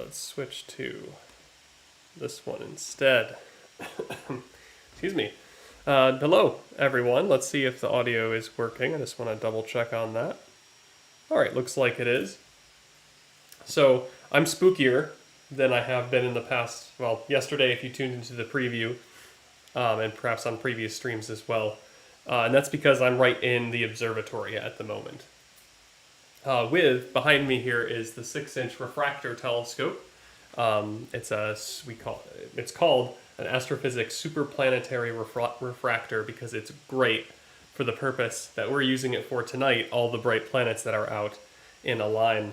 let's switch to this one instead. Excuse me. Hello, everyone. Let's see if the audio is working. I just want to double check on that. All right, looks like it is. So I'm spookier than I have been in the past. Well, yesterday, if you tuned into the preview, and perhaps on previous streams as well. And that's because I'm right in the observatory at the moment. Behind me here is the 6-inch refractor telescope. It's called an astrophysics superplanetary refractor because it's great for the purpose that we're using it for tonight, all the bright planets that are out in a line.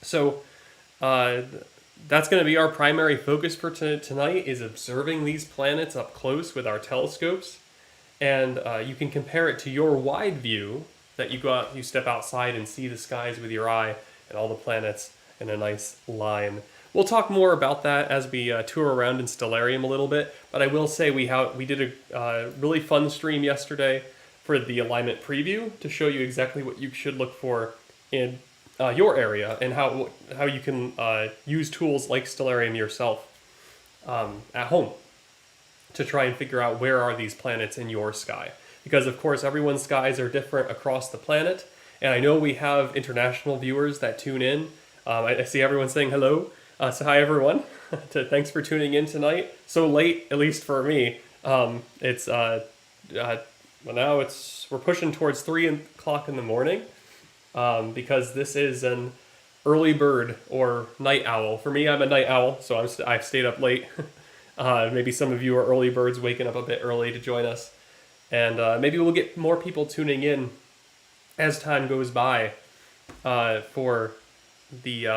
So that's going to be our primary focus for tonight, is observing these planets up close with our telescopes. And you can compare it to your wide view that you step outside and see the skies with your eye and all the planets in a nice line. We'll talk more about that as we tour around in Stellarium a little bit, but I will say we did a really fun stream yesterday for the alignment preview to show you exactly what you should look for in your area and how you can use tools like Stellarium yourself at home to try and figure out where are these planets in your sky. Because of course everyone's skies are different across the planet, and I know we have international viewers that tune in. I see everyone saying hello. So hi everyone. Thanks for tuning in tonight. So late, at least for me. We're pushing towards 3 o'clock in the morning because this is an early bird or night owl. For me, I'm a night owl, so I've stayed up late. Maybe some of you are early birds waking up a bit early to join us. And maybe we'll get more people tuning in as time goes by for the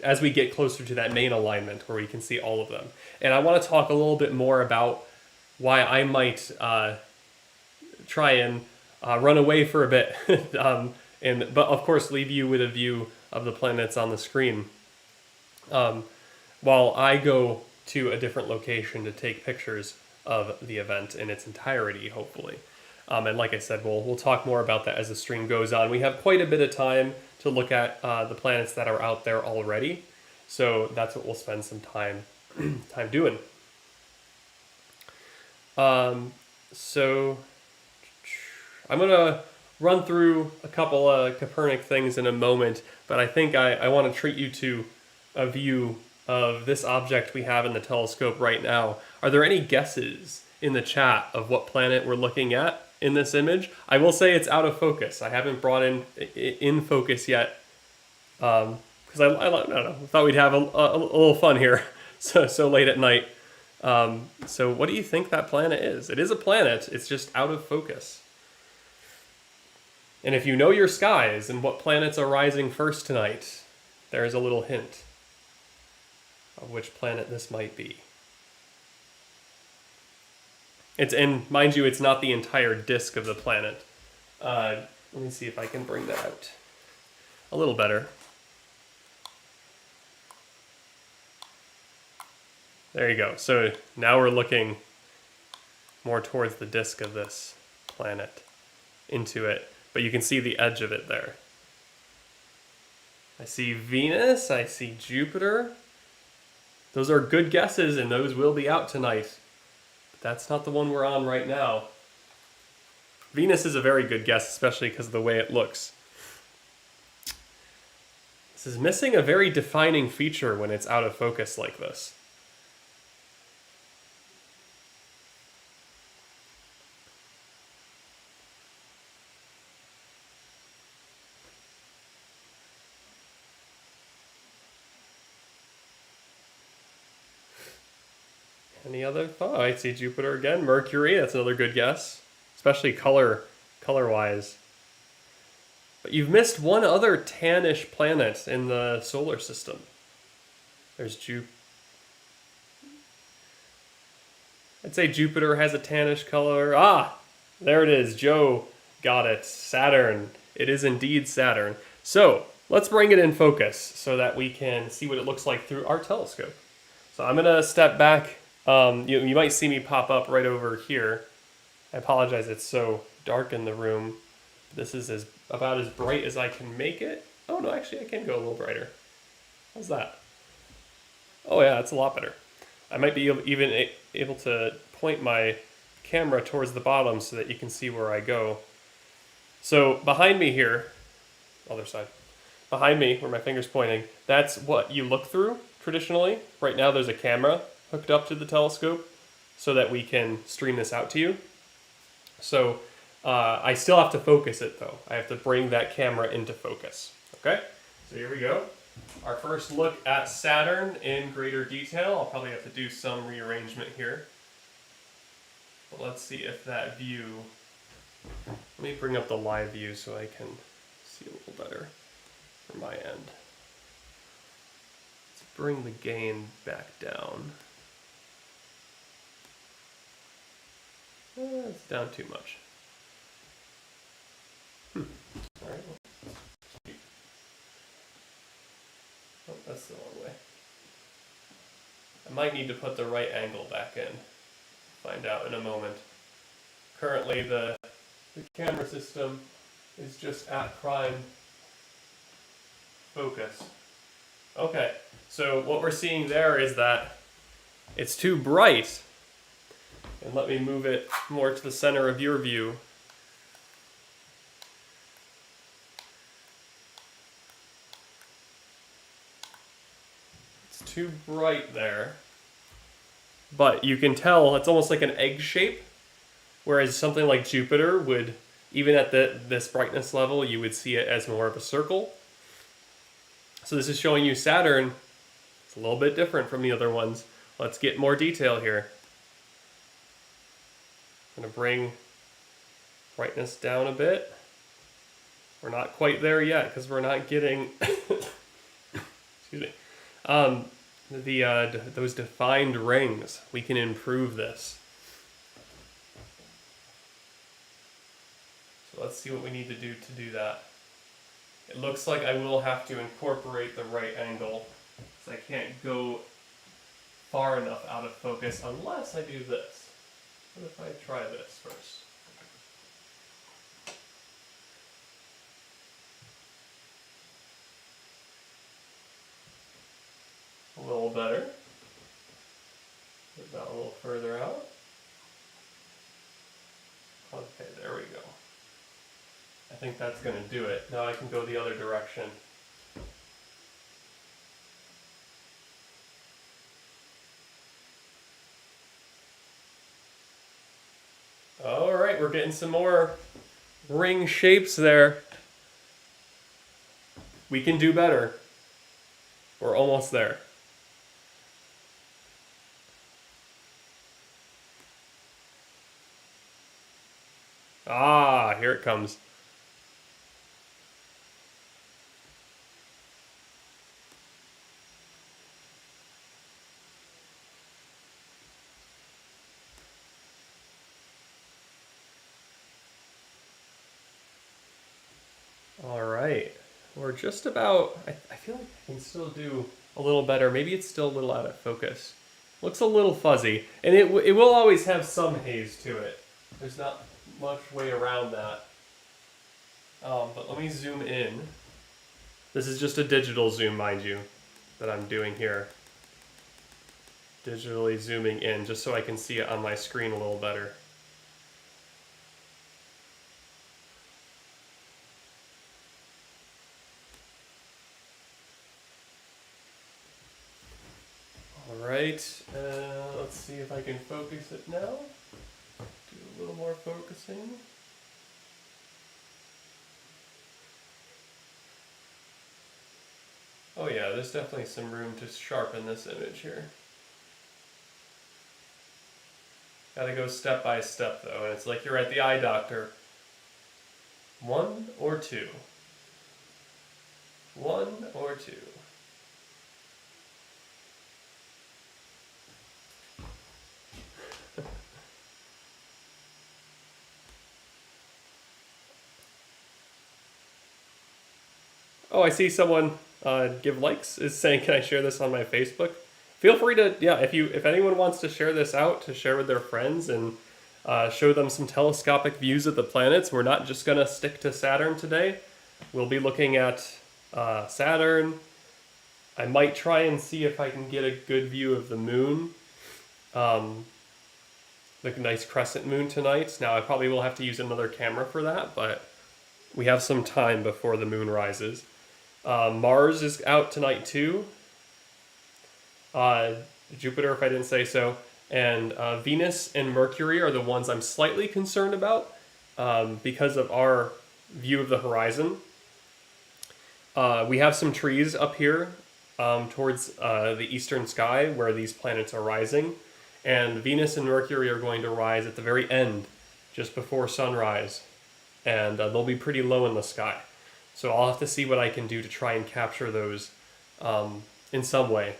as we get closer to that main alignment where we can see all of them. And I want to talk a little bit more about why I might try and run away for a bit, but of course leave you with a view of the planets on the screen while I go to a different location to take pictures of the event in its entirety, hopefully. And like I said, we'll talk more about that as the stream goes on. We have quite a bit of time to look at the planets that are out there already, so that's what we'll spend some time doing. So I'm gonna run through a couple of Kopernik things in a moment, but I think I want to treat you to a view of this object we have in the telescope right now. Are there any guesses in the chat of what planet we're looking at in this image? I will say it's out of focus. I haven't brought in focus yet because I don't know, thought we'd have a little fun here so late at night. So what do you think that planet is? It is a planet, it's just out of focus. And if you know your skies and what planets are rising first tonight, there's a little hint of which planet this might be. And mind you, it's not the entire disk of the planet. Let me see if I can bring that out a little better. There you go. So now we're looking more towards the disk of this planet, into it. But you can see the edge of it there. I see Venus, I see Jupiter. Those are good guesses, and those will be out tonight. But that's not the one we're on right now. Venus is a very good guess, especially because of the way it looks. This is missing a very defining feature when it's out of focus like this. Any other thought? I see Jupiter again. Mercury, that's another good guess, especially color-wise. But you've missed one other tannish planet in the solar system. There's Jupiter. I'd say Jupiter has a tannish color. Ah, there it is. Joe got it. Saturn. It is indeed Saturn. So let's bring it in focus so that we can see what it looks like through our telescope. So I'm going to step back. You might see me pop up right over here. I apologize, it's so dark in the room. This is about as bright as I can make it. Oh no, actually I can go a little brighter. How's that? Oh yeah, it's a lot better. I might be even able to point my camera towards the bottom so that you can see where I go. So behind me here, other side, behind me where my finger's pointing, that's what you look through traditionally. Right now there's a camera hooked up to the telescope so that we can stream this out to you. So I still have to focus it though. I have to bring that camera into focus. Okay, so here we go. Our first look at Saturn in greater detail. I'll probably have to do some rearrangement here. But let's see if that view... Let me bring up the live view so I can see a little better from my end. Let's bring the gain back down. It's down too much. All right. Oh, that's the wrong way. I might need to put the right angle back in. Find out in a moment. Currently the camera system is just at prime focus. Okay, so what we're seeing there is that it's too bright. And let me move it more to the center of your view. It's too bright there. But you can tell it's almost like an egg shape, whereas something like Jupiter would, even at this brightness level, you would see it as more of a circle. So this is showing you Saturn. It's a little bit different from the other ones. Let's get more detail here. I'm going to bring brightness down a bit. We're not quite there yet because we're not getting excuse me, those defined rings. We can improve this. So let's see what we need to do that. It looks like I will have to incorporate the right angle because I can't go far enough out of focus unless I do this. What if I try this first? A little better. Put that a little further out. Okay, there we go. I think that's going to do it. Now I can go the other direction. All right, we're getting some more ring shapes there. We can do better. We're almost there. Ah, here it comes. All right, we're just about, I feel like I can still do a little better. Maybe it's still a little out of focus. Looks a little fuzzy, and it will always have some haze to it. There's not much way around that. But let me zoom in. This is just a digital zoom, mind you, that I'm doing here. Digitally zooming in, just so I can see it on my screen a little better. Alright, let's see if I can focus it now. Do a little more focusing. Oh yeah, there's definitely some room to sharpen this image here. Gotta go step by step though, and it's like you're at the eye doctor. 1 or 2. 1 or 2. Oh, I see someone give likes is saying, can I share this on my Facebook? Feel free to, yeah, if anyone wants to share this out, to share with their friends and show them some telescopic views of the planets. We're not just going to stick to Saturn today. We'll be looking at Saturn, I might try and see if I can get a good view of the moon, the nice crescent moon tonight. Now I probably will have to use another camera for that, but we have some time before the moon rises. Mars is out tonight too. Jupiter, if I didn't say so, and Venus and Mercury are the ones I'm slightly concerned about because of our view of the horizon. We have some trees up here towards the eastern sky where these planets are rising, and Venus and Mercury are going to rise at the very end, just before sunrise, and they'll be pretty low in the sky. So I'll have to see what I can do to try and capture those in some way,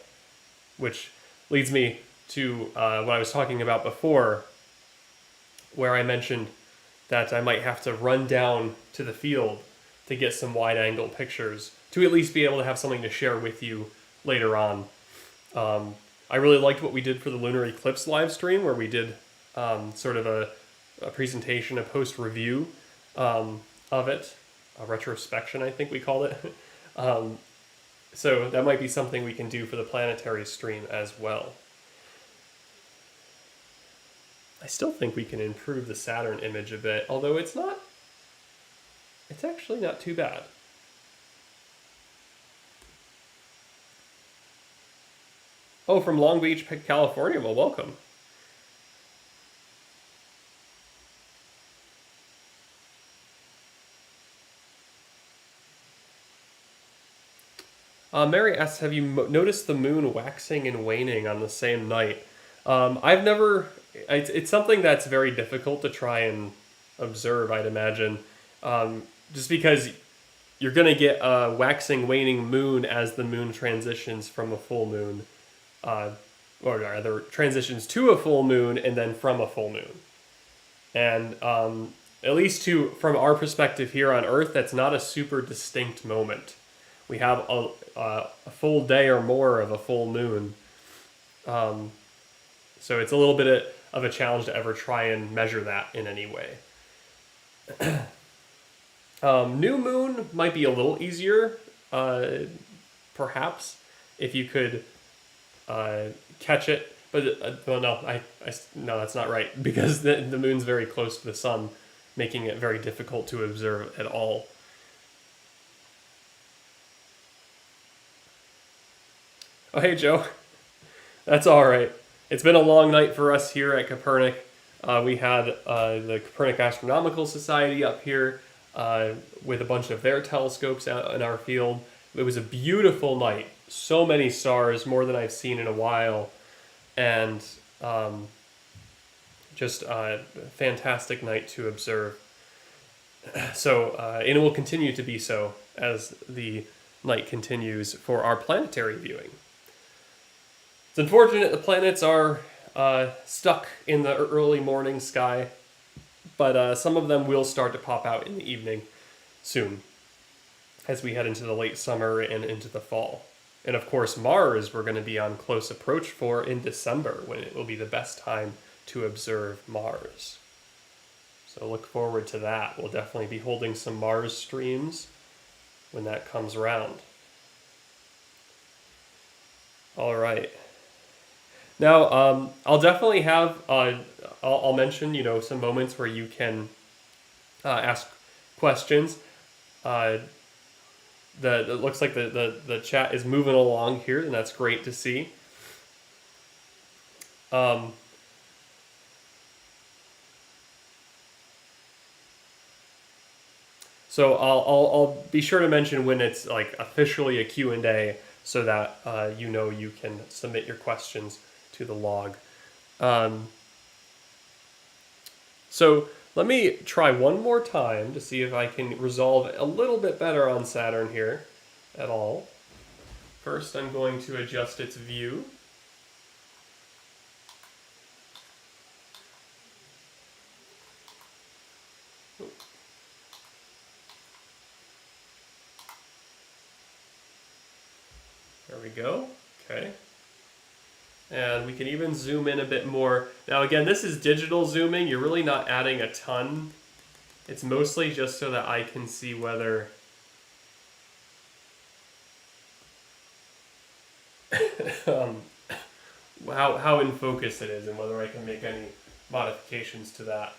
which leads me to what I was talking about before, where I mentioned that I might have to run down to the field to get some wide-angle pictures, to at least be able to have something to share with you later on. I really liked what we did for the lunar eclipse live stream, where we did sort of a presentation, a post-review of it, a retrospection, I think we called it. So that might be something we can do for the Planetary stream as well. I still think we can improve the Saturn image a bit, although it's actually not too bad. Oh, from Long Beach, California. Well, welcome. Mary asks, have you noticed the moon waxing and waning on the same night? I've never... It's something that's very difficult to try and observe, I'd imagine. Just because you're going to get a waxing, waning moon as the moon transitions from a full moon. Or rather, transitions to a full moon and then from a full moon. And at least from our perspective here on Earth, that's not a super distinct moment. We have a full day or more of a full moon. So it's a little bit of a challenge to ever try and measure that in any way. New moon might be a little easier, perhaps, if you could catch it. But well, no, no, that's not right, because the moon's very close to the sun, making it very difficult to observe at all. Oh, hey, Joe. That's all right. It's been a long night for us here at Kopernik. We had the Kopernik Astronomical Society up here with a bunch of their telescopes out in our field. It was a beautiful night. So many stars, more than I've seen in a while. And just a fantastic night to observe. So, and it will continue to be so as the night continues for our planetary viewing. It's unfortunate the planets are stuck in the early morning sky, but some of them will start to pop out in the evening soon as we head into the late summer and into the fall. And of course, Mars we're going to be on close approach for in December, when it will be the best time to observe Mars. So look forward to that. We'll definitely be holding some Mars streams when that comes around. All right. Now, I'll definitely have, I'll mention, some moments where you can ask questions. It looks like the chat is moving along here, and that's great to see. So I'll be sure to mention when it's like officially a Q&A, so that you can submit your questions to the log. So let me try one more time to see if I can resolve a little bit better on Saturn here at all. First, I'm going to adjust its view. There we go. Okay. And we can even zoom in a bit more. Now again, this is digital zooming. You're really not adding a ton. It's mostly just so that I can see whether um, how in focus it is and whether I can make any modifications to that.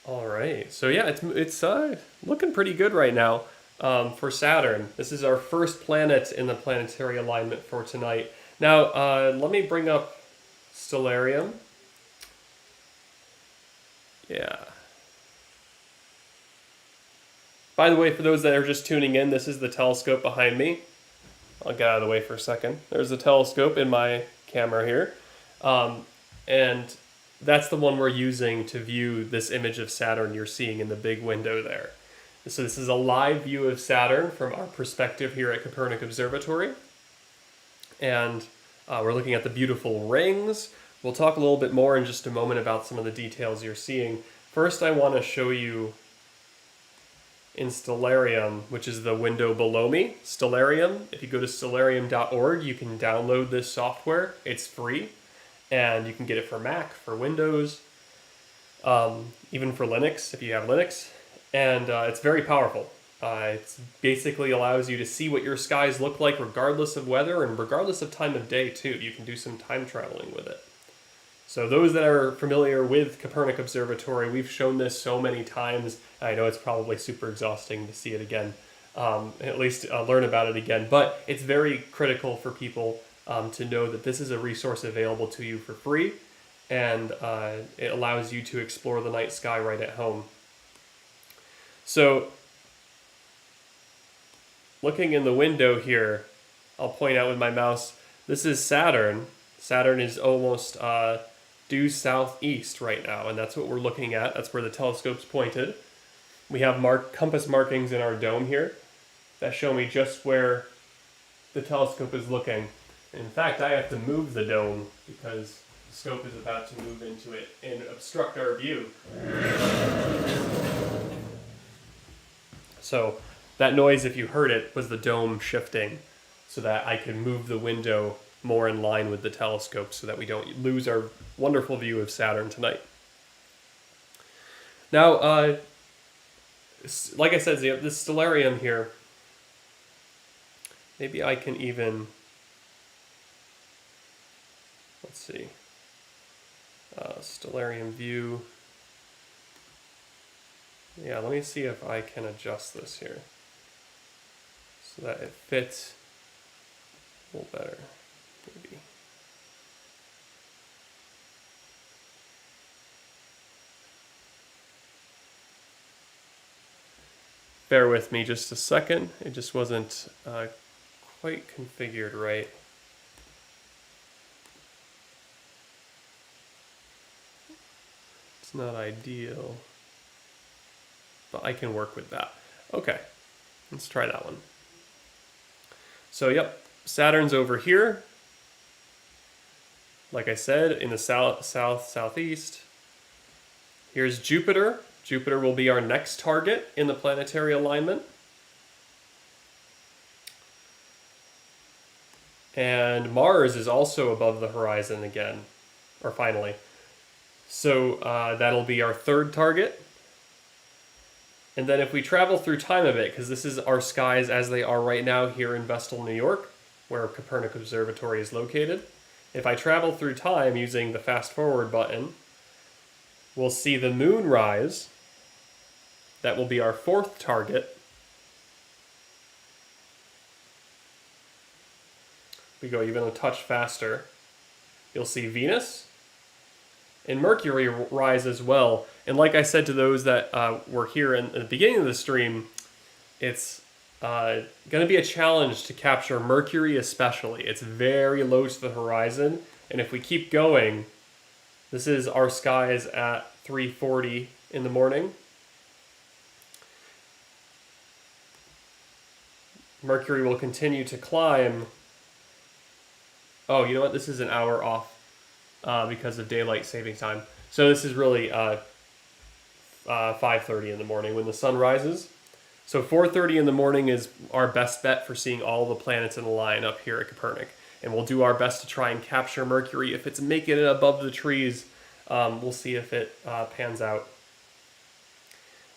All right, so yeah, it's looking pretty good right now for Saturn. This is our first planet in the planetary alignment for tonight. Now, let me bring up Stellarium. Yeah. By the way, for those that are just tuning in, this is the telescope behind me. I'll get out of the way for a second. There's the telescope in my camera here. And that's the one we're using to view this image of Saturn you're seeing in the big window there. So this is a live view of Saturn from our perspective here at Kopernik Observatory. And we're looking at the beautiful rings. We'll talk a little bit more in just a moment about some of the details you're seeing. First, I want to show you in Stellarium, which is the window below me. Stellarium, if you go to stellarium.org, you can download this software. It's free, and you can get it for Mac, for Windows, even for Linux, if you have Linux. And it's very powerful. It basically allows you to see what your skies look like regardless of weather and regardless of time of day, too. You can do some time traveling with it. So those that are familiar with Kopernik Observatory, we've shown this so many times. I know it's probably super exhausting to see it again, at least learn about it again. But it's very critical for people to know that this is a resource available to you for free, and it allows you to explore the night sky right at home. So looking in the window here, I'll point out with my mouse, this is Saturn. Saturn is almost due southeast right now, and that's what we're looking at. That's where the telescope's pointed. We have compass markings in our dome here that show me just where the telescope is looking. In fact, I have to move the dome because the scope is about to move into it and obstruct our view. So that noise, if you heard it, was the dome shifting so that I could move the window more in line with the telescope so that we don't lose our wonderful view of Saturn tonight. Now, like I said, this Stellarium here, maybe I can even, let's see, Stellarium view. Yeah, let me see if I can adjust this here so that it fits a little better, maybe. Bear with me just a second. It just wasn't quite configured right. It's not ideal, but I can work with that. Okay, let's try that one. So yep, Saturn's over here. Like I said, in the southeast. Here's Jupiter. Jupiter will be our next target in the planetary alignment. And Mars is also above the horizon again, or finally. So that'll be our third target. And then if we travel through time a bit, because this is our skies as they are right now here in Vestal, New York, where Kopernik Observatory is located. If I travel through time using the fast forward button, we'll see the moon rise. That will be our fourth target. We go even a touch faster. You'll see Venus and Mercury rise as well. And like I said to those that were here in the beginning of the stream, it's going to be a challenge to capture Mercury especially. It's very low to the horizon, and if we keep going, this is our skies at 3:40 in the morning. Mercury will continue to climb Oh, you know what? This is an hour off because of daylight saving time. So this is really 5:30 in the morning when the sun rises. So 4:30 in the morning is our best bet for seeing all the planets in a line up here at Kopernik. And we'll do our best to try and capture Mercury. If it's making it above the trees, we'll see if it pans out.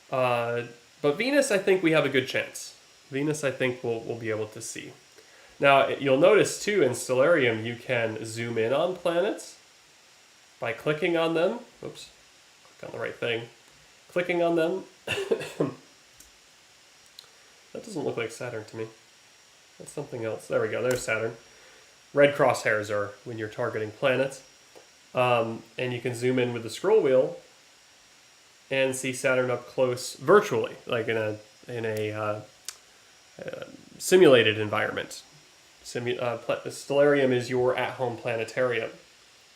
But Venus, I think we have a good chance. Venus, I think we'll be able to see. Now, you'll notice too in Stellarium, you can zoom in on planets by clicking on them. Oops, click on the right thing. Clicking on them. That doesn't look like Saturn to me. That's something else. There we go, there's Saturn. Red crosshairs are when you're targeting planets. And you can zoom in with the scroll wheel and see Saturn up close virtually, like in a simulated environment. Stellarium is your at-home planetarium.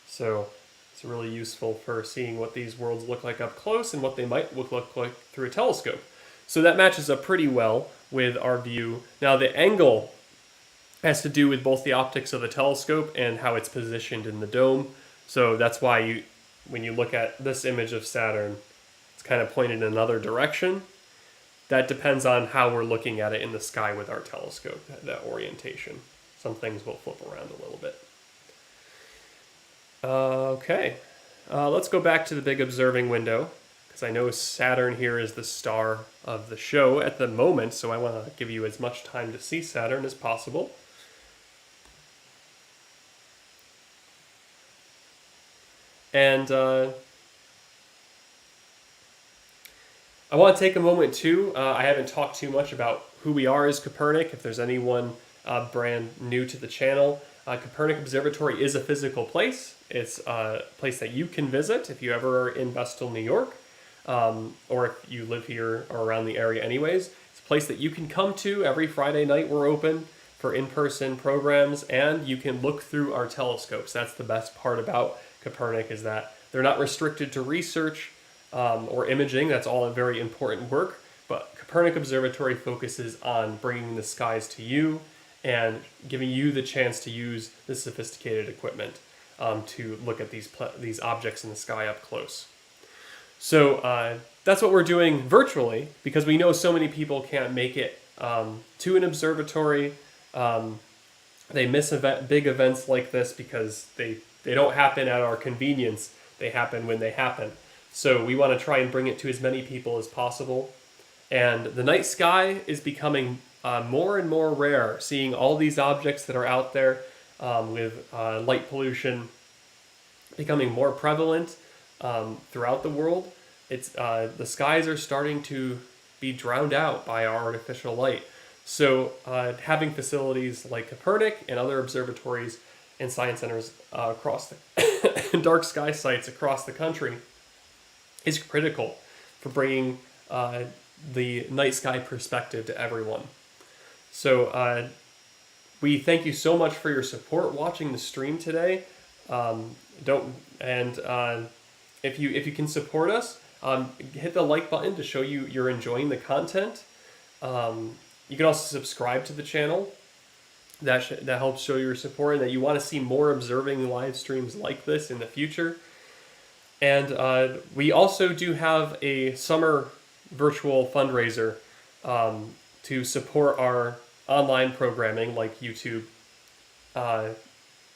So it's really useful for seeing what these worlds look like up close and what they might look like through a telescope. So that matches up pretty well with our view. Now the angle has to do with both the optics of the telescope and how it's positioned in the dome. So that's why when you look at this image of Saturn, it's kind of pointed in another direction. That depends on how we're looking at it in the sky with our telescope, that orientation. Some things will flip around a little bit. Okay, let's go back to the big observing window, because I know Saturn here is the star of the show at the moment, so I want to give you as much time to see Saturn as possible. And I want to take a moment too. I haven't talked too much about who we are as Kopernik. If there's anyone brand new to the channel, Kopernik Observatory is a physical place. It's a place that you can visit if you ever are in Vestal, New York, or if you live here or around the area anyways. It's a place that you can come to. Every Friday night we're open for in-person programs, and you can look through our telescopes. That's the best part about Kopernik, is that they're not restricted to research or imaging. That's all a very important work, but Kopernik Observatory focuses on bringing the skies to you and giving you the chance to use this sophisticated equipment to look at these objects in the sky up close. So that's what we're doing virtually, because we know so many people can't make it to an observatory. They miss big events like this because they don't happen at our convenience. They happen when they happen. So we want to try and bring it to as many people as possible. And the night sky is becoming more and more rare, seeing all these objects that are out there with light pollution becoming more prevalent throughout the world. The skies are starting to be drowned out by our artificial light. So having facilities like Kopernik and other observatories and science centers across the dark sky sites across the country is critical for bringing the night sky perspective to everyone. So we thank you so much for your support watching the stream today. If you can support us, hit the like button to show you're enjoying the content. You can also subscribe to the channel. That helps show your support and that you want to see more observing live streams like this in the future. And we also do have a summer virtual fundraiser to support our online programming like YouTube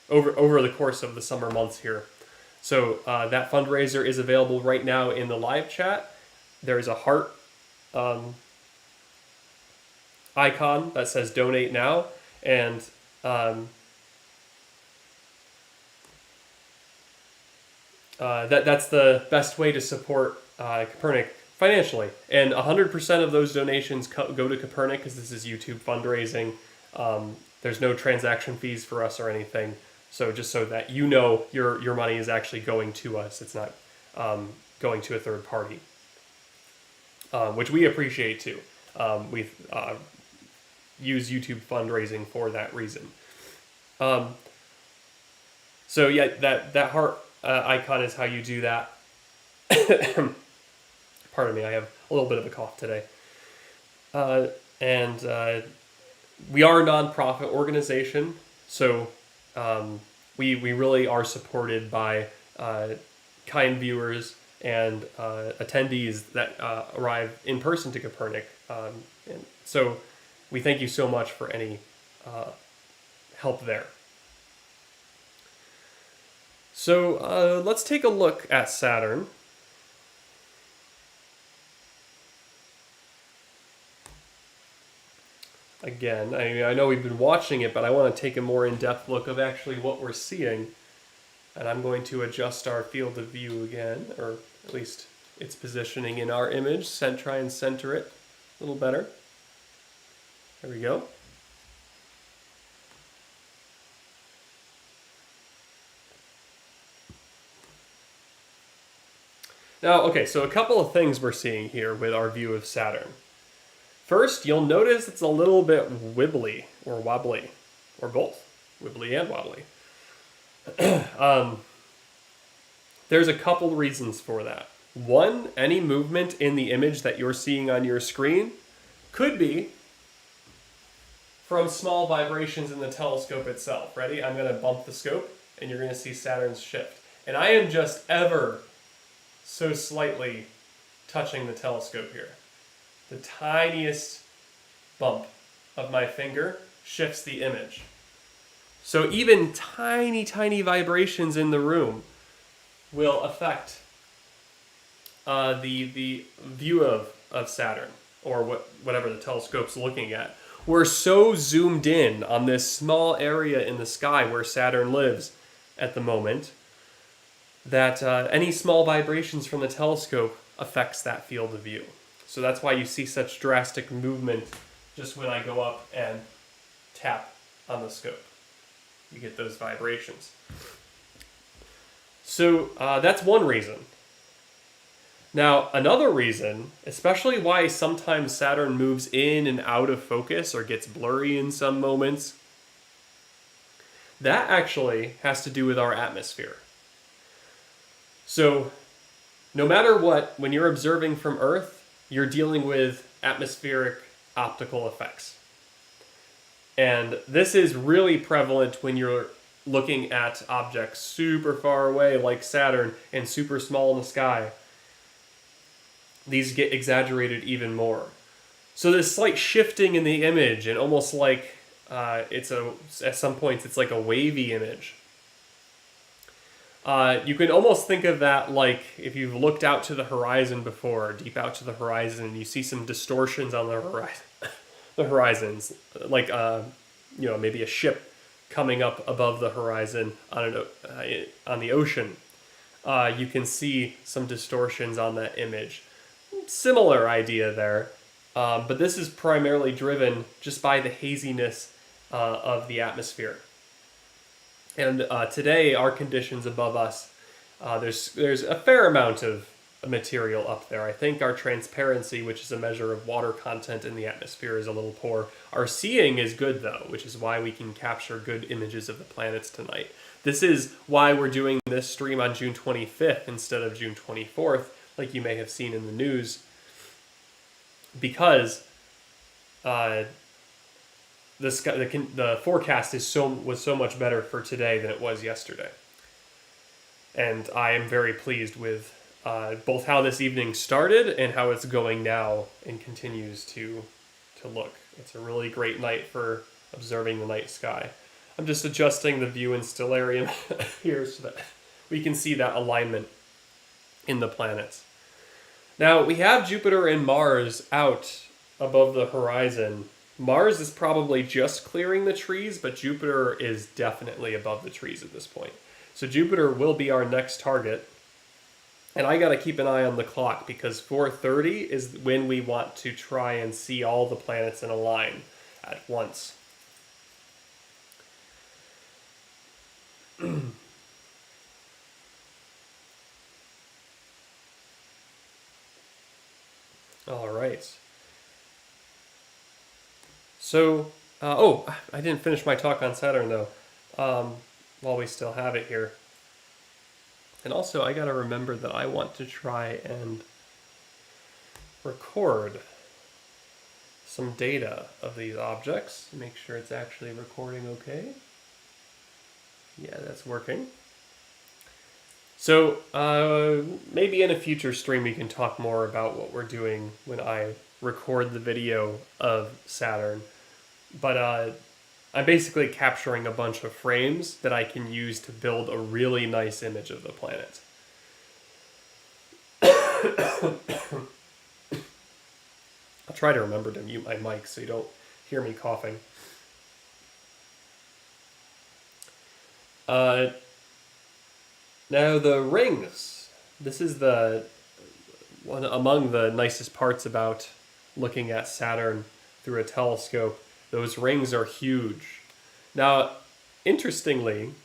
over the course of the summer months here. So that fundraiser is available right now in the live chat. There is a heart icon that says donate now, and that's the best way to support Kopernik financially. And 100% of those donations go to Kopernik because this is YouTube fundraising. There's no transaction fees for us or anything. So just so that you know your money is actually going to us. It's not going to a third party, which we appreciate too. We've used YouTube fundraising for that reason. So yeah, that heart icon is how you do that. Pardon me, I have a little bit of a cough today. And we are a nonprofit organization, so we really are supported by kind viewers and attendees that arrive in person to Kopernik. And so we thank you so much for any help there. So let's take a look at Saturn. Again, I know we've been watching it, but I want to take a more in-depth look of actually what we're seeing. And I'm going to adjust our field of view again, or at least its positioning in our image. Try and center it a little better. There we go. Now, okay, so a couple of things we're seeing here with our view of Saturn. First, you'll notice it's a little bit wibbly, or wobbly, or both, wibbly and wobbly. There's a couple reasons for that. One, any movement in the image that you're seeing on your screen could be from small vibrations in the telescope itself. Ready? I'm going to bump the scope, and you're going to see Saturn's shift. And I am just ever so slightly touching the telescope here. The tiniest bump of my finger shifts the image. So even tiny, tiny vibrations in the room will affect the view of Saturn, or whatever the telescope's looking at. We're so zoomed in on this small area in the sky where Saturn lives at the moment that any small vibrations from the telescope affects that field of view. So that's why you see such drastic movement just when I go up and tap on the scope. You get those vibrations. So that's one reason. Now, another reason, especially why sometimes Saturn moves in and out of focus or gets blurry in some moments, that actually has to do with our atmosphere. So, no matter what, when you're observing from Earth, you're dealing with atmospheric optical effects. And this is really prevalent when you're looking at objects super far away like Saturn and super small in the sky. These get exaggerated even more. So this slight shifting in the image, and almost like at some points it's like a wavy image. You can almost think of that like if you've looked out to the horizon before, deep out to the horizon, and you see some distortions on the horizon, the horizons, like maybe a ship coming up above the horizon on the ocean. You can see some distortions on that image. Similar idea there, but this is primarily driven just by the haziness of the atmosphere. And today, our conditions above us, there's a fair amount of material up there. I think our transparency, which is a measure of water content in the atmosphere, is a little poor. Our seeing is good, though, which is why we can capture good images of the planets tonight. This is why we're doing this stream on June 25th instead of June 24th, like you may have seen in the news, because the forecast was so much better for today than it was yesterday. And I am very pleased with both how this evening started and how it's going now and continues to look. It's a really great night for observing the night sky. I'm just adjusting the view in stellarium here so that we can see that alignment in the planets. Now, we have Jupiter and Mars out above the horizon. Mars is probably just clearing the trees, but Jupiter is definitely above the trees at this point. So Jupiter will be our next target. And I got to keep an eye on the clock because 4:30 is when we want to try and see all the planets in a line at once. All right. So, I didn't finish my talk on Saturn though, while we still have it here. And also, I gotta remember that I want to try and record some data of these objects, make sure it's actually recording okay. Yeah, that's working. So maybe in a future stream we can talk more about what we're doing when I record the video of Saturn. But I'm basically capturing a bunch of frames that I can use to build a really nice image of the planet. I'll try to remember to mute my mic so you don't hear me coughing. Now the rings. This is the one among the nicest parts about looking at Saturn through a telescope. Those rings are huge. Now, interestingly,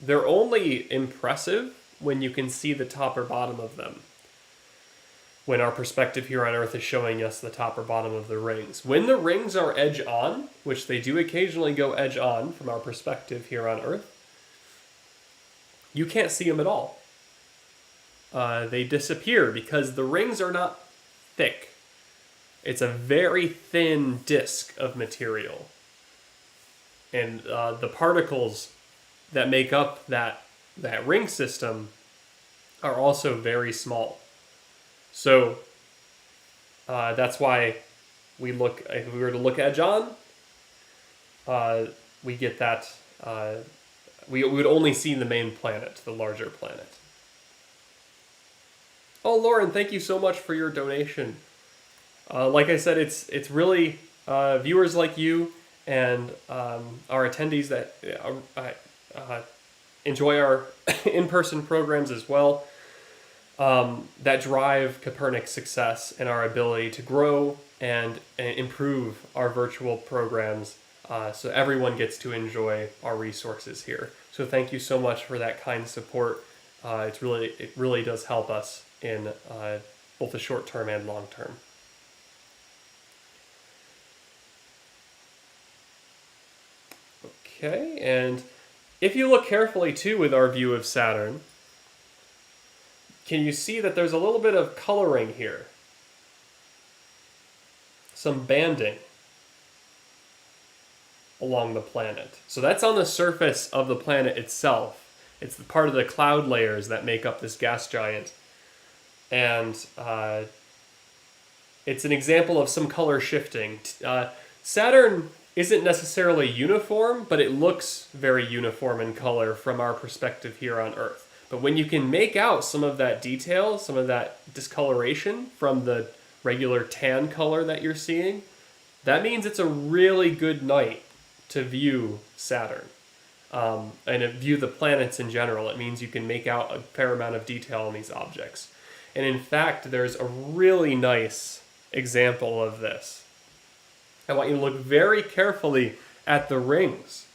they're only impressive when you can see the top or bottom of them. When our perspective here on Earth is showing us the top or bottom of the rings. When the rings are edge on, which they do occasionally go edge on from our perspective here on Earth, you can't see them at all. They disappear because the rings are not thick. It's a very thin disk of material. And the particles that make up that ring system are also very small. So that's why we look, if we were to look edge on, we get that, we would only see the main planet, the larger planet. Oh, Lauren, thank you so much for your donation. Like I said, it's really viewers like you and our attendees that enjoy our in-person programs as well, that drive Kopernik's success and our ability to grow and improve our virtual programs so everyone gets to enjoy our resources here. So thank you so much for that kind support. It really does help us in both the short term and long term. Okay, and if you look carefully too with our view of Saturn, can you see that there's a little bit of coloring here? Some banding along the planet. So that's on the surface of the planet itself. It's the part of the cloud layers that make up this gas giant. And it's an example of some color shifting. Saturn isn't necessarily uniform, but it looks very uniform in color from our perspective here on Earth. But when you can make out some of that detail, some of that discoloration from the regular tan color that you're seeing, that means it's a really good night to view Saturn. And to view the planets in general. It means you can make out a fair amount of detail on these objects. And in fact, there's a really nice example of this. I want you to look very carefully at the rings.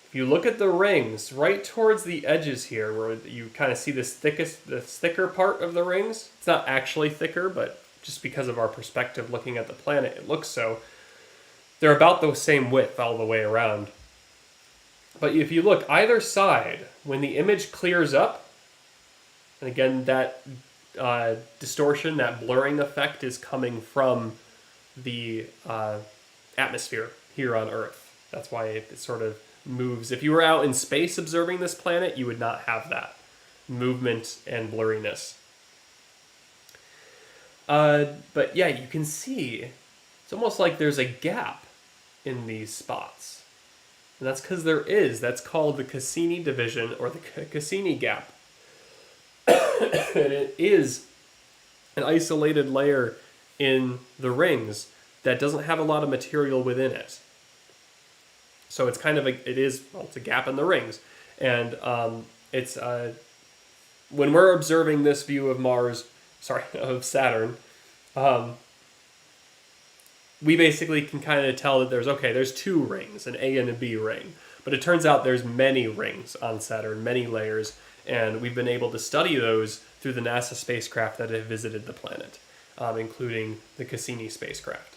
If you look at the rings, right towards the edges here, where you kind of see the thicker part of the rings, it's not actually thicker, but just because of our perspective looking at the planet, it looks so. They're about the same width all the way around. But if you look either side, when the image clears up, and again, that distortion, that blurring effect is coming from the atmosphere here on Earth. That's why it sort of moves. If you were out in space observing this planet, you would not have that movement and blurriness. But yeah, you can see, it's almost like there's a gap in these spots. And that's because there is. That's called the Cassini division, or the Cassini gap. And it is an isolated layer in the rings that doesn't have a lot of material within it. So it's kind of it's a gap in the rings. And it's when we're observing this view of Saturn, we basically can kind of tell that there's two rings, an A and a B ring. But it turns out there's many rings on Saturn, many layers, and we've been able to study those through the NASA spacecraft that have visited the planet, including the Cassini spacecraft.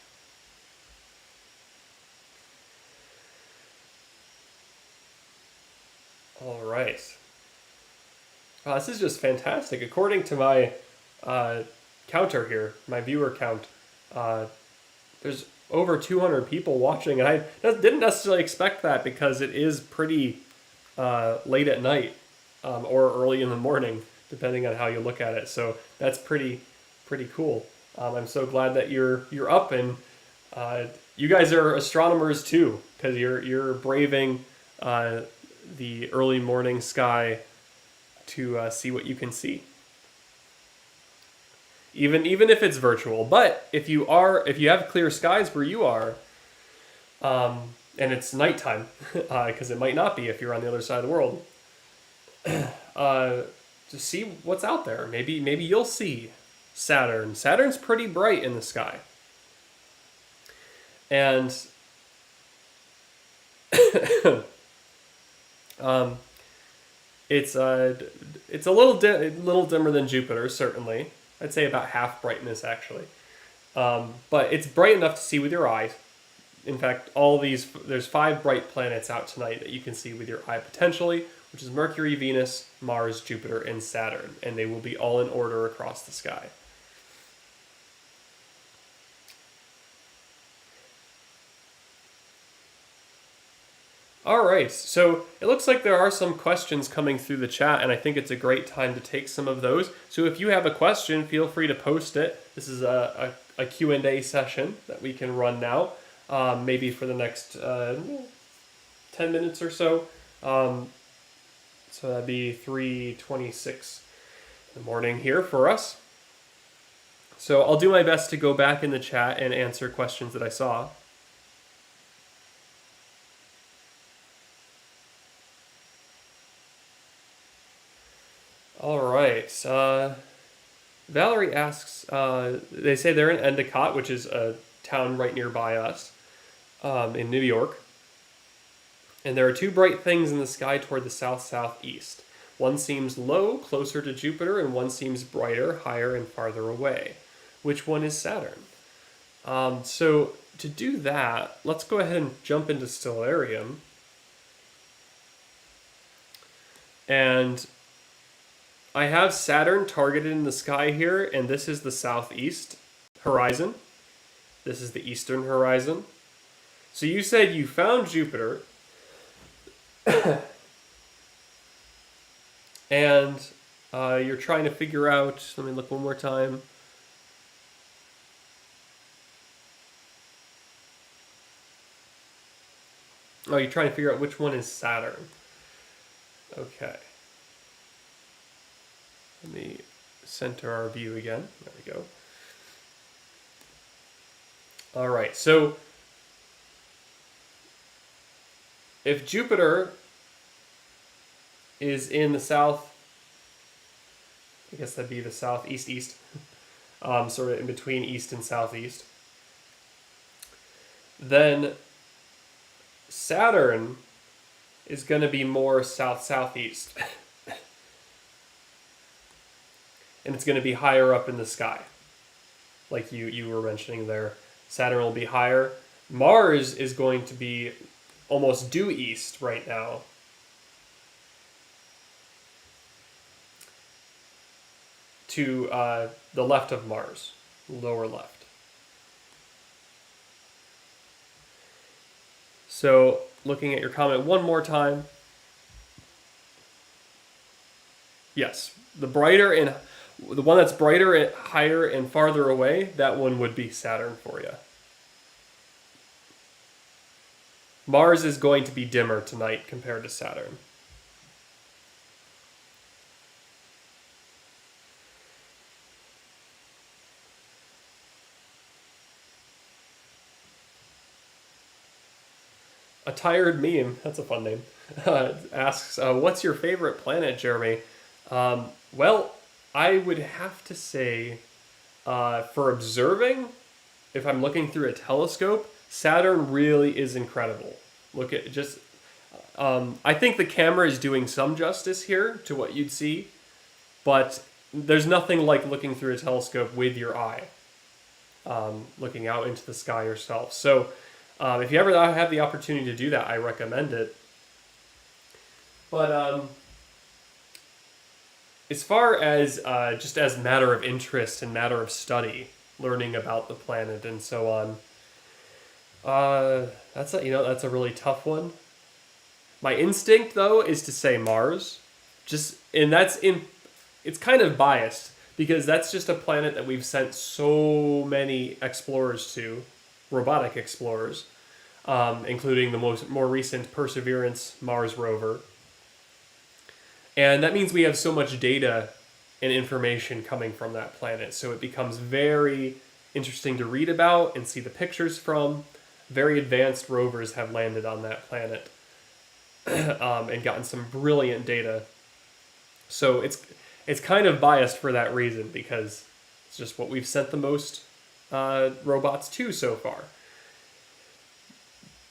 All right. This is just fantastic. According to my counter here, my viewer count, there's over 200 people watching, and I didn't necessarily expect that because it is pretty late at night or early in the morning, depending on how you look at it. So that's pretty cool. I'm so glad that you're up, and you guys are astronomers too, because you're braving the early morning sky to see what you can see. Even if it's virtual, but if you have clear skies where you are, and it's nighttime, because it might not be if you're on the other side of the world, to see what's out there. Maybe you'll see Saturn. Saturn's pretty bright in the sky, and it's a little dimmer than Jupiter, certainly. I'd say about half brightness, actually. But it's bright enough to see with your eye. In fact, there's 5 bright planets out tonight that you can see with your eye potentially, which is Mercury, Venus, Mars, Jupiter, and Saturn. And they will be all in order across the sky. All right, so it looks like there are some questions coming through the chat, and I think it's a great time to take some of those. So if you have a question, feel free to post it. This is a Q&A session that we can run now, maybe for the next 10 minutes or so. So that'd be 3:26 in the morning here for us. So I'll do my best to go back in the chat and answer questions that I saw. All right. Valerie asks, they say they're in Endicott, which is a town right nearby us, in New York. And there are 2 bright things in the sky toward the south-southeast. One seems low, closer to Jupiter, and one seems brighter, higher, and farther away. Which one is Saturn? So to do that, let's go ahead and jump into Stellarium. And I have Saturn targeted in the sky here, and this is the southeast horizon. This is the eastern horizon. So you said you found Jupiter, and you're trying to figure out, let me look one more time. Oh, you're trying to figure out which one is Saturn. Okay. Let me center our view again. There we go. All right, so if Jupiter is in the south, I guess that'd be the southeast, sort of in between east and southeast, then Saturn is going to be more south-southeast. And it's going to be higher up in the sky. Like you were mentioning there. Saturn will be higher. Mars is going to be almost due east right now. To the left of Mars. Lower left. So, looking at your comment one more time. Yes, the one that's brighter and higher and farther away, that one would be Saturn for you. Mars is going to be dimmer tonight compared to Saturn. A tired meme, that's a fun name, asks, what's your favorite planet, Jeremy? Well, I would have to say, for observing, if I'm looking through a telescope, Saturn really is incredible. Look at just, I think the camera is doing some justice here to what you'd see, but there's nothing like looking through a telescope with your eye, looking out into the sky yourself. So if you ever have the opportunity to do that, I recommend it. But as far as just as matter of interest and matter of study, learning about the planet and so on, That's a really tough one. My instinct though is to say Mars, it's kind of biased because that's just a planet that we've sent so many explorers to, robotic explorers, including the more recent Perseverance Mars rover, and that means we have so much data and information coming from that planet. So it becomes very interesting to read about and see the pictures from. Very advanced rovers have landed on that planet and gotten some brilliant data. So it's kind of biased for that reason because it's just what we've sent the most robots to so far.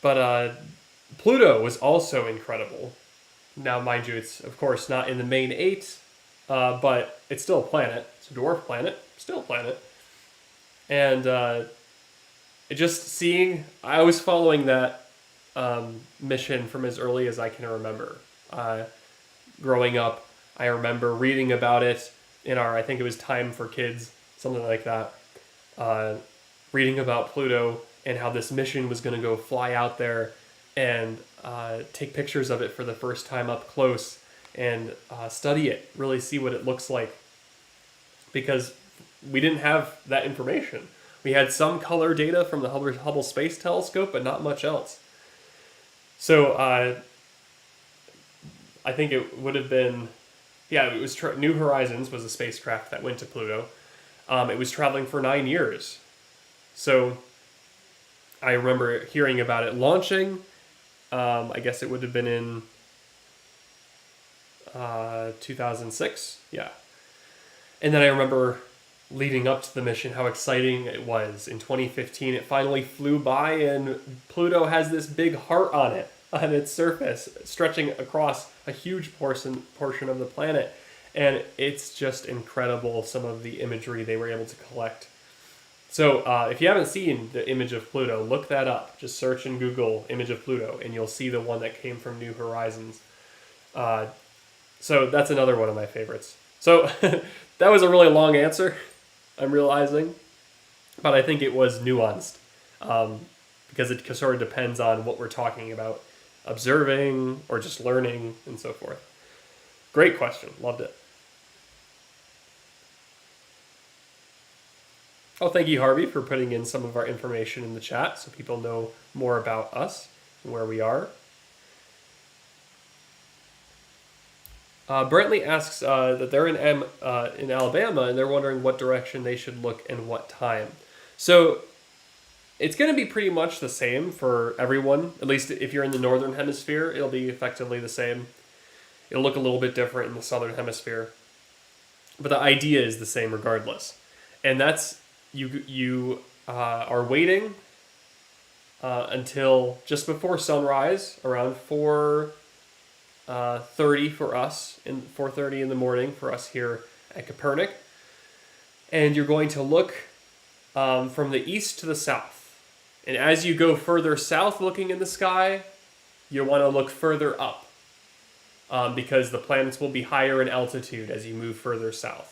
But Pluto was also incredible. Now, mind you, it's of course not in the main 8, but it's still a planet. It's a dwarf planet, still a planet. And I was following that mission from as early as I can remember. Growing up, I remember reading about it in I think it was Time for Kids, something like that. Reading about Pluto and how this mission was going to go fly out there and take pictures of it for the first time up close and study it, really see what it looks like. Because we didn't have that information. We had some color data from the Hubble Space Telescope, but not much else. So I think it would have been, it was New Horizons was a spacecraft that went to Pluto. It was traveling for 9 years. So I remember hearing about it launching. I guess it would have been in 2006. Yeah. And then I remember leading up to the mission, how exciting it was. In 2015, it finally flew by, and Pluto has this big heart on its surface, stretching across a huge portion of the planet. And it's just incredible, some of the imagery they were able to collect. So if you haven't seen the image of Pluto, look that up. Just search in Google image of Pluto, and you'll see the one that came from New Horizons. So that's another one of my favorites. So that was a really long answer, I'm realizing. But I think it was nuanced because it sort of depends on what we're talking about. Observing or just learning and so forth. Great question. Loved it. Oh, thank you, Harvey, for putting in some of our information in the chat so people know more about us and where we are. Brentley asks that they're in Alabama and they're wondering what direction they should look and what time. So it's going to be pretty much the same for everyone. At least if you're in the northern hemisphere, it'll be effectively the same. It'll look a little bit different in the southern hemisphere. But the idea is the same regardless. And that's you are waiting until just before sunrise, around 4:30 for us, and 4:30 in the morning for us here at Kopernik. And you're going to look from the east to the south. And as you go further south looking in the sky, you'll want to look further up because the planets will be higher in altitude as you move further south.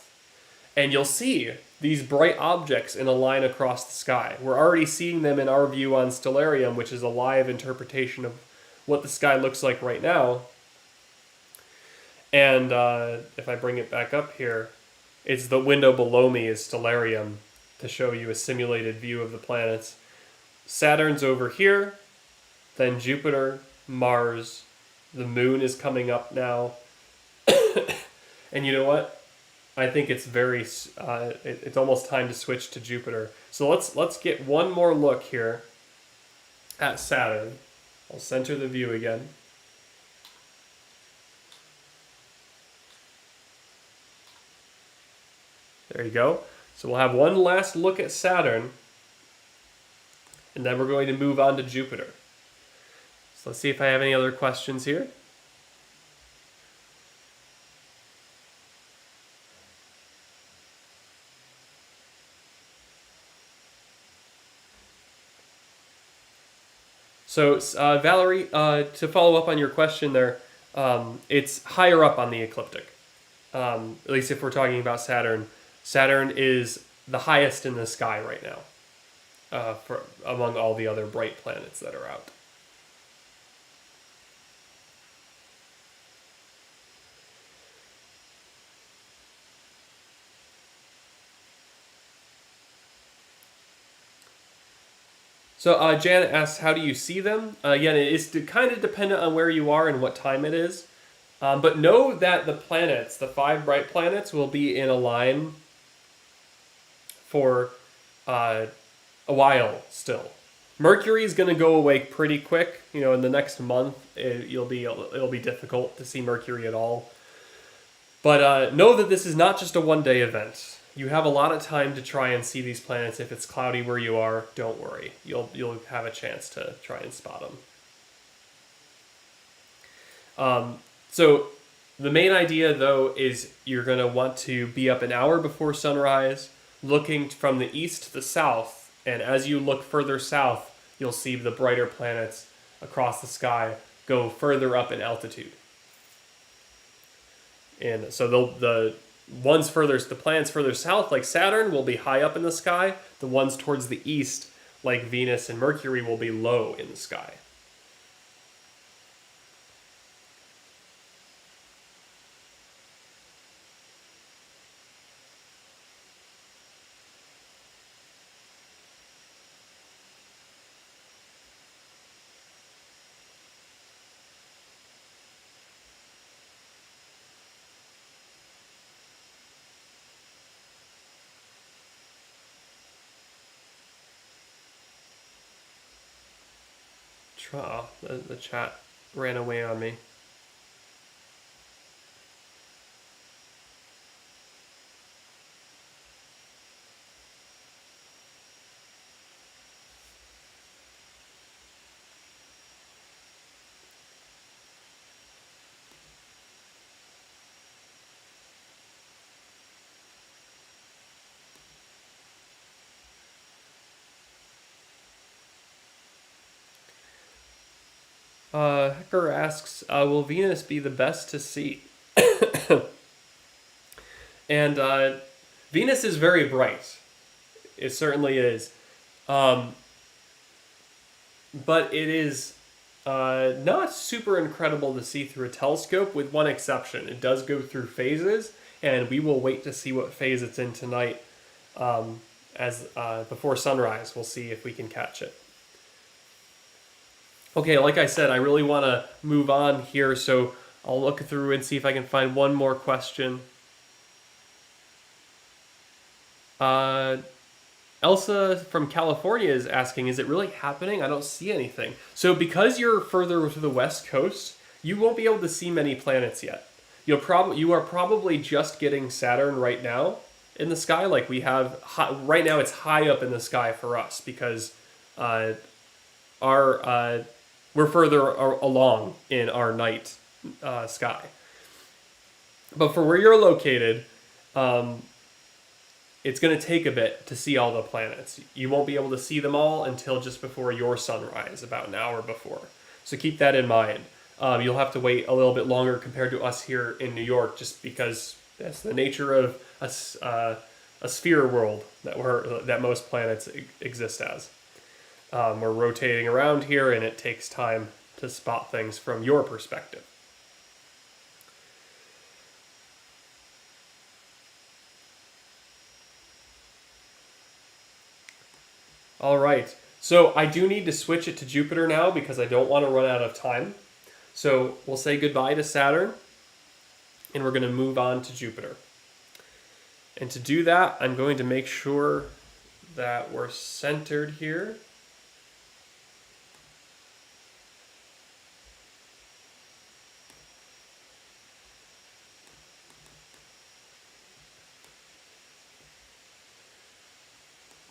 And you'll see these bright objects in a line across the sky. We're already seeing them in our view on Stellarium, which is a live interpretation of what the sky looks like right now. And if I bring it back up here, it's the window below me is Stellarium to show you a simulated view of the planets. Saturn's over here, then Jupiter, Mars, the moon is coming up now. And you know what? I think it's it's almost time to switch to Jupiter. So let's get one more look here at Saturn. I'll center the view again. There you go. So we'll have one last look at Saturn, and then we're going to move on to Jupiter. So let's see if I have any other questions here. So Valerie, to follow up on your question there, it's higher up on the ecliptic. At least if we're talking about Saturn. Saturn is the highest in the sky right now. among all the other bright planets that are out. So Janet asks, how do you see them? Again, it is kind of dependent on where you are and what time it is. But know that the planets, the 5 bright planets, will be in a line for a while still. Mercury is going to go away pretty quick. In the next month, it'll be difficult to see Mercury at all. But know that this is not just a one-day event. You have a lot of time to try and see these planets. If it's cloudy where you are, don't worry. You'll have a chance to try and spot them. So the main idea, though, is you're going to want to be up an hour before sunrise, looking from the east to the south. And as you look further south, you'll see the brighter planets across the sky go further up in altitude. And so the planets further south, like Saturn, will be high up in the sky. The ones towards the east, like Venus and Mercury, will be low in the sky. The chat ran away on me. Hecker asks, will Venus be the best to see? And Venus is very bright. It certainly is. But it is not super incredible to see through a telescope, with one exception. It does go through phases, and we will wait to see what phase it's in tonight. Before sunrise, we'll see if we can catch it. Okay, like I said, I really want to move on here, so I'll look through and see if I can find one more question. Elsa from California is asking, is it really happening? I don't see anything. So because you're further to the west coast, you won't be able to see many planets yet. You are probably just getting Saturn right now in the sky. Like we have, right now it's high up in the sky for us because we're further along in our night sky. But for where you're located, it's going to take a bit to see all the planets. You won't be able to see them all until just before your sunrise, about an hour before. So keep that in mind. You'll have to wait a little bit longer compared to us here in New York, just because that's the nature of a sphere world that most planets exist as. We're rotating around here, and it takes time to spot things from your perspective. All right, so I do need to switch it to Jupiter now because I don't want to run out of time. So we'll say goodbye to Saturn, and we're going to move on to Jupiter. And to do that, I'm going to make sure that we're centered here.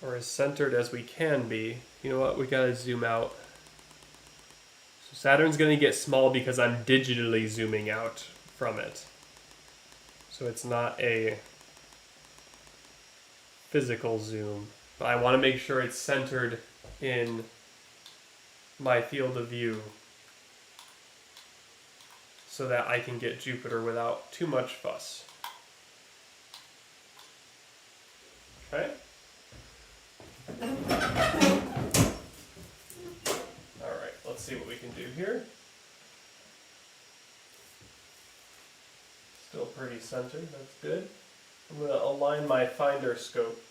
Or as centered as we can be. You know what, we gotta zoom out. So Saturn's gonna get small because I'm digitally zooming out from it. So it's not a physical zoom. But I wanna make sure it's centered in my field of view so that I can get Jupiter without too much fuss. Okay? Alright, let's see what we can do here. Still pretty centered, that's good. I'm going to align my finder scope.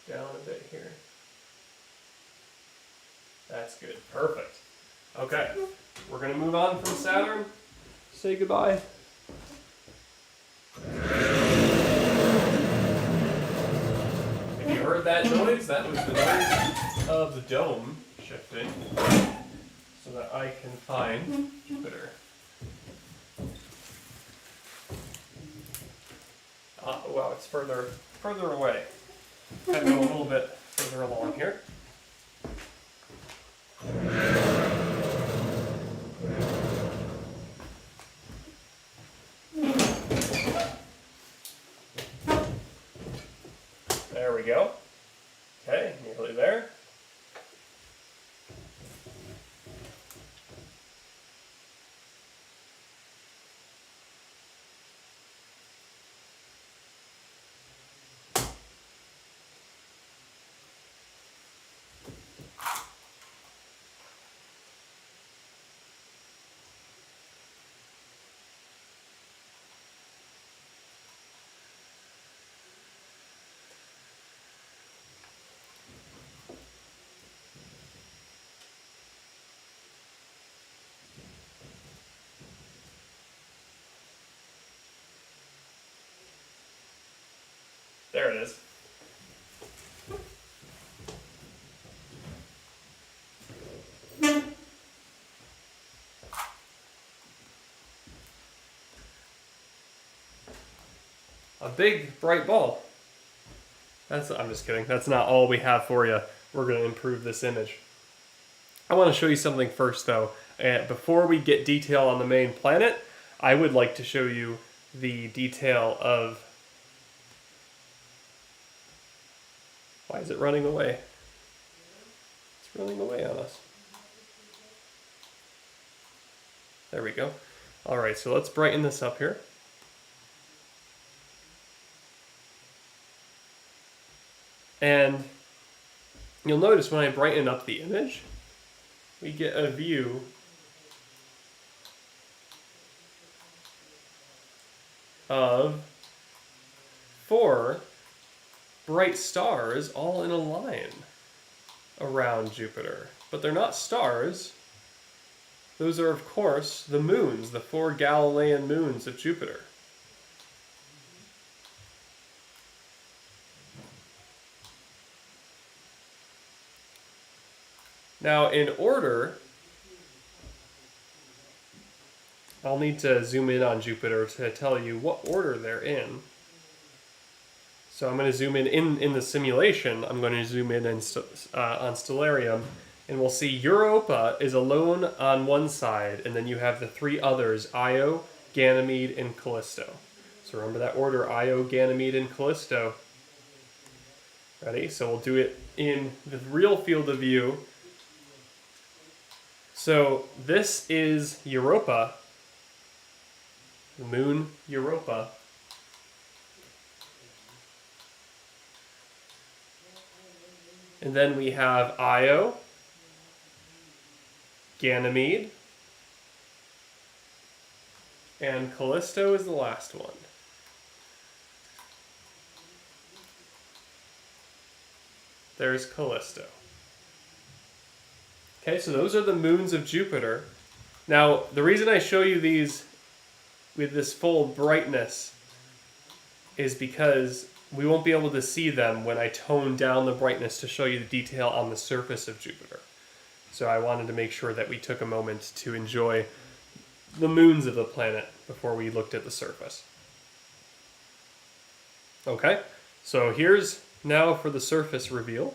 Go down a bit here. That's good, perfect. Okay, we're going to move on from Saturn. Say goodbye. If you heard that noise, that was the noise of the dome shifting so that I can find Jupiter. Wow, it's further away. Gotta go a little bit further along here. There we go. Okay, nearly there. There it is. A big bright ball. I'm just kidding. That's not all we have for you. We're going to improve this image. I want to show you something first though. Before we get detail on the main planet, I would like to show you the detail of... Why is it running away? It's running away on us. There we go. Alright, so let's brighten this up here. And you'll notice when I brighten up the image, we get a view of 4 bright stars all in a line around Jupiter. But they're not stars. Those are, of course, the moons, the 4 Galilean moons of Jupiter. Now, in order, I'll need to zoom in on Jupiter to tell you what order they're in. So I'm going to zoom in the simulation. I'm going to zoom in on Stellarium, and we'll see Europa is alone on one side, and then you have the 3 others, Io, Ganymede, and Callisto. So remember that order, Io, Ganymede, and Callisto. Ready? So we'll do it in the real field of view. So this is Europa, the moon Europa. And then we have Io, Ganymede, and Callisto is the last one. There's Callisto. Okay, so those are the moons of Jupiter. Now, the reason I show you these with this full brightness is because we won't be able to see them when I tone down the brightness to show you the detail on the surface of Jupiter. So I wanted to make sure that we took a moment to enjoy the moons of the planet before we looked at the surface. Okay, so here's now for the surface reveal.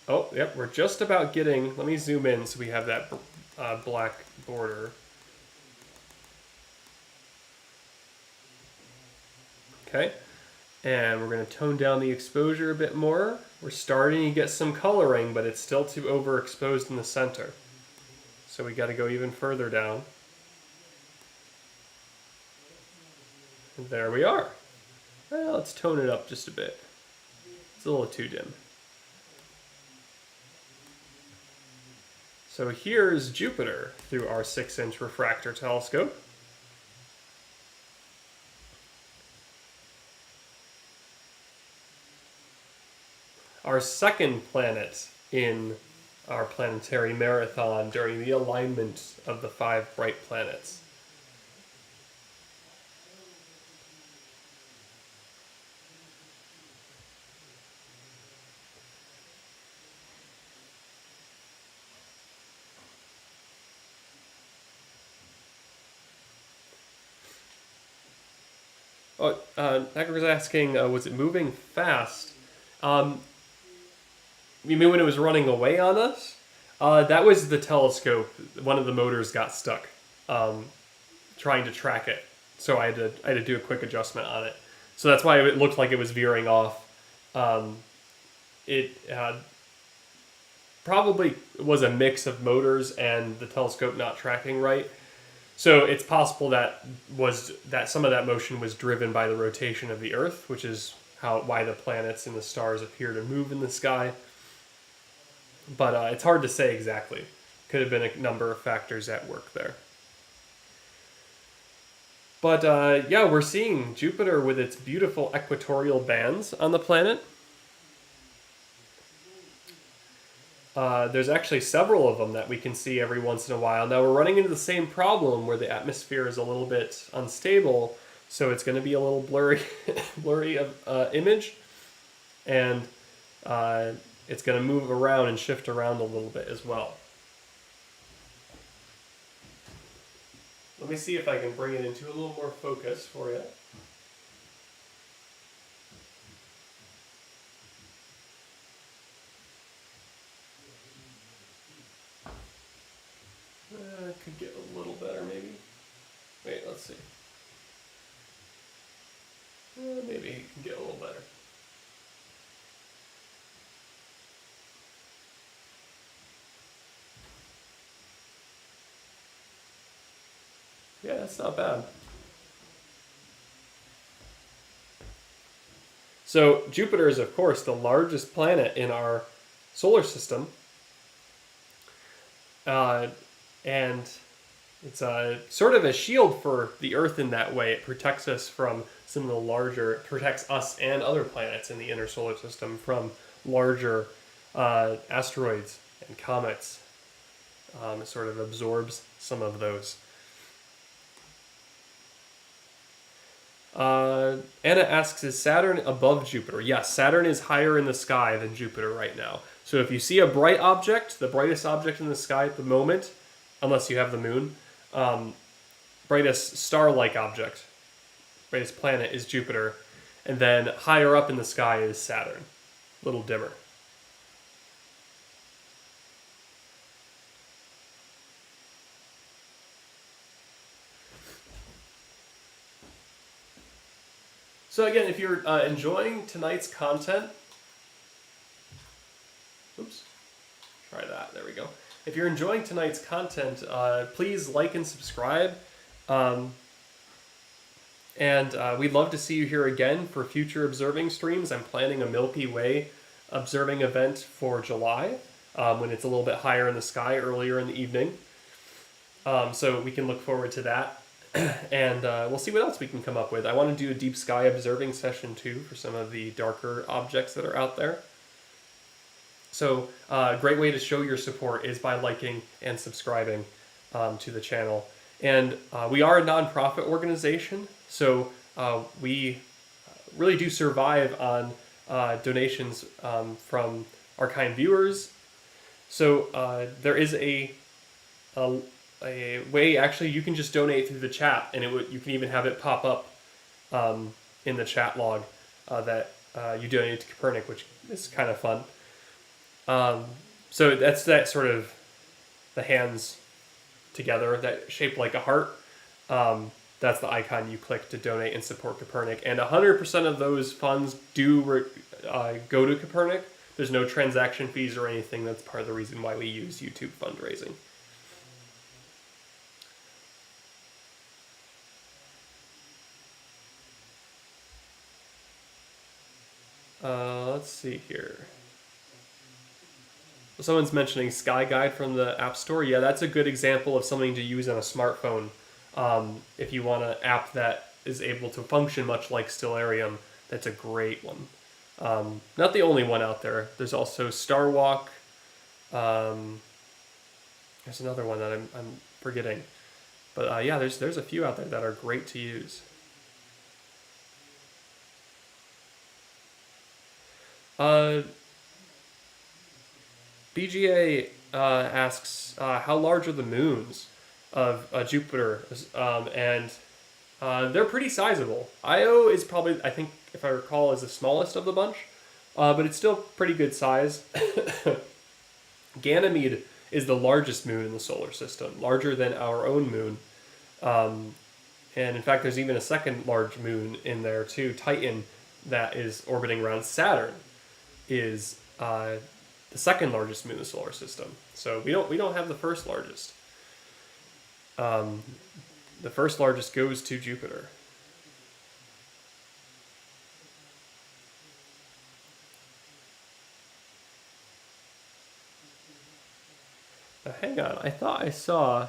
Oh, yep, we're just about getting, let me zoom in so we have that black border. Okay, and we're going to tone down the exposure a bit more. We're starting to get some coloring, but it's still too overexposed in the center. So we got to go even further down. And there we are. Well, let's tone it up just a bit. It's a little too dim. So here's Jupiter through our 6-inch refractor telescope. Our second planet in our planetary marathon during the alignment of the 5 bright planets. Oh, Hacker was asking, was it moving fast? You mean when it was running away on us? That was the telescope. One of the motors got stuck trying to track it. So I had to do a quick adjustment on it. So that's why it looked like it was veering off. It probably was a mix of motors and the telescope not tracking right. So it's possible that some of that motion was driven by the rotation of the Earth, which is why the planets and the stars appear to move in the sky. But it's hard to say exactly. Could have been a number of factors at work there. But yeah, we're seeing Jupiter with its beautiful equatorial bands on the planet. There's actually several of them that we can see every once in a while. Now we're running into the same problem where the atmosphere is a little bit unstable, so it's going to be a little blurry of image, and it's going to move around and shift around a little bit as well. Let me see if I can bring it into a little more focus for you. Could get a little better maybe. Wait, let's see. Maybe it can get a little better. Yeah, that's not bad. So Jupiter is, of course, the largest planet in our solar system. And it's sort of a shield for the Earth in that way. It protects us from some of the larger, protects us and other planets in the inner solar system from larger asteroids and comets. It sort of absorbs some of those. Anna asks, is Saturn above Jupiter? Yes, Saturn is higher in the sky than Jupiter right now. So if you see a bright object, the brightest object in the sky at the moment, unless you have the moon, brightest star-like object, brightest planet is Jupiter, and then higher up in the sky is Saturn, a little dimmer. So again, if you're enjoying tonight's content, oops, try that, there we go. If you're enjoying tonight's content, please like and subscribe. And we'd love to see you here again for future observing streams. I'm planning a Milky Way observing event for July, when it's a little bit higher in the sky, earlier in the evening. So we can look forward to that. And we'll see what else we can come up with. I want to do a deep sky observing session too for some of the darker objects that are out there. So a great way to show your support is by liking and subscribing to the channel. And we are a nonprofit organization, so we really do survive on donations from our kind viewers. So there is a way, actually, you can just donate through the chat, and you can even have it pop up in the chat log that you donated to Kopernik, which is kind of fun. So that's that sort of the hands together that shaped like a heart. That's that's the icon you click to donate and support Kopernik. And 100% of those funds do go to Kopernik. There's no transaction fees or anything. That's part of the reason why we use YouTube fundraising. Let's see here. Someone's mentioning Sky Guide from the App Store. Yeah, that's a good example of something to use on a smartphone. If you want an app that is able to function much like Stellarium, that's a great one. Not the only one out there. There's also Starwalk. There's another one that I'm forgetting. But yeah, there's a few out there that are great to use. BGA asks, how large are the moons of Jupiter? And they're pretty sizable. Io is probably, I think, if I recall, is the smallest of the bunch, but it's still pretty good size. Ganymede is the largest moon in the solar system, larger than our own moon. And in fact, there's even a second large moon in there too, Titan, that is orbiting around Saturn, is the second largest moon in the solar system. So we don't have the first largest. The first largest goes to Jupiter. Now, hang on, I thought I saw.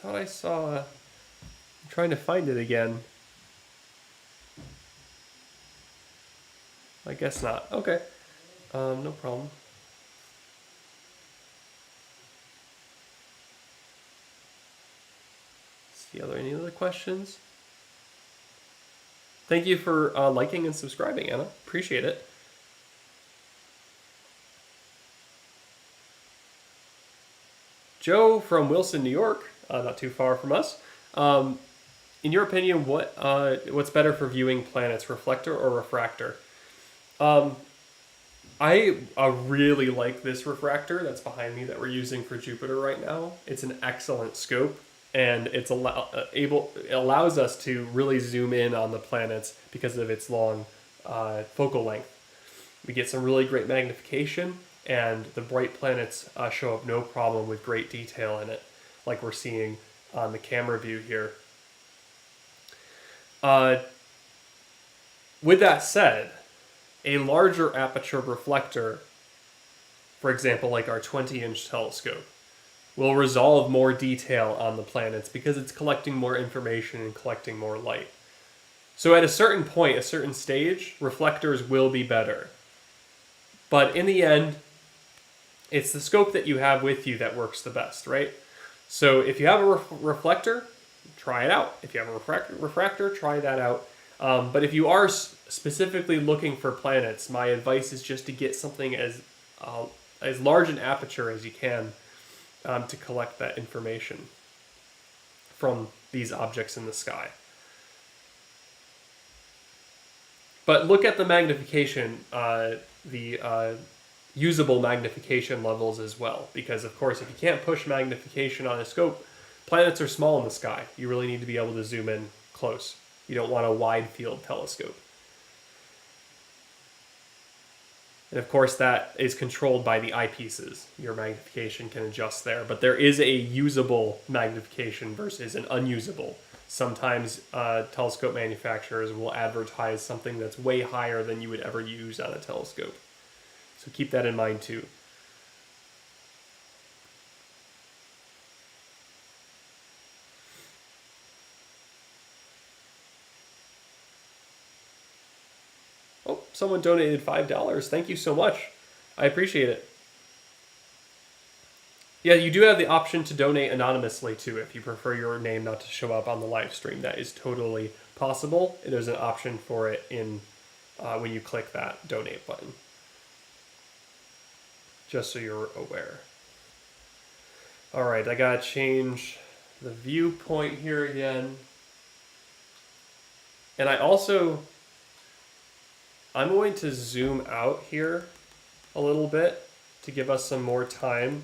I'm trying to find it again. I guess not. Okay. No problem. See, are there any other questions? Thank you for liking and subscribing, Anna. Appreciate it. Joe from Wilson, New York, not too far from us. In your opinion, what's better for viewing planets, reflector or refractor? I really like this refractor that's behind me that we're using for Jupiter right now. It's an excellent scope, and it allows us to really zoom in on the planets because of its long focal length. We get some really great magnification, and the bright planets show up no problem with great detail in it, like we're seeing on the camera view here. With that said, a larger aperture reflector, for example, like our 20-inch telescope, will resolve more detail on the planets because it's collecting more information and collecting more light. So at a certain point, a certain stage, reflectors will be better. But in the end, it's the scope that you have with you that works the best, right? So if you have a reflector, try it out. If you have a refractor, try that out. But if you are specifically looking for planets, my advice is just to get something as large an aperture as you can to collect that information from these objects in the sky. But look at the magnification, the usable magnification levels as well, because of course if you can't push magnification on a scope, planets are small in the sky. You really need to be able to zoom in close. You don't want a wide field telescope. And of course that is controlled by the eyepieces. Your magnification can adjust there, but there is a usable magnification versus an unusable. Sometimes telescope manufacturers will advertise something that's way higher than you would ever use on a telescope. So keep that in mind too. Oh, someone donated $5. Thank you so much. I appreciate it. Yeah, you do have the option to donate anonymously too if you prefer your name not to show up on the live stream. That is totally possible. There's an option for it in when you click that donate button. Just so you're aware. All right, I gotta change the viewpoint here again. And I'm going to zoom out here a little bit to give us some more time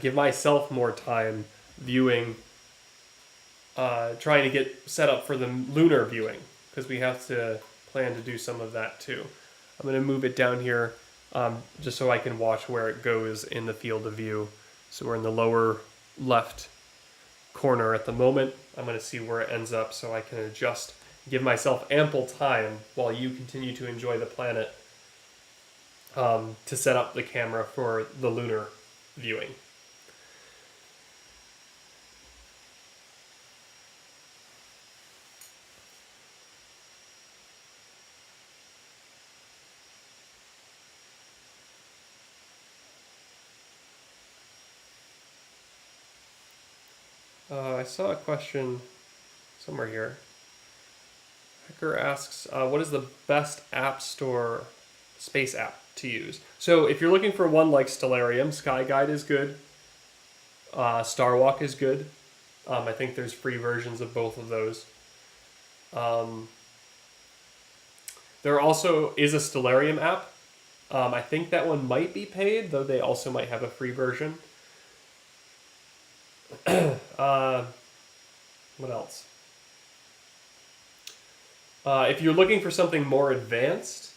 give myself more time viewing, trying to get set up for the lunar viewing, because we have to plan to do some of that too. I'm going to move it down here just so I can watch where it goes in the field of view. So we're in the lower left corner at the moment. I'm going to see where it ends up so I can adjust, give myself ample time while you continue to enjoy the planet to set up the camera for the lunar viewing. I saw a question somewhere here. Hacker asks, what is the best app store space app to use? So if you're looking for one like Stellarium, Sky Guide is good. Starwalk is good. I think there's free versions of both of those. There also is a Stellarium app. I think that one might be paid, though they also might have a free version. What else? If you're looking for something more advanced,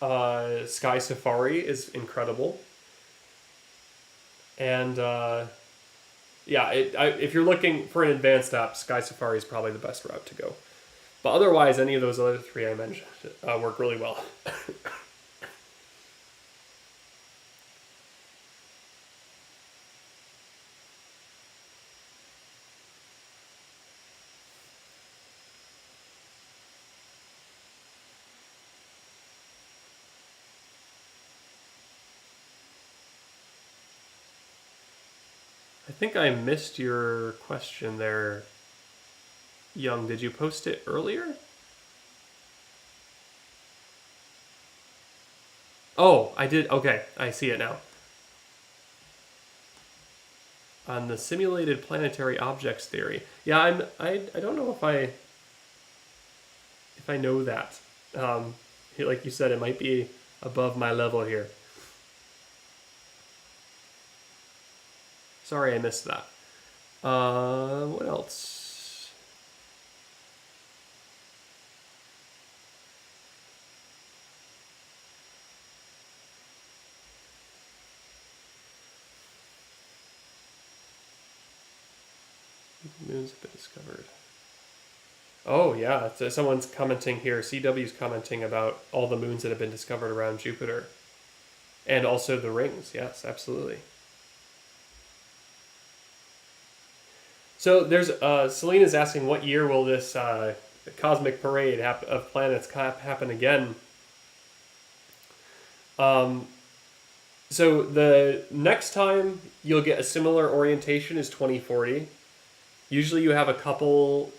Sky Safari is incredible. And yeah, if you're looking for an advanced app, Sky Safari is probably the best route to go. But otherwise, any of those other three I mentioned work really well. I think I missed your question there, Young. Did you post it earlier? Oh, I did. Okay, I see it now. On the simulated planetary objects theory. Yeah, I don't know if I know that. Like you said, it might be above my level here. Sorry, I missed that. What else? Moons have been discovered. Oh yeah, so someone's commenting here. CW's commenting about all the moons that have been discovered around Jupiter, and also the rings. Yes, absolutely. So there's Selena's asking, what year will this cosmic parade of planets happen again? So the next time you'll get a similar orientation is 2040. Usually you have a couple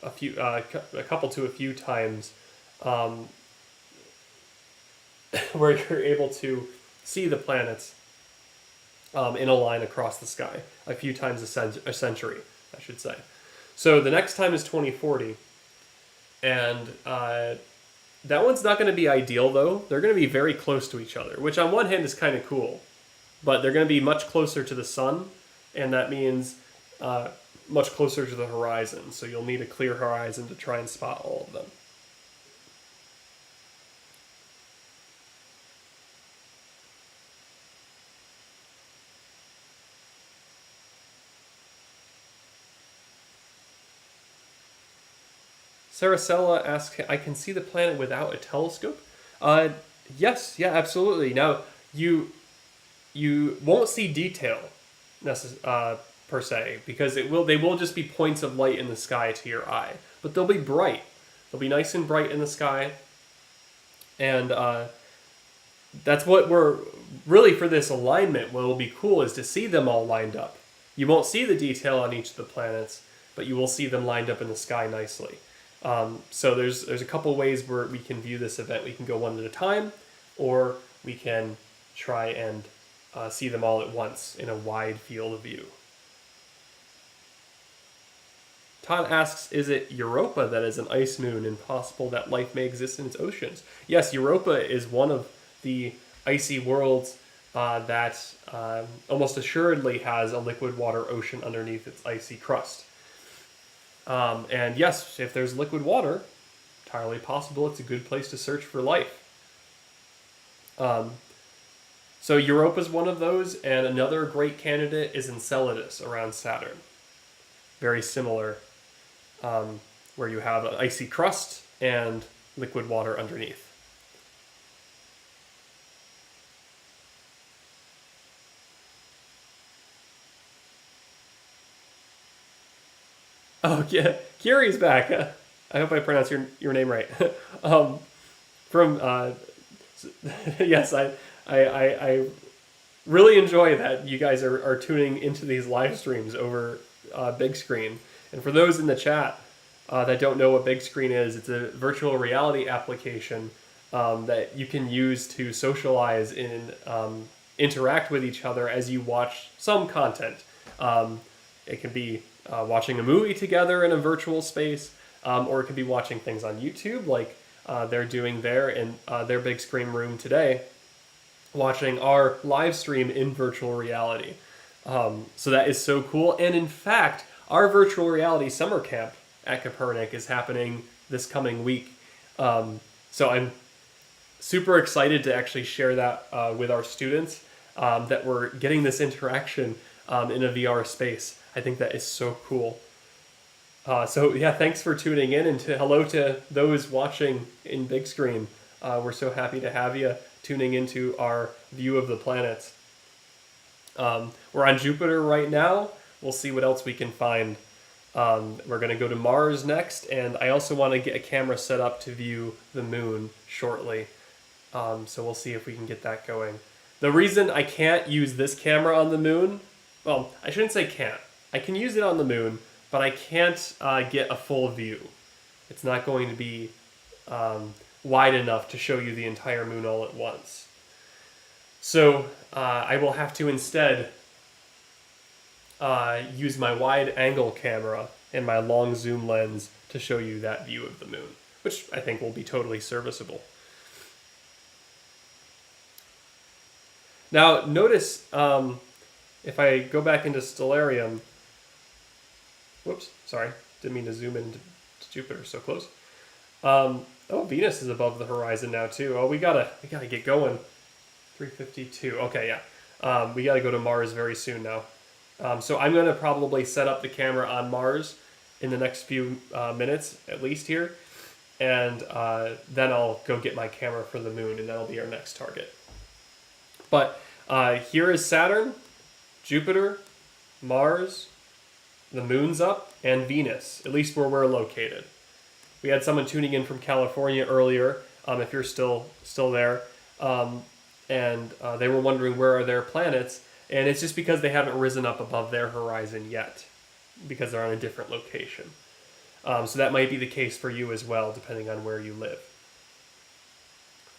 to a few times where you're able to see the planets in a line across the sky a few times a century, I should say. So the next time is 2040, and that one's not going to be ideal, though. They're going to be very close to each other, which on one hand is kind of cool, but they're going to be much closer to the sun, and that means much closer to the horizon, so you'll need a clear horizon to try and spot all of them. Saracella asks, I can see the planet without a telescope? Yes, yeah, absolutely. Now, you won't see detail per se, because they will just be points of light in the sky to your eye. But they'll be bright. They'll be nice and bright in the sky. And that's what we're really, for this alignment, what will be cool is to see them all lined up. You won't see the detail on each of the planets, but you will see them lined up in the sky nicely. So there's a couple ways where we can view this event. We can go one at a time, or we can try and see them all at once in a wide field of view. Todd asks, is it Europa that is an ice moon and possible that life may exist in its oceans? Yes, Europa is one of the icy worlds that almost assuredly has a liquid water ocean underneath its icy crust. And yes, if there's liquid water, entirely possible it's a good place to search for life. So Europa's one of those, and another great candidate is Enceladus around Saturn. Very similar, where you have an icy crust and liquid water underneath. Oh, yeah, Kiri's back. I hope I pronounced your name right. From yes, I really enjoy that you guys are tuning into these live streams over big screen. And for those in the chat that don't know what big screen is, it's a virtual reality application that you can use to socialize and interact with each other as you watch some content. It can be watching a movie together in a virtual space, or it could be watching things on YouTube like they're doing there in their big screen room today, watching our live stream in virtual reality. So that is so cool. And in fact, our virtual reality summer camp at Kopernik is happening this coming week. So I'm super excited to actually share that with our students, that we're getting this interaction in a VR space. I think that is so cool. So yeah, thanks for tuning in, and hello to those watching in big screen. We're so happy to have you tuning into our view of the planets. We're on Jupiter right now. We'll see what else we can find. We're going to go to Mars next, and I also want to get a camera set up to view the moon shortly. So we'll see if we can get that going. The reason I can't use this camera on the moon, well, I shouldn't say can't. I can use it on the moon, but I can't get a full view. It's not going to be wide enough to show you the entire moon all at once. So I will have to instead use my wide angle camera and my long zoom lens to show you that view of the moon, which I think will be totally serviceable. Now notice if I go back into Stellarium, whoops, sorry, didn't mean to zoom into Jupiter so close. Oh, Venus is above the horizon now too. Oh, we gotta get going. 352. Okay, yeah. We gotta go to Mars very soon now. So I'm gonna probably set up the camera on Mars in the next few minutes, at least here, and then I'll go get my camera for the moon, and that'll be our next target. But here is Saturn, Jupiter, Mars, the moon's up, and Venus, at least where we're located. We had someone tuning in from California earlier, if you're still there, and they were wondering where are their planets, and it's just because they haven't risen up above their horizon yet, because they're on a different location. So that might be the case for you as well, depending on where you live.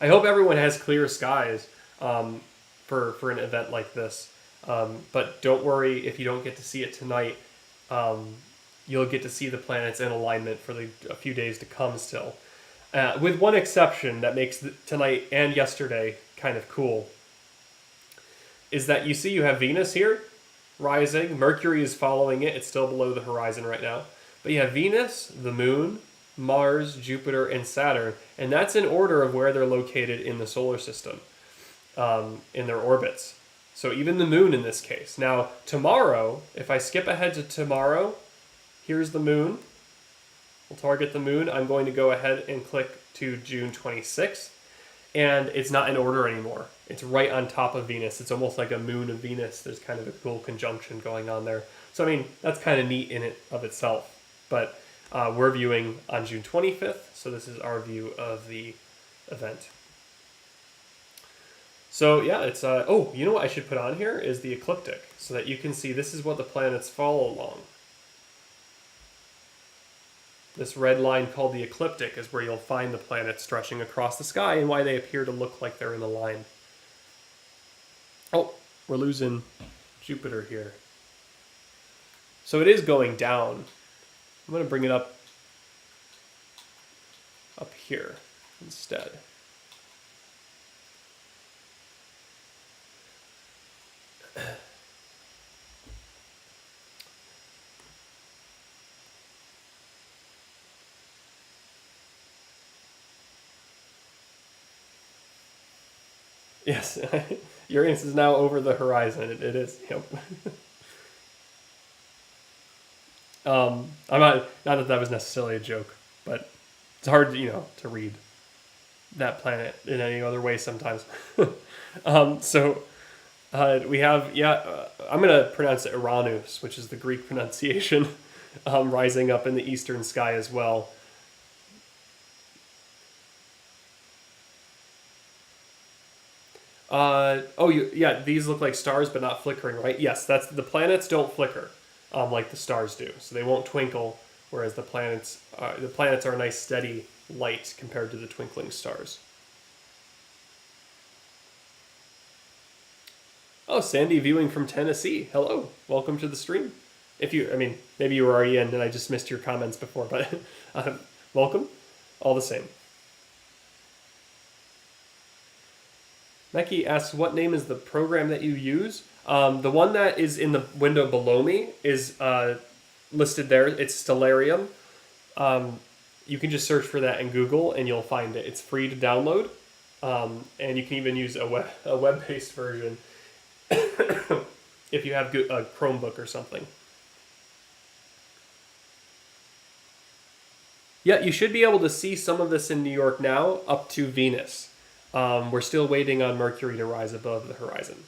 I hope everyone has clear skies for an event like this, but don't worry if you don't get to see it tonight. You'll get to see the planets in alignment for a few days to come still. With one exception that makes tonight and yesterday kind of cool, is that you have Venus here, rising. Mercury is following it. It's still below the horizon right now. But you have Venus, the moon, Mars, Jupiter, and Saturn. And that's in order of where they're located in the solar system, in their orbits. So even the moon in this case. Now, tomorrow, if I skip ahead to tomorrow, here's the moon. We'll target the moon. I'm going to go ahead and click to June 26th. And it's not in order anymore. It's right on top of Venus. It's almost like a moon of Venus. There's kind of a cool conjunction going on there. So, I mean, that's kind of neat in it of itself. But we're viewing on June 25th. So this is our view of the event. So yeah, it's, oh, you know what I should put on here is the ecliptic, so that you can see this is what the planets follow along. This red line called the ecliptic is where you'll find the planets stretching across the sky and why they appear to look like they're in a line. Oh, we're losing Jupiter here. So it is going down. I'm going to bring it up here instead. Yes, Uranus is now over the horizon. It is. Yep. I'm not that that was necessarily a joke, but it's hard, to read that planet in any other way sometimes. So we have, I'm going to pronounce it Uranus, which is the Greek pronunciation, rising up in the eastern sky as well. These look like stars but not flickering, right? Yes, that's the planets don't flicker, like the stars do, so they won't twinkle. Whereas the planets are a nice steady light compared to the twinkling stars. Oh, Sandy viewing from Tennessee. Hello, welcome to the stream. Maybe you were already in and I just missed your comments before, but welcome, all the same. Becky asks, what name is the program that you use? The one that is in the window below me is listed there. It's Stellarium. You can just search for that in Google and you'll find it. It's free to download, and you can even use a web-based version if you have a Chromebook or something. Yeah, you should be able to see some of this in New York now up to Venus. We're still waiting on Mercury to rise above the horizon.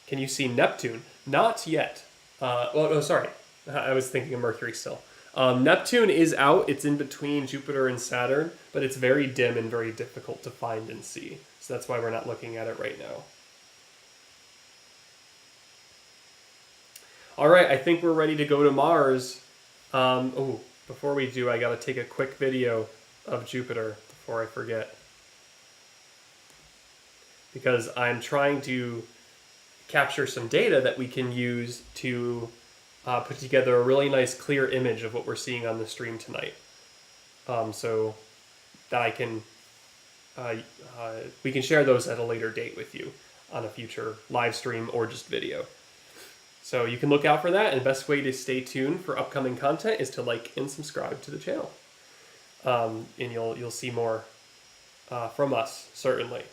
Can you see Neptune? Not yet. Sorry. I was thinking of Mercury still. Neptune is out. It's in between Jupiter and Saturn, but it's very dim and very difficult to find and see. So that's why we're not looking at it right now. All right, I think we're ready to go to Mars. Before we do, I got to take a quick video of Jupiter before I forget, because I'm trying to capture some data that we can use to put together a really nice clear image of what we're seeing on the stream tonight. So that I can, we can share those at a later date with you on a future live stream or just video. So you can look out for that, and the best way to stay tuned for upcoming content is to like and subscribe to the channel. And you'll see more from us, certainly.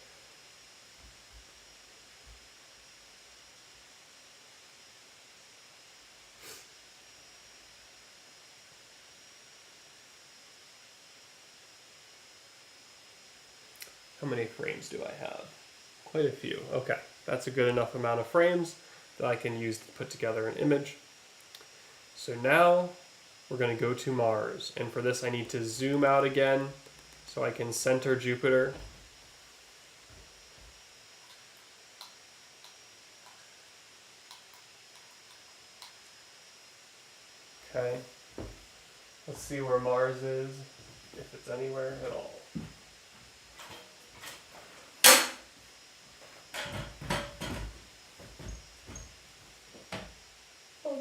How many frames do I have? Quite a few. Okay, that's a good enough amount of frames that I can use to put together an image. So now we're going to go to Mars, and for this I need to zoom out again so I can center Jupiter. Okay, let's see where Mars is, if it's anywhere at all.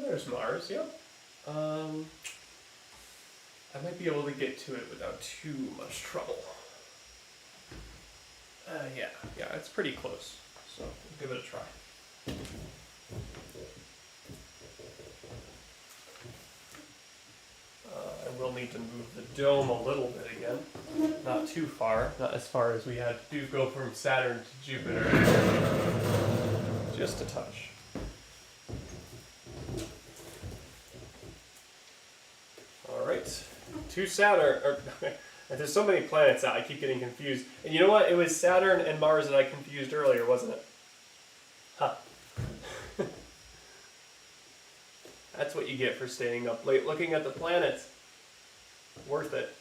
There's Mars, yep. I might be able to get to it without too much trouble. Yeah, it's pretty close, so we'll give it a try. I will need to move the dome a little bit again. Not too far, not as far as we had to go from Saturn to Jupiter. Just a touch. Alright, to Saturn, there's so many planets out, I keep getting confused. And you know what, it was Saturn and Mars that I confused earlier, wasn't it? Huh. That's what you get for staying up late looking at the planets. Worth it.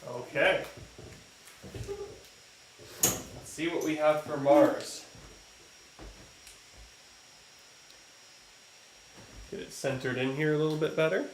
Okay. Let's see what we have for Mars. Get it centered in here a little bit better.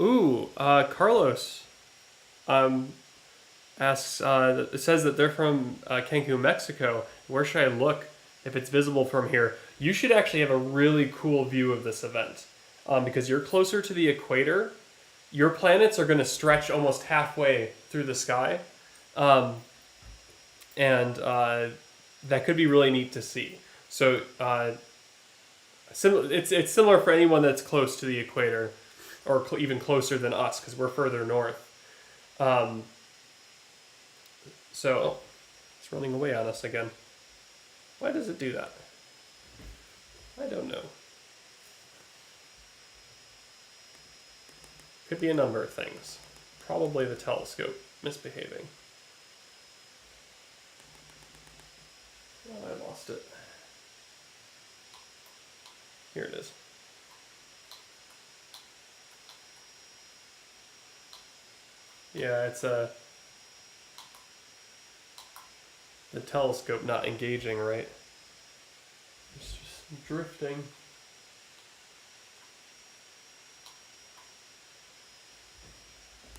Ooh, Carlos asks, it says that they're from Cancun, Mexico. Where should I look if it's visible from here? You should actually have a really cool view of this event because you're closer to the equator. Your planets are going to stretch almost halfway through the sky. And that could be really neat to see. So it's similar for anyone that's close to the equator or even closer than us because we're further north. So it's running away on us again. Why does it do that? I don't know. Could be a number of things. Probably the telescope misbehaving. Oh, I lost it. Here it is. Yeah, it's the telescope not engaging right. It's just drifting.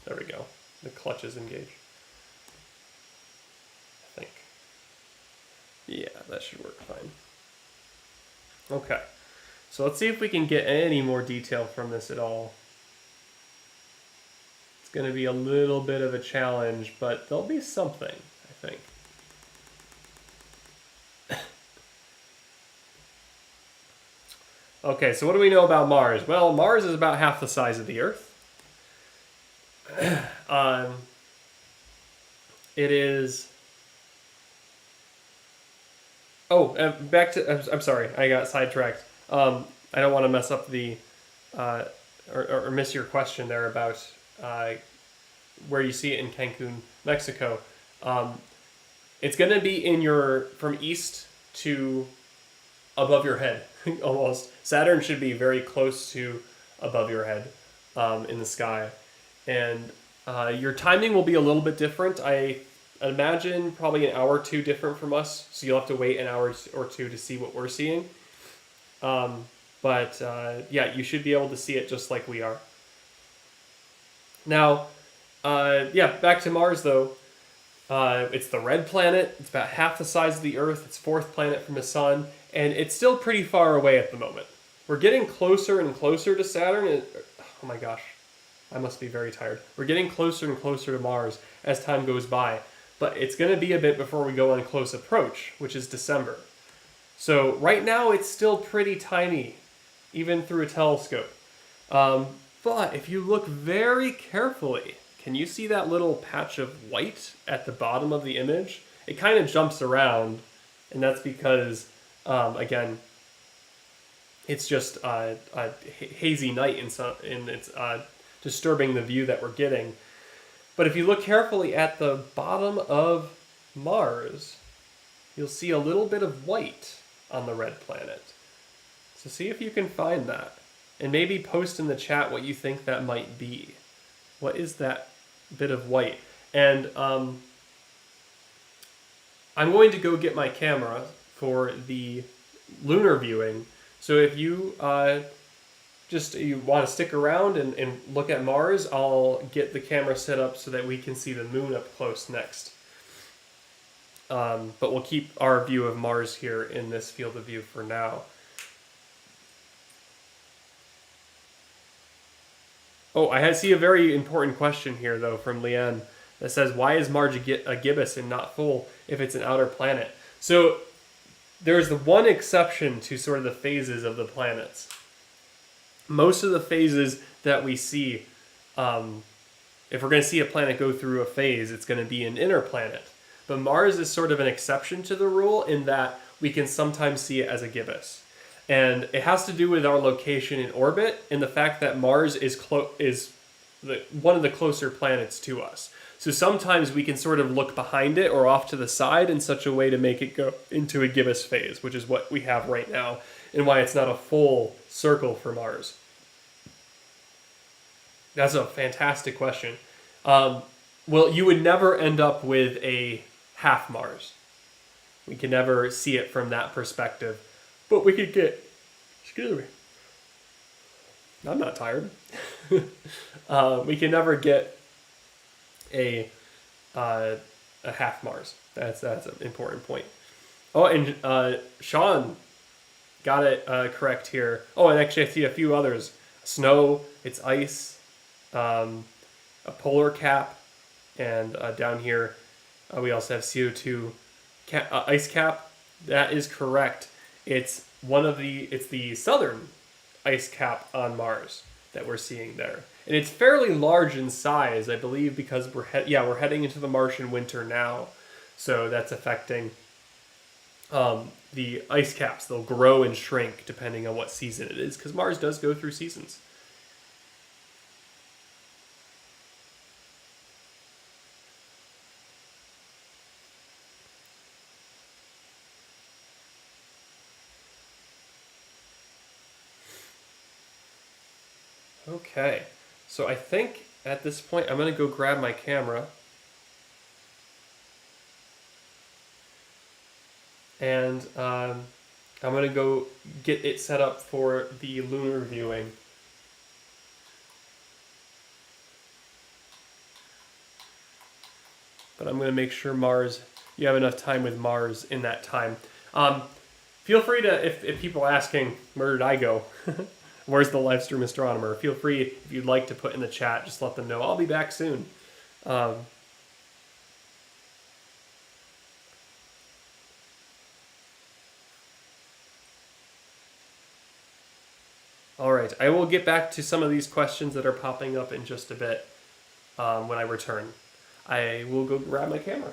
There we go. The clutch is engaged. I think. Yeah, that should work fine. Okay. So let's see if we can get any more detail from this at all. It's going to be a little bit of a challenge, but there'll be something, I think. Okay, so what do we know about Mars? Well, Mars is about half the size of the Earth. It is... Oh, back to... I'm sorry, I got sidetracked. I don't want to mess up the... or miss your question there about where you see it in Cancun, Mexico. It's going to be in your... from east to above your head, almost. Saturn should be very close to above your head in the sky. And your timing will be a little bit different. I imagine probably an hour or two different from us, so you'll have to wait an hour or two to see what we're seeing. But yeah, you should be able to see it just like we are. Now, yeah, back to Mars though. It's the red planet. It's about half the size of the Earth. It's fourth planet from the sun, and it's still pretty far away at the moment. We're getting closer and closer to Saturn. Oh my gosh, I must be very tired. We're getting closer and closer to Mars as time goes by, but it's going to be a bit before we go on close approach, which is December. So right now it's still pretty tiny, even through a telescope. But if you look very carefully, can you see that little patch of white at the bottom of the image? It kind of jumps around, and that's because, again, it's just a hazy night and it's disturbing the view that we're getting. But if you look carefully at the bottom of Mars, you'll see a little bit of white on the red planet. So see if you can find that. And maybe post in the chat what you think that might be. What is that bit of white? And I'm going to go get my camera for the lunar viewing. So if you you want to stick around and look at Mars, I'll get the camera set up so that we can see the moon up close next. But we'll keep our view of Mars here in this field of view for now. Oh, I see a very important question here, though, from Leanne that says, why is Mars a gibbous and not full if it's an outer planet? So there's the one exception to sort of the phases of the planets. Most of the phases that we see, if we're going to see a planet go through a phase, it's going to be an inner planet. But Mars is sort of an exception to the rule in that we can sometimes see it as a gibbous. And it has to do with our location in orbit and the fact that Mars is one of the closer planets to us. So sometimes we can sort of look behind it or off to the side in such a way to make it go into a gibbous phase, which is what we have right now, and why it's not a full circle for Mars. That's a fantastic question. Well, you would never end up with a half Mars. We can never see it from that perspective. But we could get, excuse me, I'm not tired. We can never get a a half Mars. That's an important point. Oh, and Sean got it correct here. Oh, and actually, I see a few others: snow, it's ice, a polar cap, and down here we also have CO2 ice cap. That is correct. It's it's the southern ice cap on Mars that we're seeing there, and it's fairly large in size, I believe, because we're heading into the Martian winter now, so that's affecting the ice caps. They'll grow and shrink depending on what season it is, because Mars does go through seasons. Okay, so I think at this point I'm going to go grab my camera and I'm going to go get it set up for the lunar viewing. But I'm going to make sure you have enough time with Mars in that time. Feel free to, if people are asking, where did I go? Where's the livestream astronomer? Feel free, if you'd like to put in the chat, just let them know. I'll be back soon. All right, I will get back to some of these questions that are popping up in just a bit when I return. I will go grab my camera.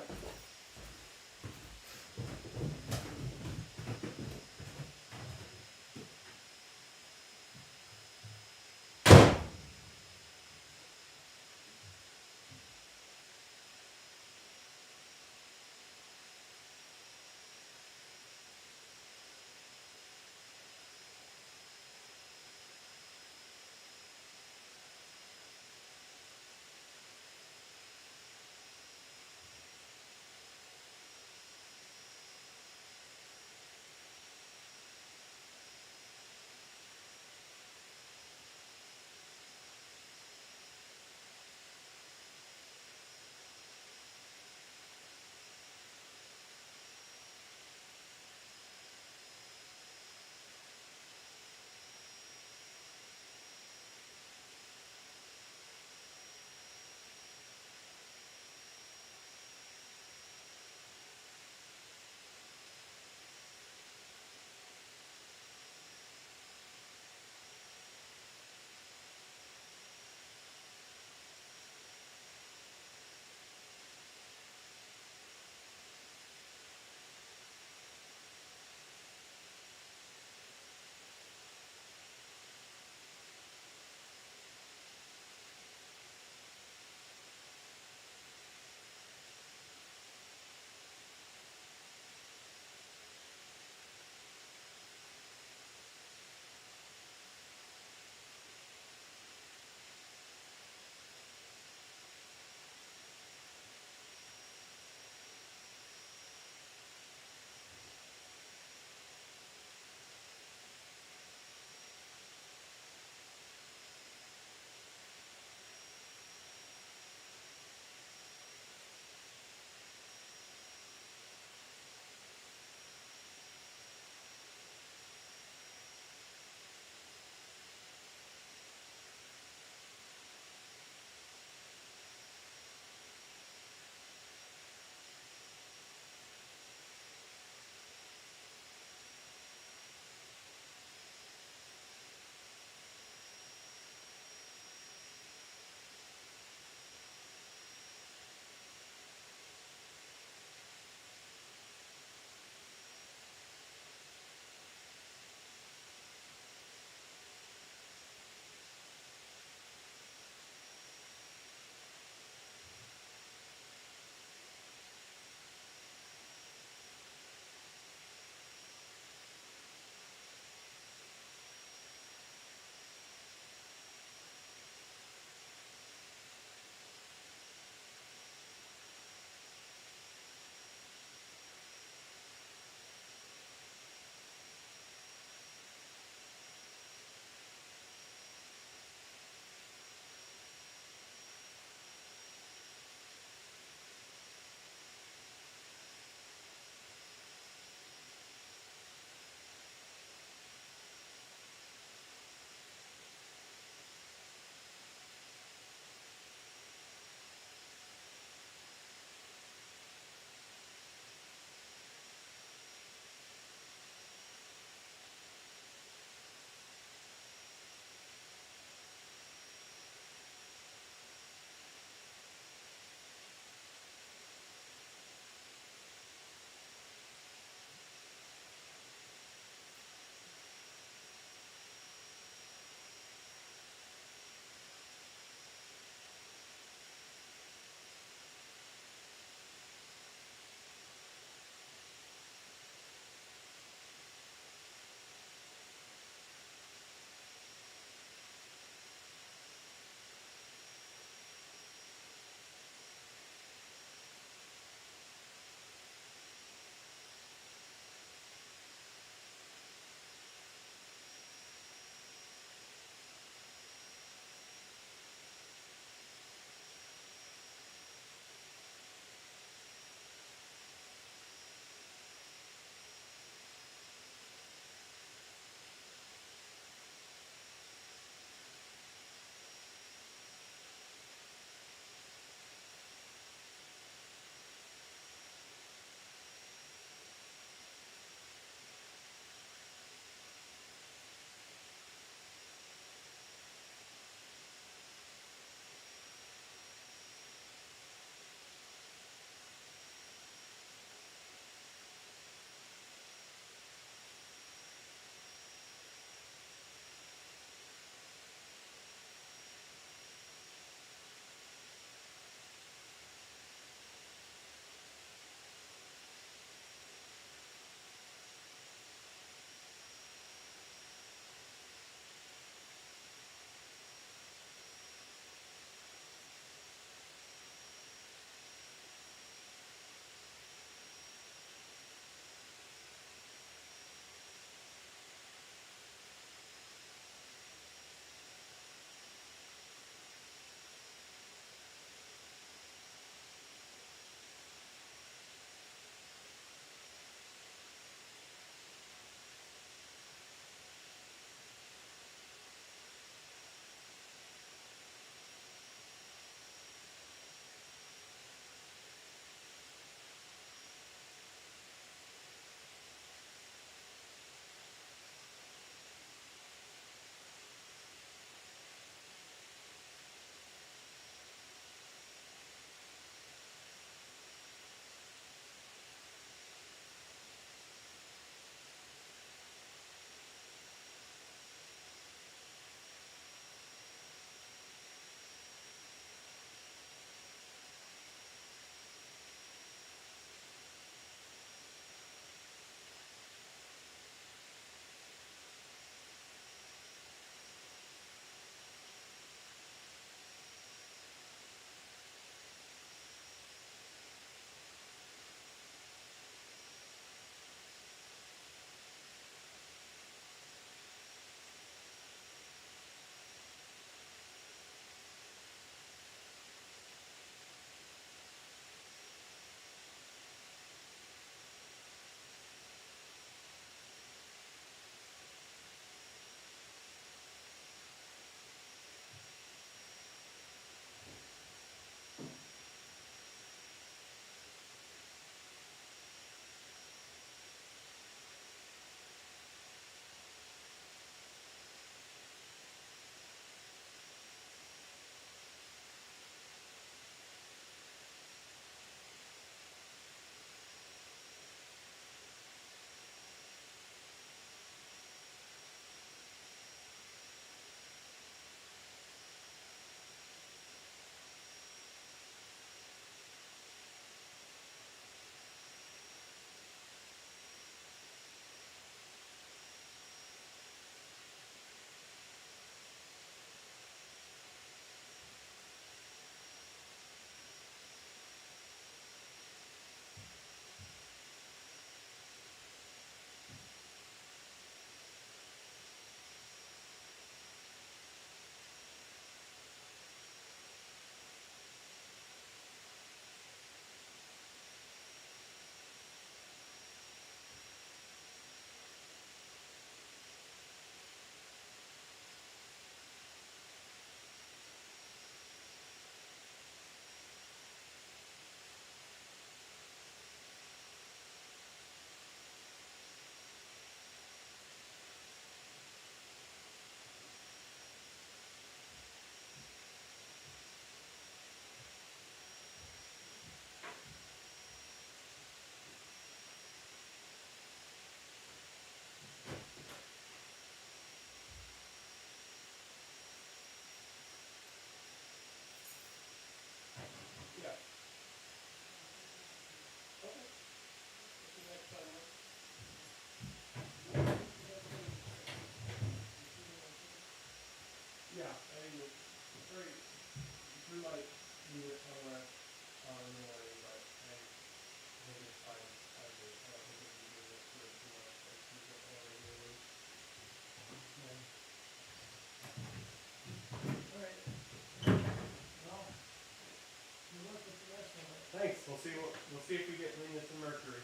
we'll see if we get Venus and Mercury.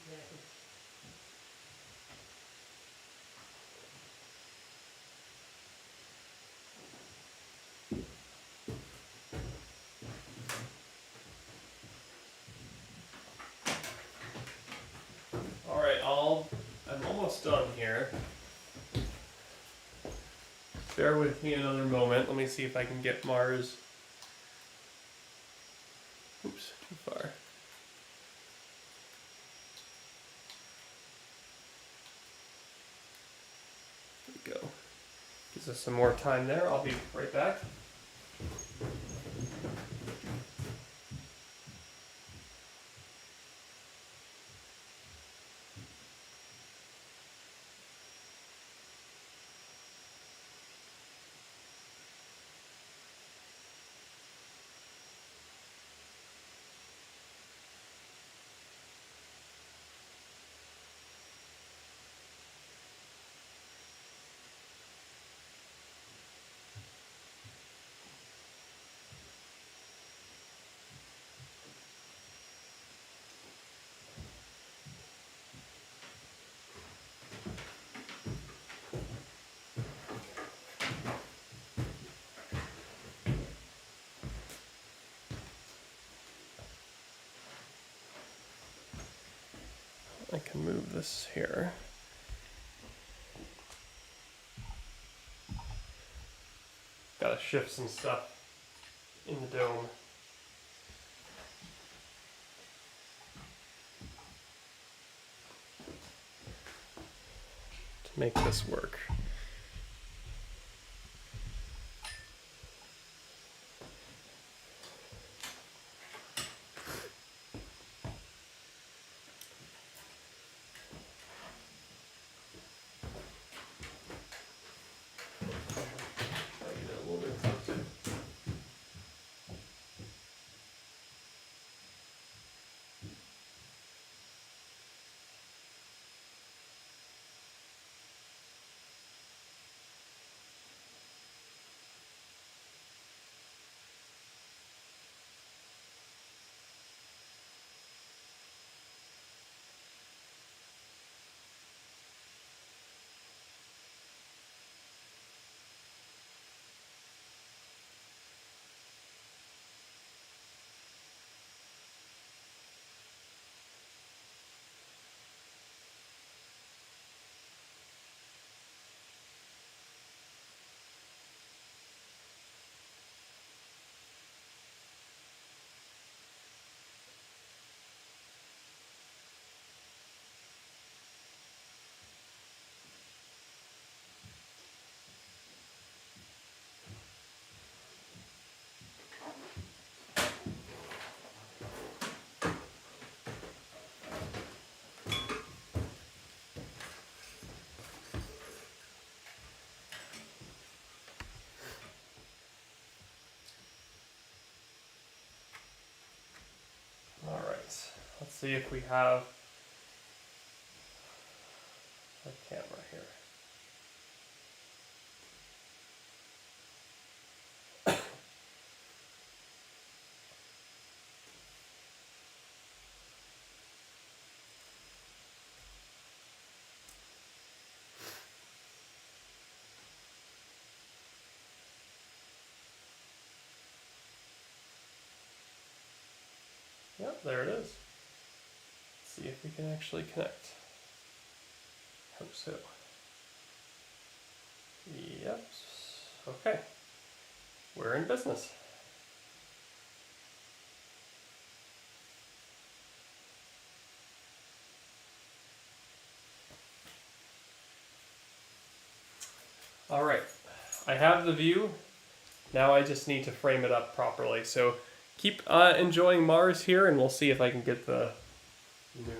Exactly. All right, I'm almost done here. Bear with me another moment. Let me see if I can get Mars. Oops, too far. There we go. Gives us some more time there. I'll be right back. I can move this here. Gotta shift some stuff in the dome. To make this work. Alright, let's see if we have a camera here. Yep, there it is. Let's see if we can actually connect. Hope so. Yep. Okay. We're in business. All right. I have the view. Now I just need to frame it up properly. So keep enjoying Mars here, and we'll see if I can get the moon.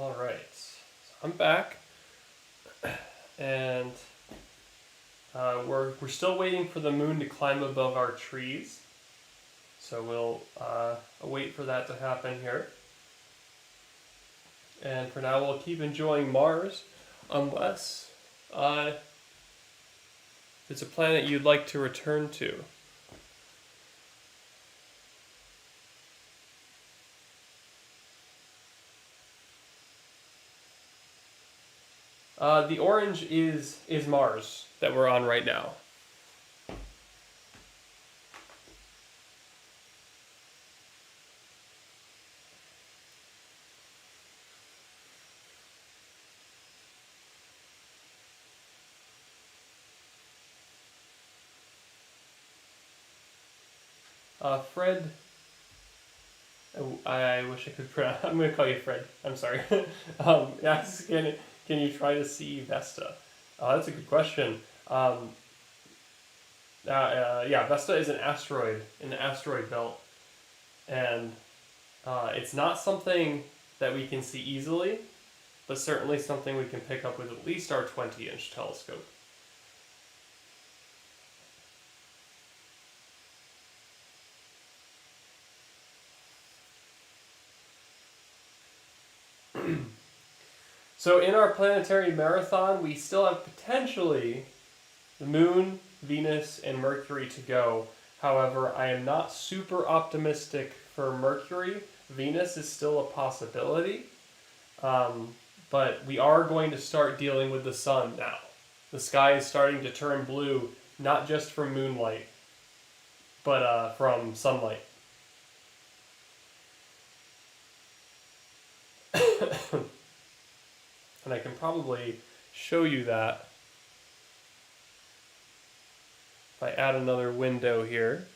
All right, so I'm back, and we're still waiting for the moon to climb above our trees. So we'll wait for that to happen here. And for now, we'll keep enjoying Mars, unless it's a planet you'd like to return to. The orange is Mars that we're on right now. Fred, I wish I could pronounce. I'm going to call you Fred. I'm sorry. Asks, can you try to see Vesta? That's a good question. Yeah, Vesta is an asteroid in the asteroid belt, and it's not something that we can see easily, but certainly something we can pick up with at least our 20-inch telescope. So in our planetary marathon, we still have potentially the Moon, Venus, and Mercury to go. However, I am not super optimistic for Mercury. Venus is still a possibility. But we are going to start dealing with the sun now. The sky is starting to turn blue, not just from moonlight, but from sunlight. And I can probably show you that if I add another window here.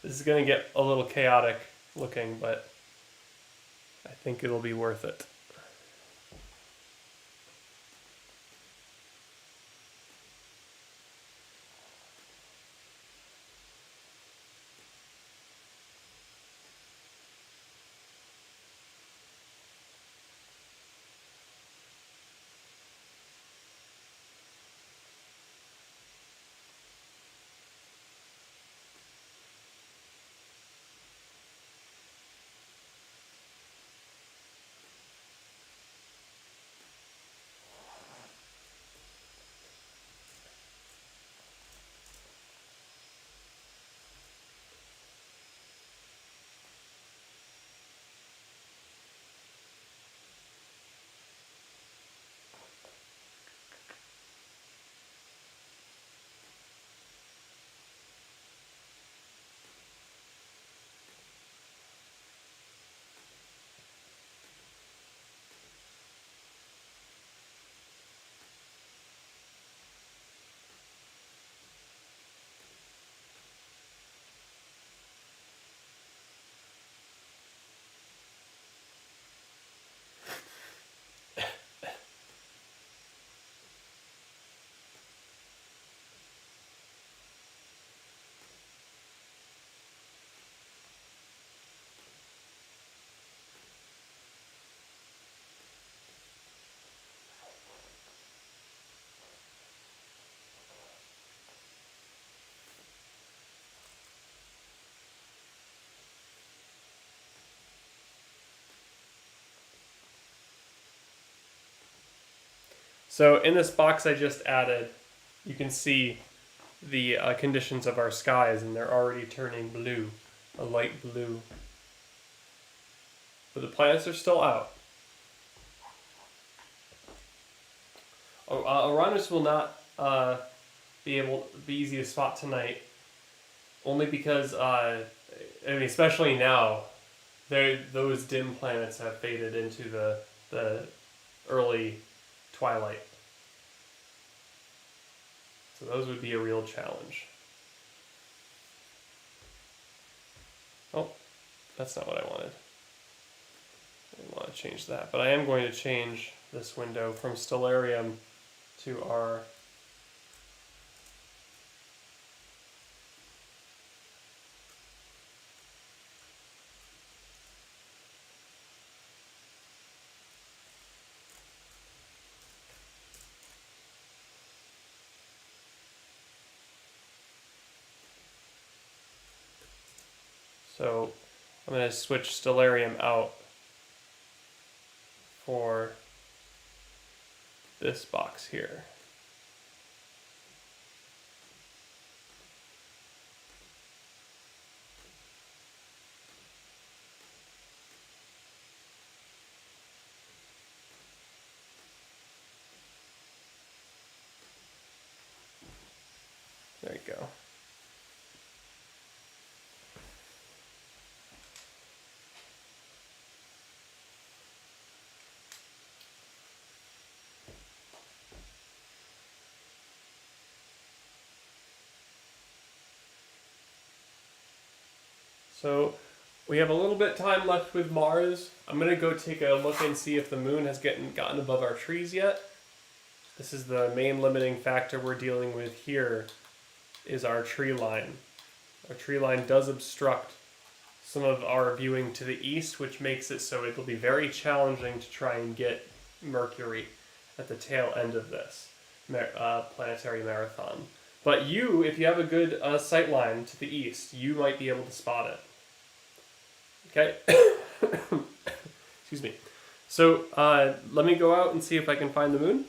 This is going to get a little chaotic looking, but I think it'll be worth it. So in this box I just added, you can see the conditions of our skies, and they're already turning blue, a light blue. But the planets are still out. Uranus will not be easy to spot tonight, only because especially now, those dim planets have faded into the early twilight. So those would be a real challenge. Oh, that's not what I wanted. I didn't want to change that, but I am going to change this window from stellarium to our So I'm going to switch stellarium out for this box here. There you go. So we have a little bit time left with Mars. I'm going to go take a look and see if the moon has gotten above our trees yet. This is the main limiting factor we're dealing with here, is our tree line. Our tree line does obstruct some of our viewing to the east, which makes it so it'll be very challenging to try and get Mercury at the tail end of this planetary marathon. But you, if you have a good sight line to the east, you might be able to spot it. Okay? Excuse me. So let me go out and see if I can find the moon.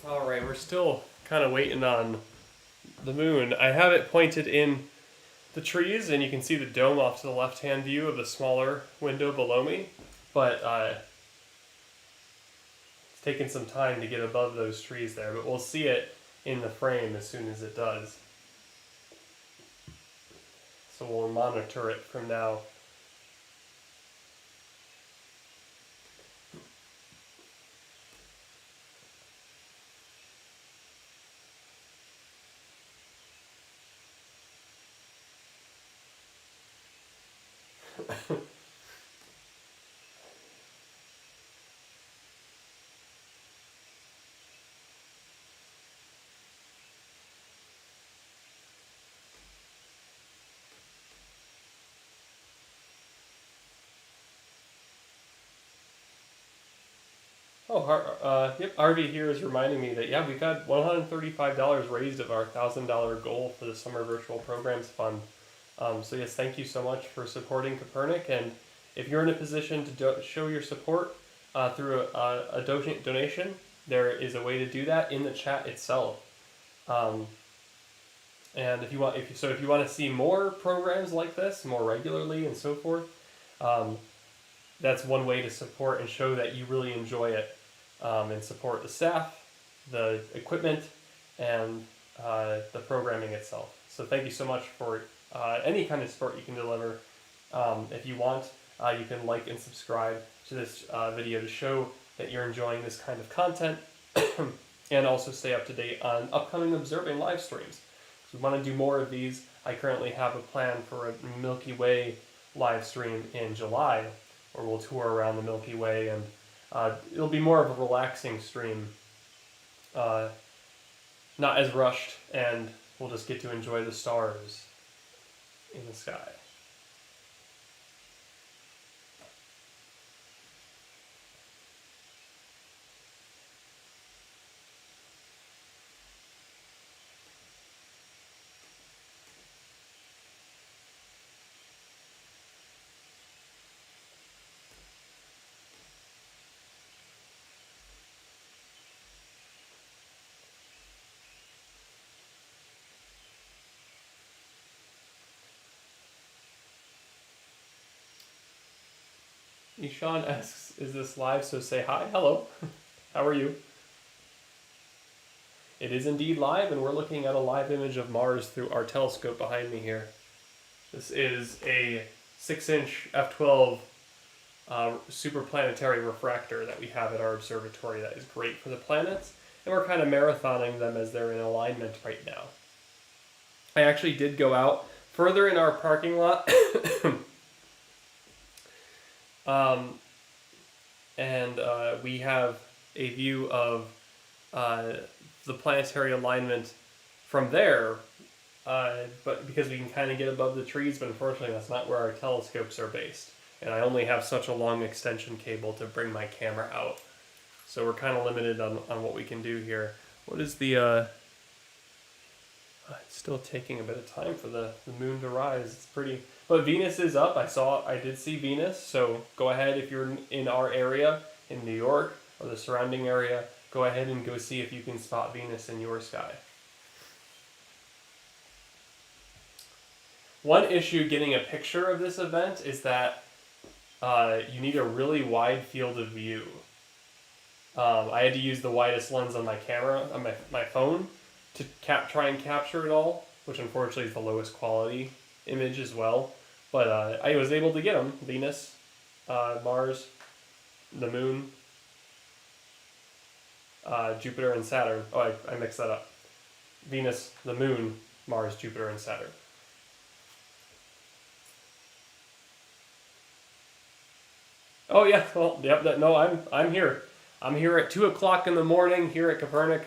All right, we're still kind of waiting on the moon. I have it pointed in the trees, and you can see the dome off to the left-hand view of the smaller window below me. But it's taken some time to get above those trees there, but we'll see it in the frame as soon as it does. So we'll monitor it from now. Yep, RV here is reminding me that, yeah, we've got $135 raised of our $1,000 goal for the Summer Virtual Programs Fund. So yes, thank you so much for supporting Kopernik, and if you're in a position to show your support through a donation, there is a way to do that in the chat itself. And if you want to see more programs like this more regularly and so forth, that's one way to support and show that you really enjoy it, and support the staff, the equipment, and the programming itself. So thank you so much for any kind of support you can deliver. If you want, you can like and subscribe to this video to show that you're enjoying this kind of content, and also stay up to date on upcoming observing live streams. If you want to do more of these, I currently have a plan for a Milky Way live stream in July, where we'll tour around the Milky Way, and it'll be more of a relaxing stream, not as rushed, and we'll just get to enjoy the stars in the sky. Ishan asks, is this live? So say hi. Hello. How are you? It is indeed live, and we're looking at a live image of Mars through our telescope behind me here. This is a 6-inch f12 super planetary refractor that we have at our observatory that is great for the planets, and we're kind of marathoning them as they're in alignment right now. I actually did go out further in our parking lot and we have a view of the planetary alignment from there, but because we can kind of get above the trees, but unfortunately that's not where our telescopes are based, and I only have such a long extension cable to bring my camera out, so we're kind of limited on what we can do here. What is the it's still taking a bit of time for the moon to rise. It's pretty, but Venus is up. I did see Venus, so go ahead if you're in our area in New York or the surrounding area, go ahead and go see if you can spot Venus in your sky. One issue getting a picture of this event is that you need a really wide field of view. I had to use the widest lens on my camera, on my phone, to try and capture it all, which unfortunately is the lowest quality image as well. But I was able to get them. Venus, Mars, the moon, Jupiter, and Saturn. Oh, I mixed that up. Venus, the moon, Mars, Jupiter, and Saturn. Oh yeah, well, yep. No, I'm here. I'm here at 2 o'clock in the morning here at Kopernik,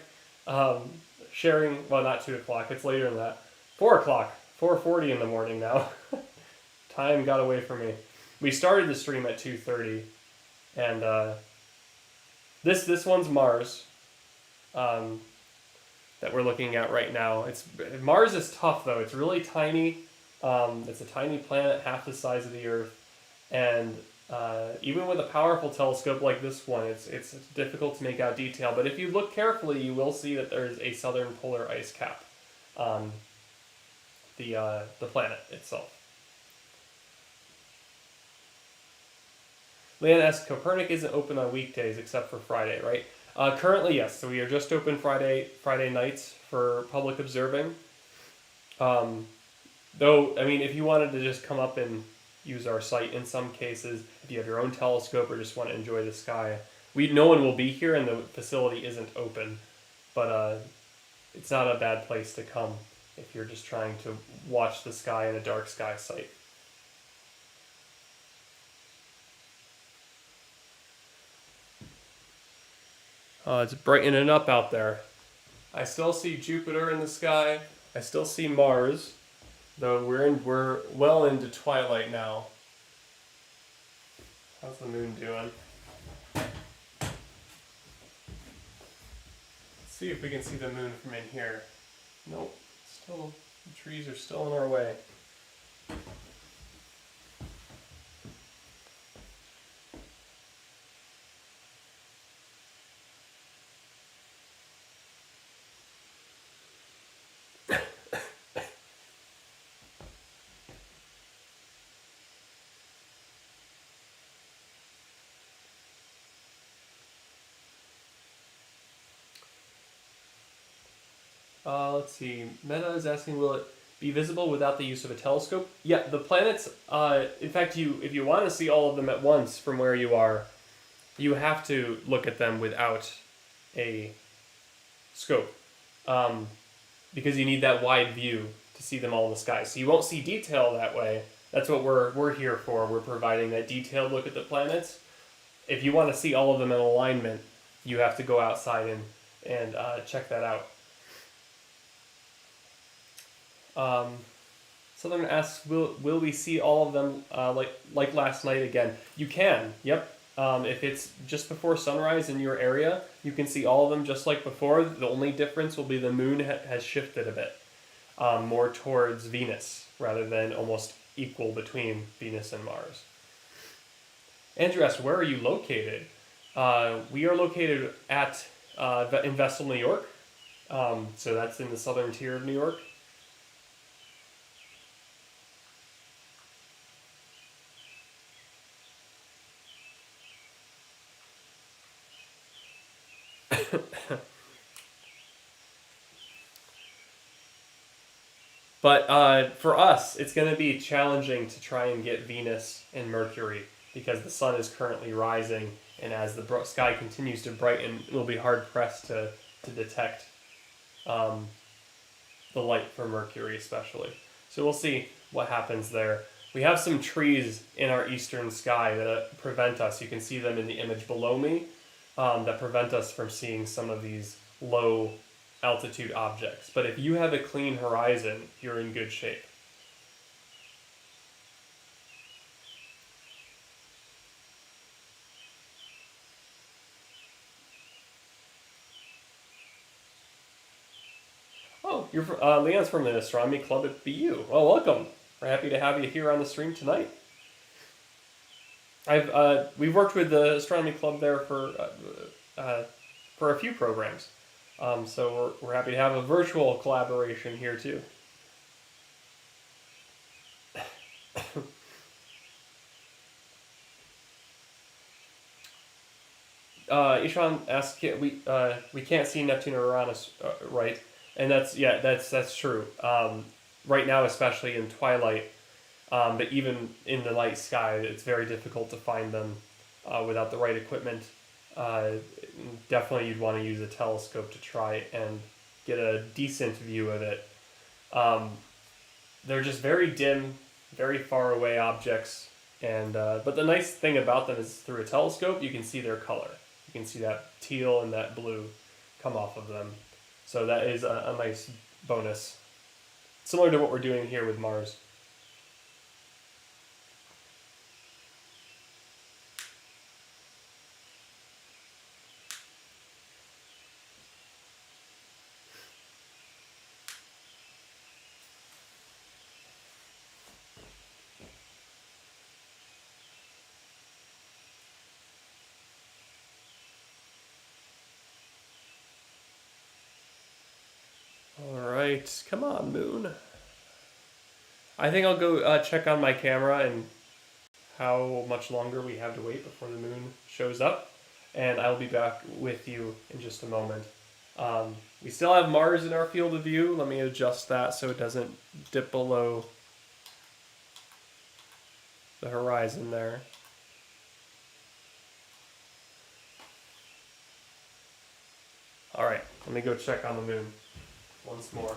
sharing. Well, not 2 o'clock. It's later than that. 4 o'clock. 4:40 in the morning now. Time got away from me. We started the stream at 2:30, and this one's Mars, that we're looking at right now. Mars is tough though. It's really tiny. It's a tiny planet, half the size of the Earth, and Even with a powerful telescope like this one, it's difficult to make out detail. But if you look carefully, you will see that there is a southern polar ice cap on the planet itself. Leanne asks, Kopernik isn't open on weekdays except for Friday, right? Currently, yes. So we are just open Friday nights for public observing. Though, I mean, if you wanted to just come up and use our site in some cases, if you have your own telescope or just want to enjoy the sky, no one will be here and the facility isn't open. But it's not a bad place to come if you're just trying to watch the sky in a dark sky site. It's brightening up out there. I still see Jupiter in the sky. I still see Mars, though we're well into twilight now. How's the moon doing? Let's see if we can see the moon from in here. Nope, still the trees are still in our way. Let's see. Meta is asking, will it be visible without the use of a telescope? Yeah, the planets, in fact, if you want to see all of them at once from where you are, you have to look at them without a scope. Because you need that wide view to see them all in the sky. So you won't see detail that way. That's what we're here for. We're providing that detailed look at the planets. If you want to see all of them in alignment, you have to go outside and check that out. Southern asks, will we see all of them like last night again? You can, yep. If it's just before sunrise in your area, you can see all of them just like before. The only difference will be the moon has shifted a bit, more towards Venus rather than almost equal between Venus and Mars. Andrew asks, where are you located? We are located in Vestal, New York. So that's in the southern tier of New York. But for us, it's going to be challenging to try and get Venus and Mercury because the sun is currently rising, and as the sky continues to brighten, it will be hard pressed to detect the light from Mercury, especially. So we'll see what happens there. We have some trees in our eastern sky that prevent us. You can see them in the image below me. That prevent us from seeing some of these low altitude objects. But if you have a clean horizon, you're in good shape. Oh, Leon's from the Astronomy Club at BU. Well, welcome. We're happy to have you here on the stream tonight. We've worked with the Astronomy Club there for a few programs. So we're happy to have a virtual collaboration here too. Ishan asks, we can't see Neptune or Uranus, right? And that's true. Right now, especially in twilight, but even in the night sky, it's very difficult to find them without the right equipment. Definitely you'd want to use a telescope to try and get a decent view of it. They're just very dim, very far away objects, and but the nice thing about them is through a telescope you can see their color. You can see that teal and that blue come off of them. So that is a nice bonus. Similar to what we're doing here with Mars. right, come on, moon. I think I'll go check on my camera and how much longer we have to wait before the moon shows up, and I'll be back with you in just a moment. We still have Mars in our field of view. Let me adjust that so it doesn't dip below the horizon there. All right, let me go check on the moon once more.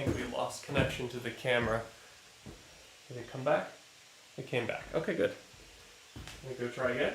think we lost connection to the camera. Did it come back? It came back. Okay, good. Let me go try again.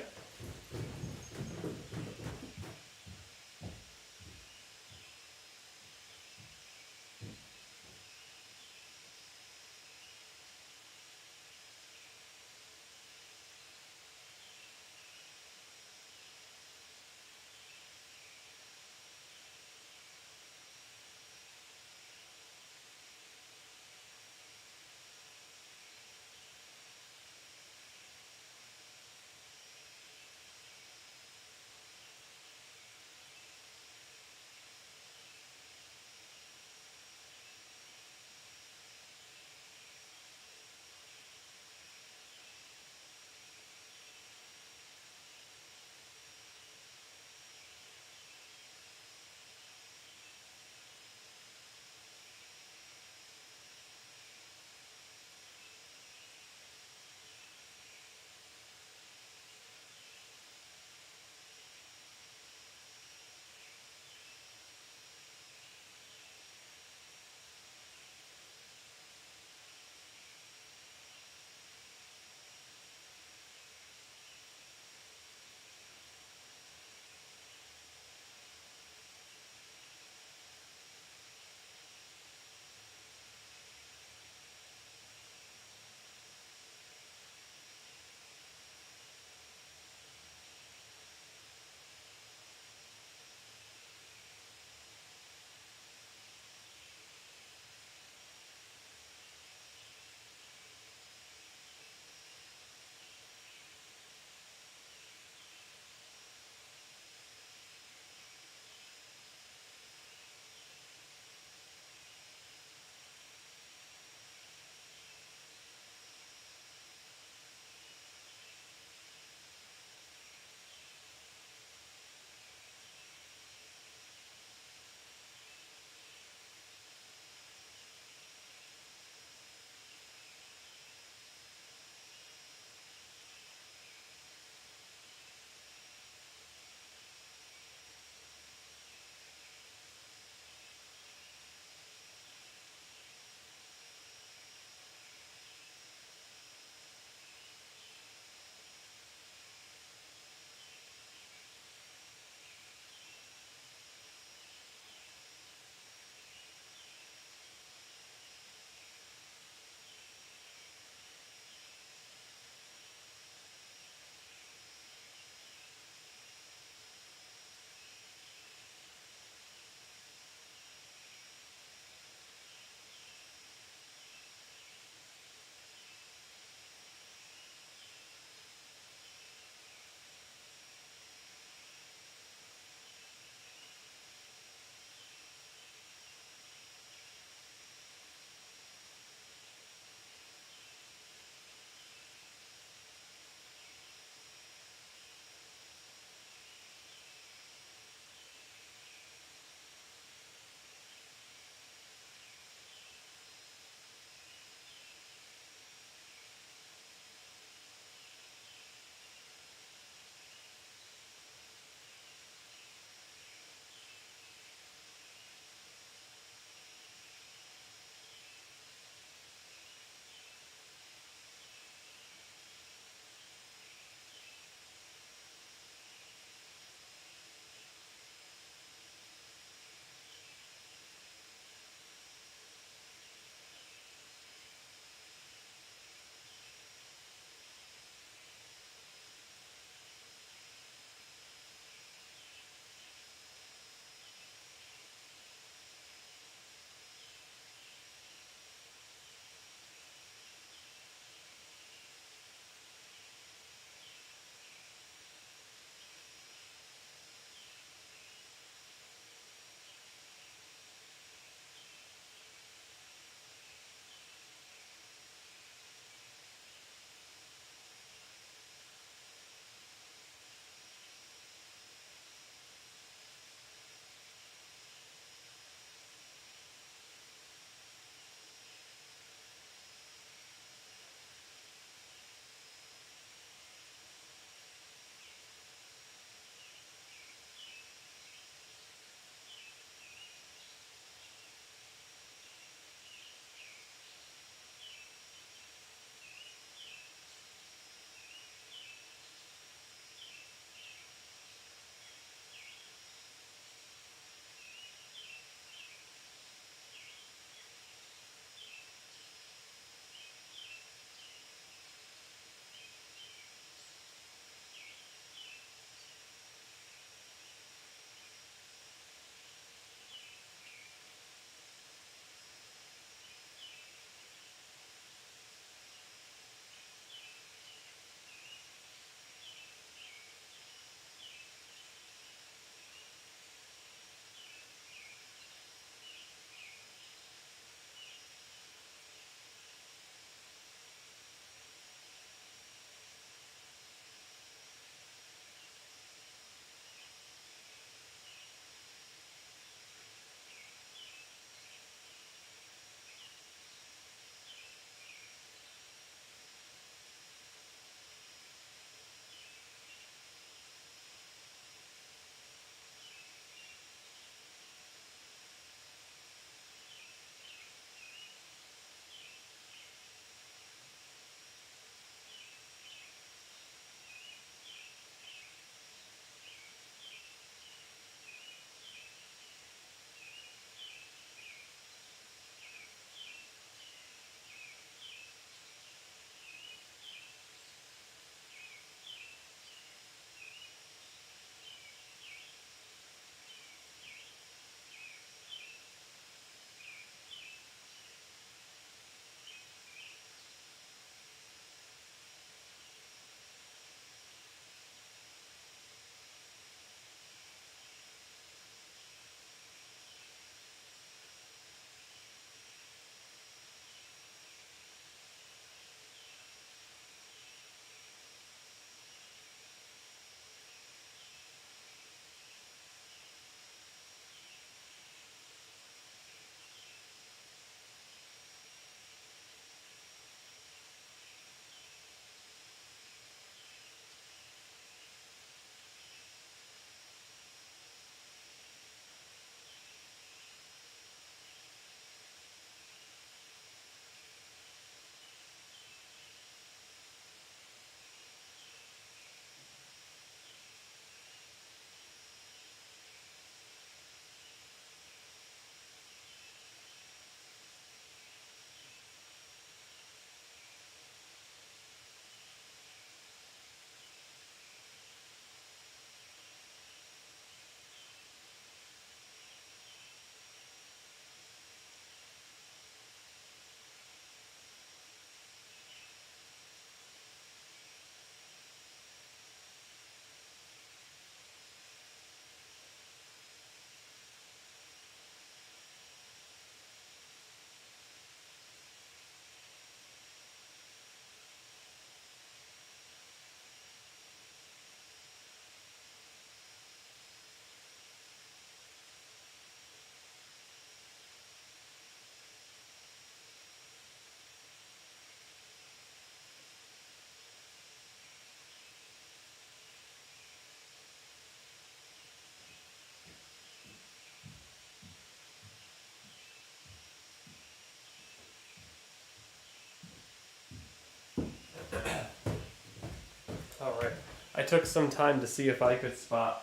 I took some time to see if I could spot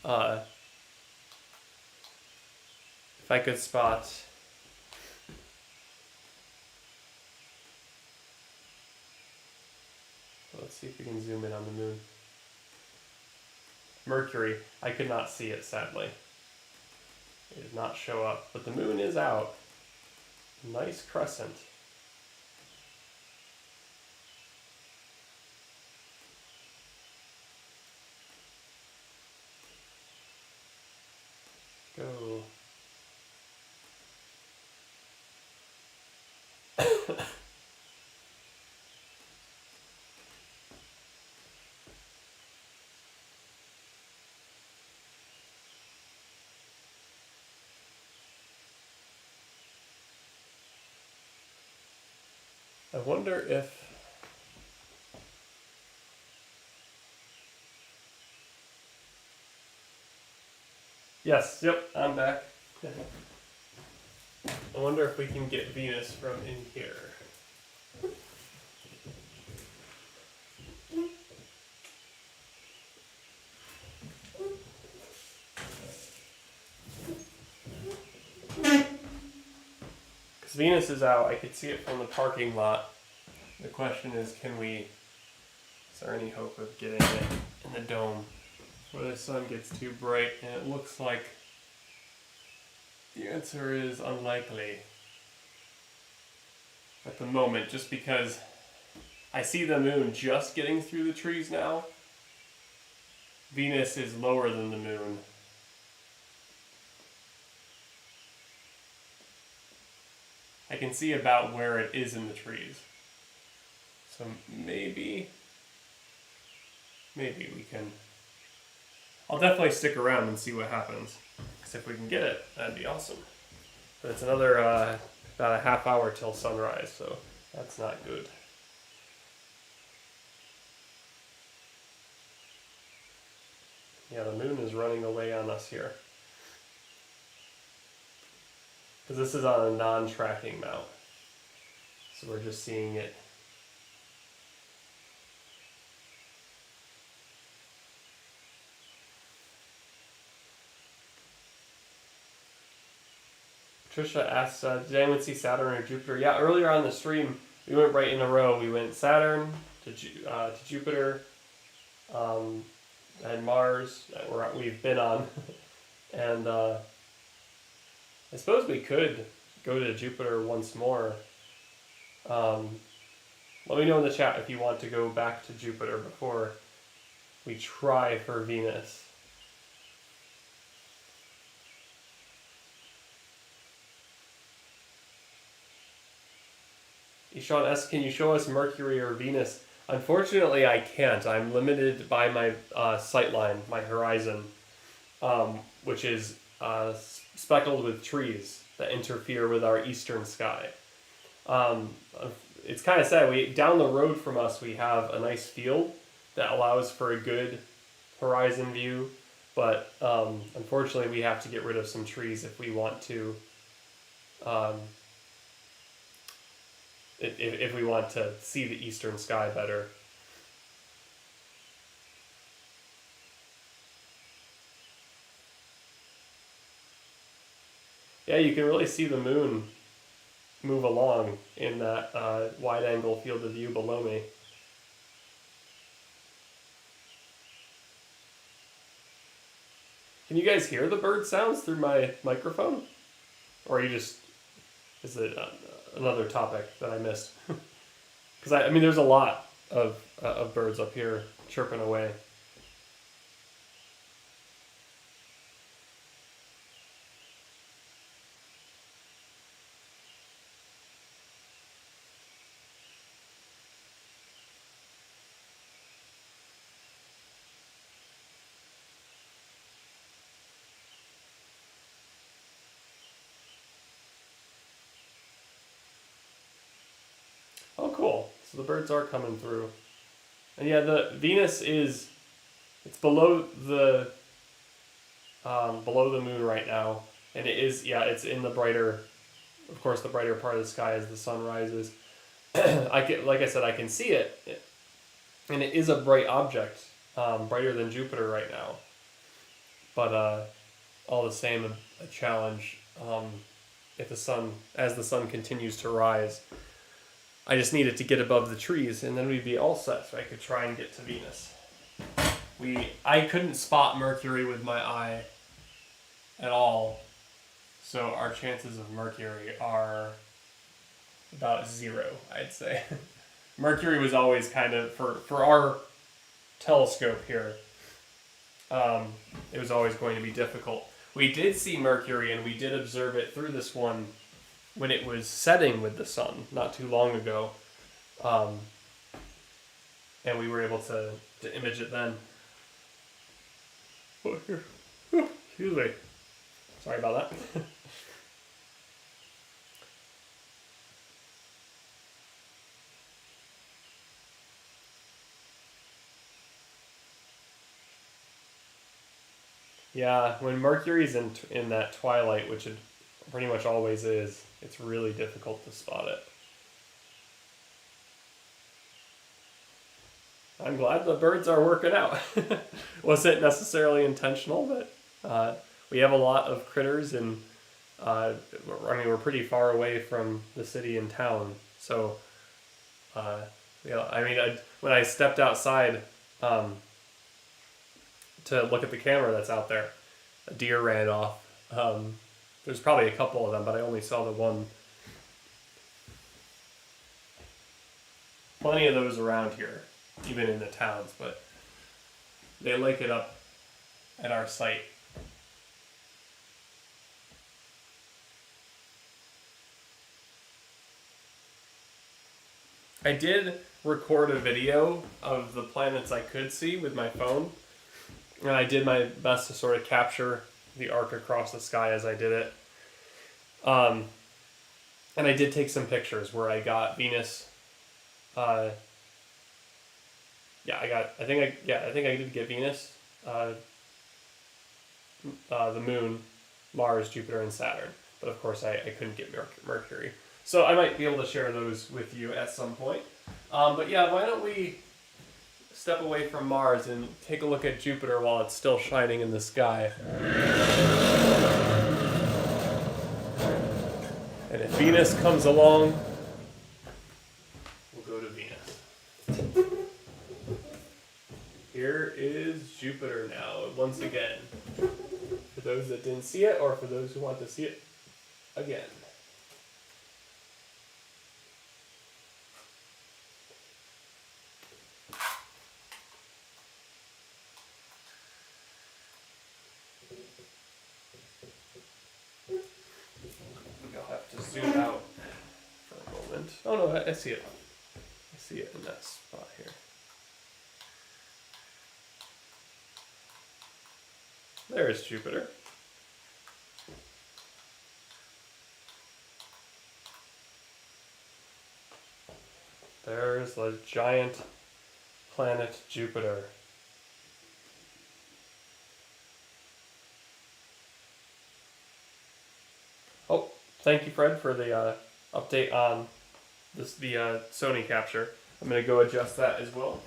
let's see if we can zoom in on the moon. Mercury, I could not see it, sadly. It did not show up, but the moon is out. Nice crescent. Go. I wonder if yes, yep, I'm back. I wonder if we can get Venus from in here. Because Venus is out, I could see it from the parking lot. The question is, is there any hope of getting it in the dome where the sun gets too bright? And it looks like the answer is unlikely at the moment, just because I see the moon just getting through the trees now. Venus is lower than the moon. I can see about where it is in the trees. So maybe we can... I'll definitely stick around and see what happens. Because if we can get it, that'd be awesome. But it's another about a half hour till sunrise, so that's not good. Yeah, the moon is running away on us here. Because this is on a non-tracking mount. So we're just seeing it. Patricia asks, did anyone see Saturn or Jupiter? Yeah, earlier on the stream, we went right in a row. We went Saturn to Jupiter, and Mars that we've been on. And I suppose we could go to Jupiter once more. Let me know in the chat if you want to go back to Jupiter before we try for Venus. Ishan S, can you show us Mercury or Venus? Unfortunately, I can't. I'm limited by my sight line, my horizon, which is speckled with trees that interfere with our eastern sky. It's kind of sad. Down the road from us, we have a nice field that allows for a good horizon view, but unfortunately, we have to get rid of some trees if we want to. If we want to see the eastern sky better. Yeah, you can really see the moon move along in that wide angle field of view below me. Can you guys hear the bird sounds through my microphone? Or is it another topic that I missed? Because I mean, there's a lot of birds up here chirping away. Oh, cool. So the birds are coming through. And yeah, the Venus it's below the moon right now. And it's in the brighter, of course, the brighter part of the sky as the sun rises. Like I said, I can see it. and it is a bright object, brighter than Jupiter right now. But all the same, a challenge. If as the sun continues to rise, I just needed to get above the trees, and then we'd be all set. So I could try and get to Venus. I couldn't spot Mercury with my eye at all, so our chances of Mercury are about 0, I'd say. Mercury was always kind of, for our telescope here, it was always going to be difficult. We did see Mercury, and we did observe it through this one when it was setting with the sun not too long ago. And we were able to image it then. Oh, here. Excuse me. Sorry about that. Yeah, when Mercury's in that twilight, which it pretty much always is, it's really difficult to spot it. I'm glad the birds are working out. Wasn't necessarily intentional, but we have a lot of critters, and we're pretty far away from the city and town. So, when I stepped outside to look at the camera that's out there, a deer ran off. There's probably a couple of them, but I only saw the one. Plenty of those around here, even in the towns, but they like it up at our site. I did record a video of the planets I could see with my phone, and I did my best to sort of capture the arc across the sky as I did it. And I did take some pictures where I got Venus. I think I did get Venus, the Moon, Mars, Jupiter, and Saturn. But of course, I couldn't get Mercury. So I might be able to share those with you at some point. But yeah, why don't we step away from Mars and take a look at Jupiter while it's still shining in the sky. And if Venus comes along, we'll go to Venus. Here is Jupiter now, once again. For those that didn't see it, or for those who want to see it again. I'll have to zoom out for a moment. Oh no, I see it. I see it in that spot here. There's Jupiter. There's the giant planet Jupiter. Oh, thank you, Fred, for the update on the Sony capture. I'm going to go adjust that as well.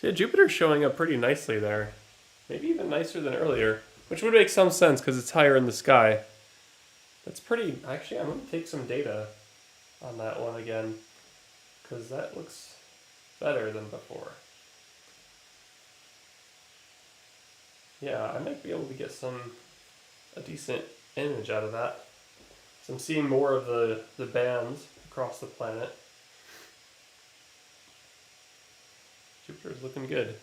So yeah, Jupiter's showing up pretty nicely there. Maybe even nicer than earlier, which would make some sense because it's higher in the sky. That's pretty... Actually, I'm going to take some data on that one again, because that looks better than before. Yeah, I might be able to get a decent image out of that. So I'm seeing more of the bands across the planet. Jupiter's looking good.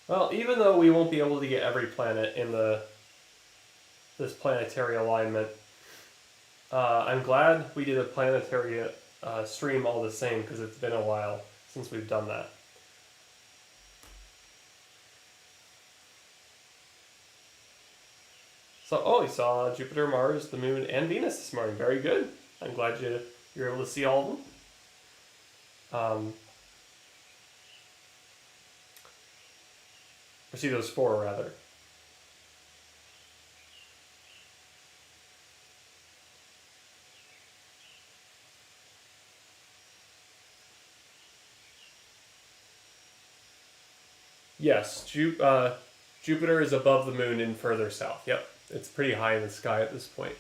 Well, even though we won't be able to get every planet in this planetary alignment, I'm glad we did a planetary stream all the same, because it's been a while since we've done that. So, oh, we saw Jupiter, Mars, the Moon, and Venus this morning. Very good. I'm glad you're able to see all of them. Or see those 4, rather. Yes, Jupiter is above the Moon and further south. Yep, it's pretty high in the sky at this point.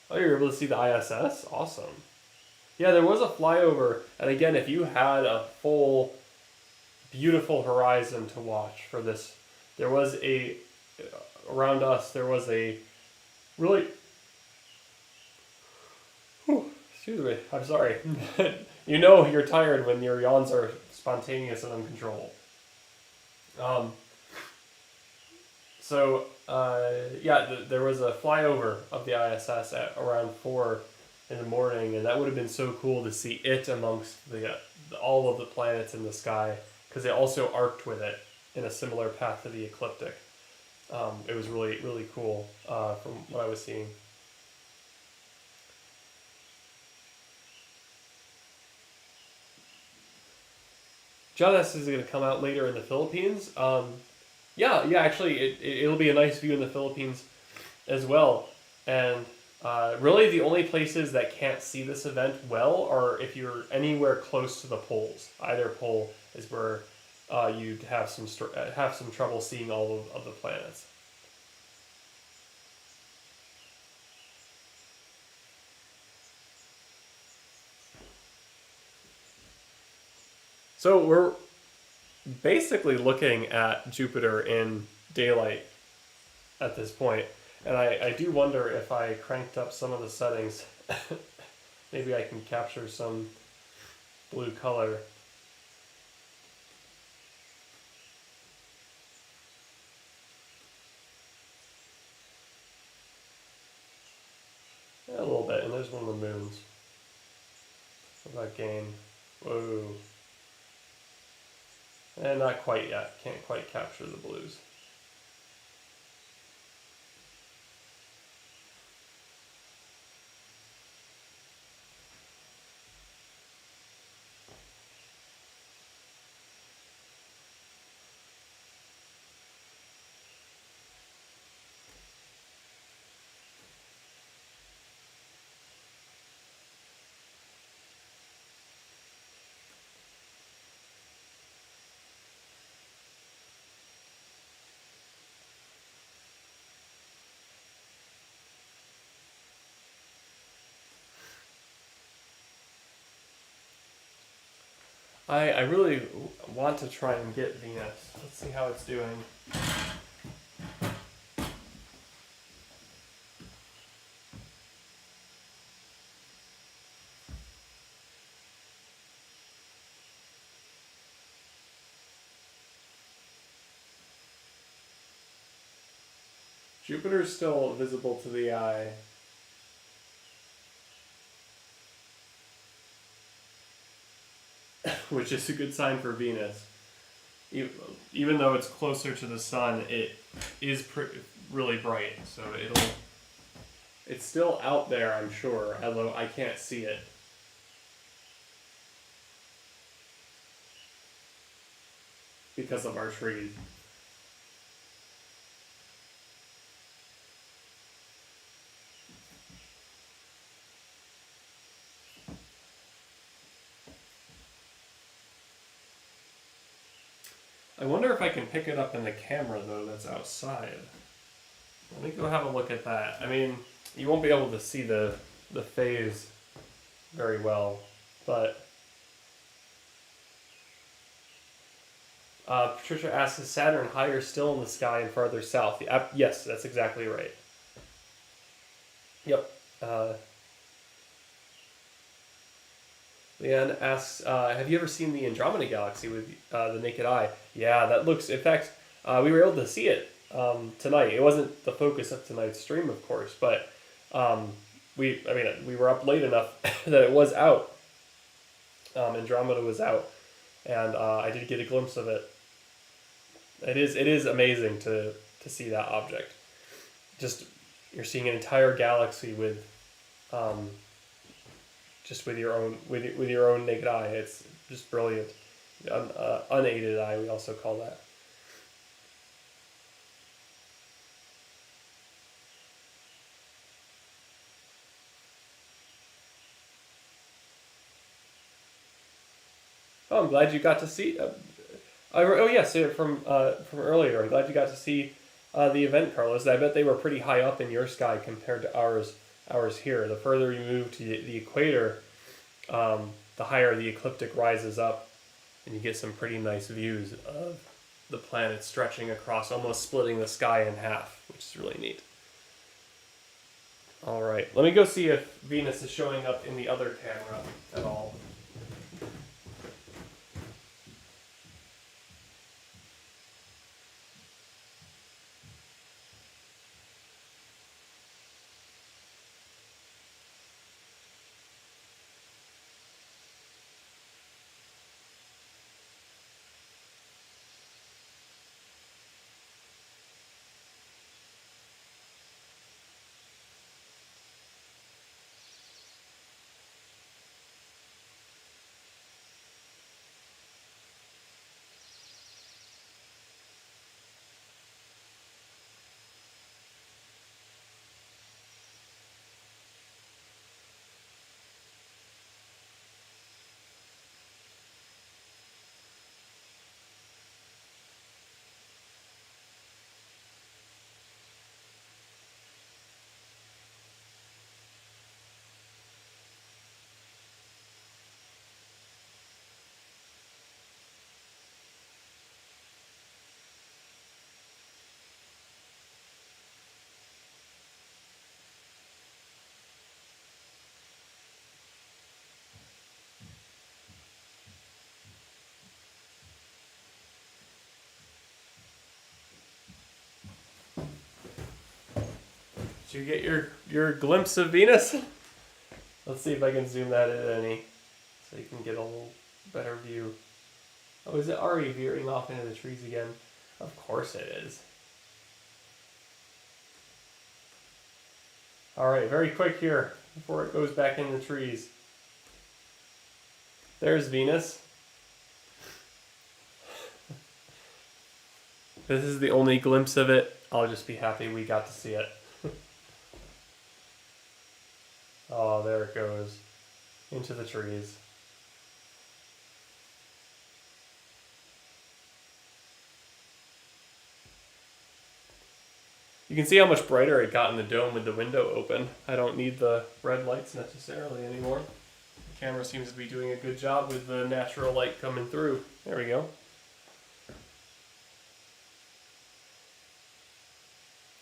Oh, you're able to see the ISS? Awesome. Yeah, there was a flyover, and again, if you had a full, beautiful horizon to watch for this, there was around us, there was a really... Excuse me, I'm sorry. You know you're tired when your yawns are spontaneous and uncontrollable. There was a flyover of the ISS at around 4 in the morning, and that would have been so cool to see it amongst all of the planets in the sky, because it also arced with it in a similar path to the ecliptic. It was really, really cool from what I was seeing. John S. is going to come out later in the Philippines. Actually, it'll be a nice view in the Philippines as well. And really, the only places that can't see this event well are if you're anywhere close to the poles. Either pole is where you'd have some trouble seeing all of the planets. So we're basically looking at Jupiter in daylight at this point, and I do wonder if I cranked up some of the settings, maybe I can capture some blue color. Yeah, a little bit, and there's one of the moons. What about gain? Whoa. And not quite yet. Can't quite capture the blues. I really want to try and get Venus. Let's see how it's doing. Jupiter's still visible to the eye. Which is a good sign for Venus. Even though it's closer to the sun, it is really bright, so it's still out there, I'm sure, although I can't see it. Because of our trees. I wonder if I can pick it up in the camera, though, that's outside. Let me go have a look at that. I mean, you won't be able to see the phase very well, but Patricia asks, is Saturn higher still in the sky and farther south? Yes, that's exactly right. Yep. Leanne asks, have you ever seen the Andromeda Galaxy with the naked eye? Yeah, that looks, in fact, we were able to see it tonight. It wasn't the focus of tonight's stream, of course, but we were up late enough that it was out. Andromeda was out, and I did get a glimpse of it. It is amazing to see that object. Just, you're seeing an entire galaxy with just with your own naked eye. It's just brilliant. Unaided eye, we also call that. Oh, I'm glad you got to see. Oh yes, from earlier. I'm glad you got to see the event, Carlos. I bet they were pretty high up in your sky compared to ours here. The further you move to the equator, the higher the ecliptic rises up, and you get some pretty nice views of the planet stretching across, almost splitting the sky in half, which is really neat. All right, let me go see if Venus is showing up in the other camera at all. Did you get your glimpse of Venus? Let's see if I can zoom that in any, so you can get a little better view. Oh, is it already veering off into the trees again? Of course it is. All right, very quick here before it goes back in the trees. There's Venus. This is the only glimpse of it. I'll just be happy we got to see it. Oh, there it goes. Into the trees. You can see how much brighter it got in the dome with the window open. I don't need the red lights necessarily anymore. The camera seems to be doing a good job with the natural light coming through. There we go.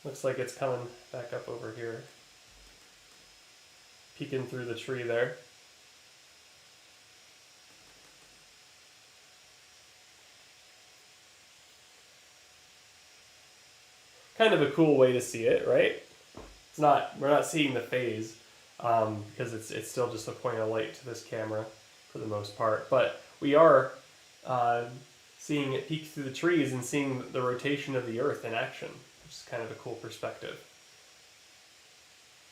Looks like it's coming back up over here. Peeking through the tree there. Kind of a cool way to see it, right? It's not, we're not seeing the phase because it's still just a point of light to this camera for the most part, but we are seeing it peek through the trees and seeing the rotation of the Earth in action, which is kind of a cool perspective.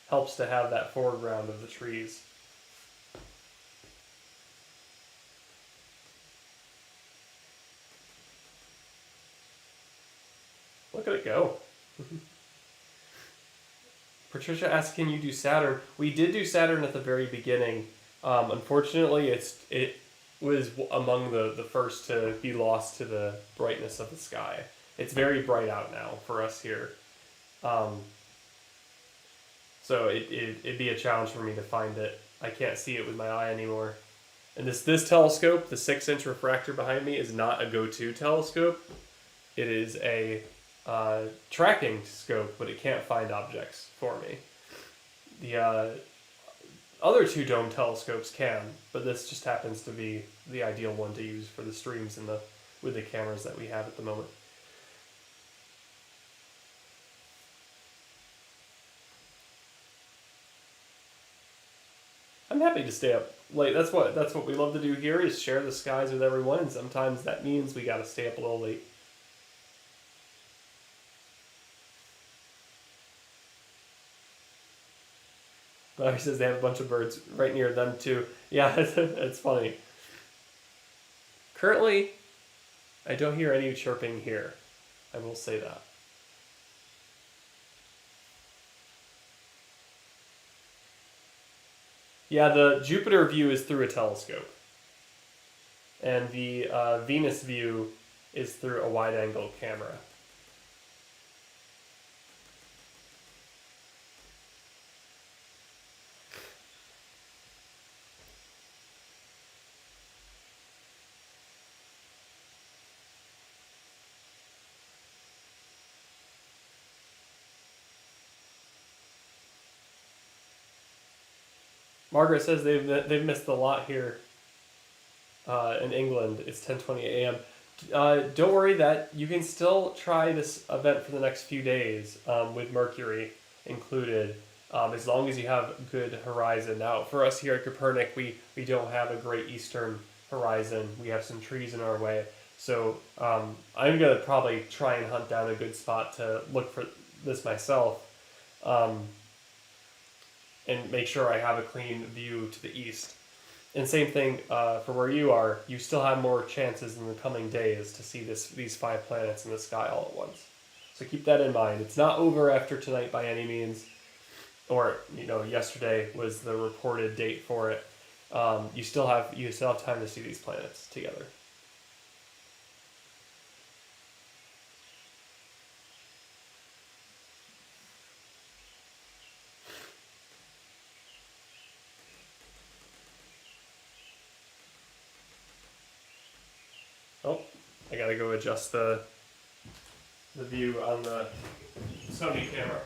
Helps to have that foreground of the trees. Look at it go. Patricia asks, can you do Saturn? We did do Saturn at the very beginning. Unfortunately, was among the first to be lost to the brightness of the sky. It's very bright out now for us here. So it'd be a challenge for me to find it. I can't see it with my eye anymore. And this telescope, the 6-inch refractor behind me, is not a go-to telescope. It is a tracking scope, but it can't find objects for me. The other two dome telescopes can, but this just happens to be the ideal one to use for the streams and with the cameras that we have at the moment. I'm happy to stay up late. That's what we love to do here, is share the skies with everyone, and sometimes that means we gotta stay up a little late. But he says they have a bunch of birds right near them too. Yeah, it's funny. Currently, I don't hear any chirping here. I will say that. Yeah, the Jupiter view is through a telescope. And the Venus view is through a wide-angle camera. Margaret says they've missed a lot here in England. It's 10:20 a.m. Don't worry, that you can still try this event for the next few days with Mercury included, as long as you have good horizon. Now, for us here at Kopernik, we don't have a great eastern horizon. We have some trees in our way. So I'm going to probably try and hunt down a good spot to look for this myself. And make sure I have a clean view to the east. And same thing for where you are. You still have more chances in the coming days to see these 5 planets in the sky all at once. So keep that in mind. It's not over after tonight by any means. Or yesterday was the reported date for it. You still have time to see these planets together. Oh, I gotta go adjust the view on the Sony camera.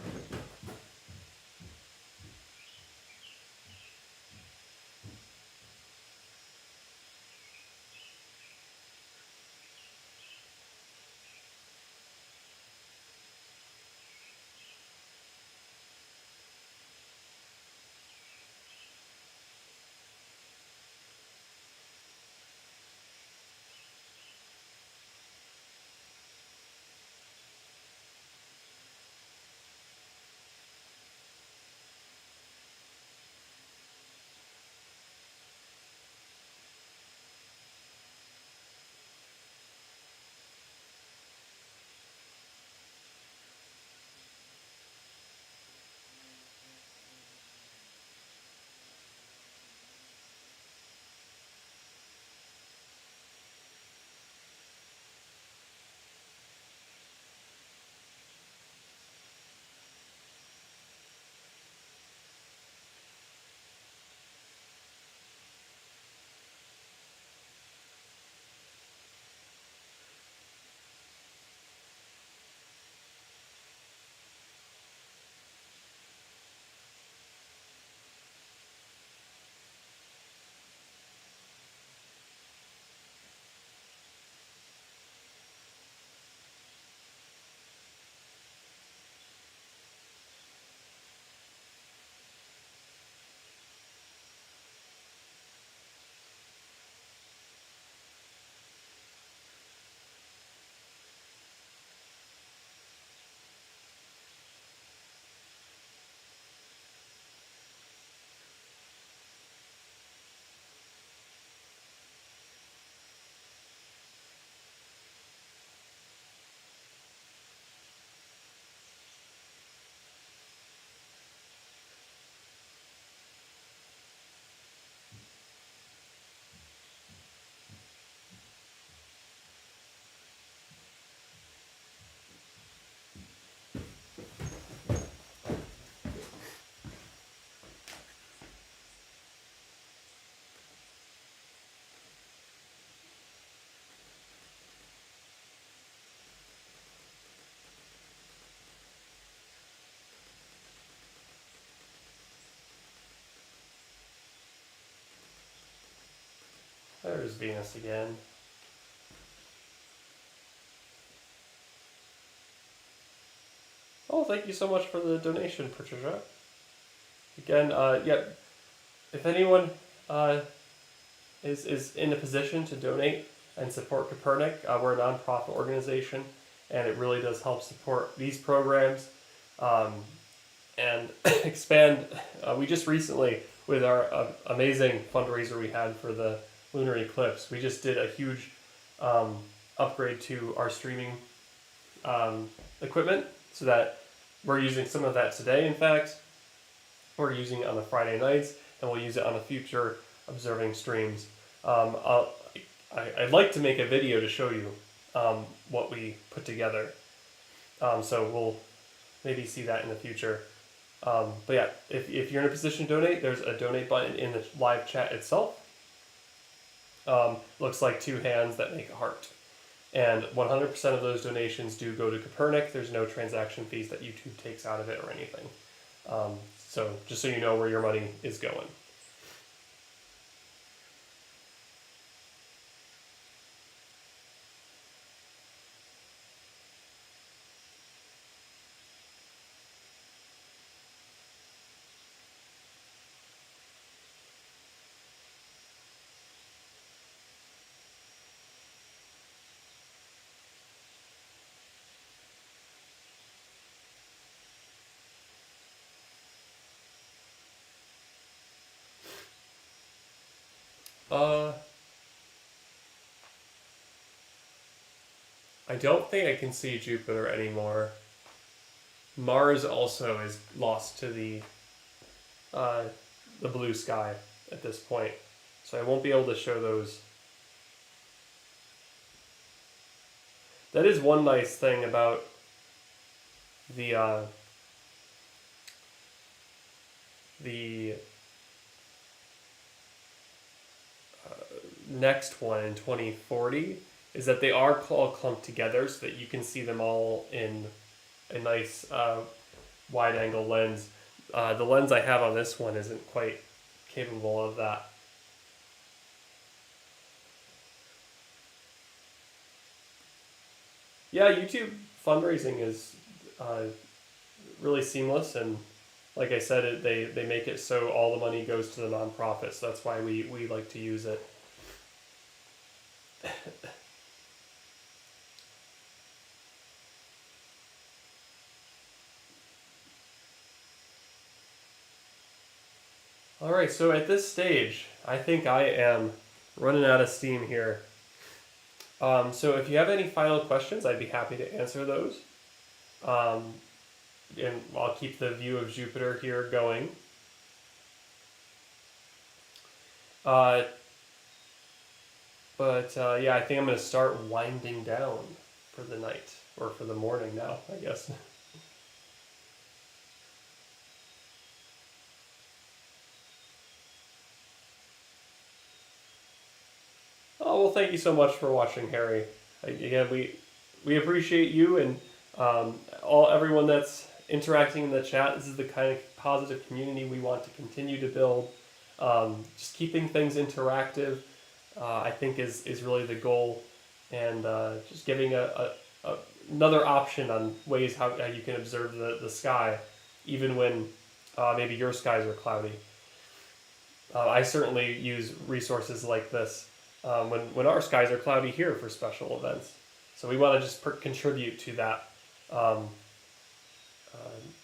There's Venus again. Oh, thank you so much for the donation, Patricia. Again, yeah, if anyone is in a position to donate and support Kopernik, we're a nonprofit organization, and it really does help support these programs and expand. We just recently, with our amazing fundraiser we had for the lunar eclipse, we just did a huge upgrade to our streaming equipment so that we're using some of that today. In fact, we're using it on the Friday nights, and we'll use it on the future observing streams. I'd like to make a video to show you what we put together. So we'll maybe see that in the future. But yeah, if you're in a position to donate, there's a donate button in the live chat itself. Looks like two hands that make a heart. And 100% of those donations do go to Kopernik. There's no transaction fees that YouTube takes out of it or anything. So just so you know where your money is going. I don't think I can see Jupiter anymore. Mars also is lost to the blue sky at this point, so I won't be able to show those. That is one nice thing about the next one in 2040 is that they are all clumped together so that you can see them all in a nice wide angle lens. The lens I have on this one isn't quite capable of that. Yeah, YouTube fundraising is really seamless, and like I said, they make it so all the money goes to the nonprofits. So that's why we like to use it. Alright, so at this stage, I think I am running out of steam here. So if you have any final questions, I'd be happy to answer those. And I'll keep the view of Jupiter here going. Yeah, I think I'm going to start winding down for the night, or for the morning now, I guess. Oh, well, thank you so much for watching, Harry. Again, we appreciate you and everyone that's interacting in the chat. This is the kind of positive community we want to continue to build. Just keeping things interactive, I think, is really the goal, and just giving another option on ways how you can observe the sky, even when maybe your skies are cloudy. I certainly use resources like this when our skies are cloudy here for special events. So we want to just contribute to that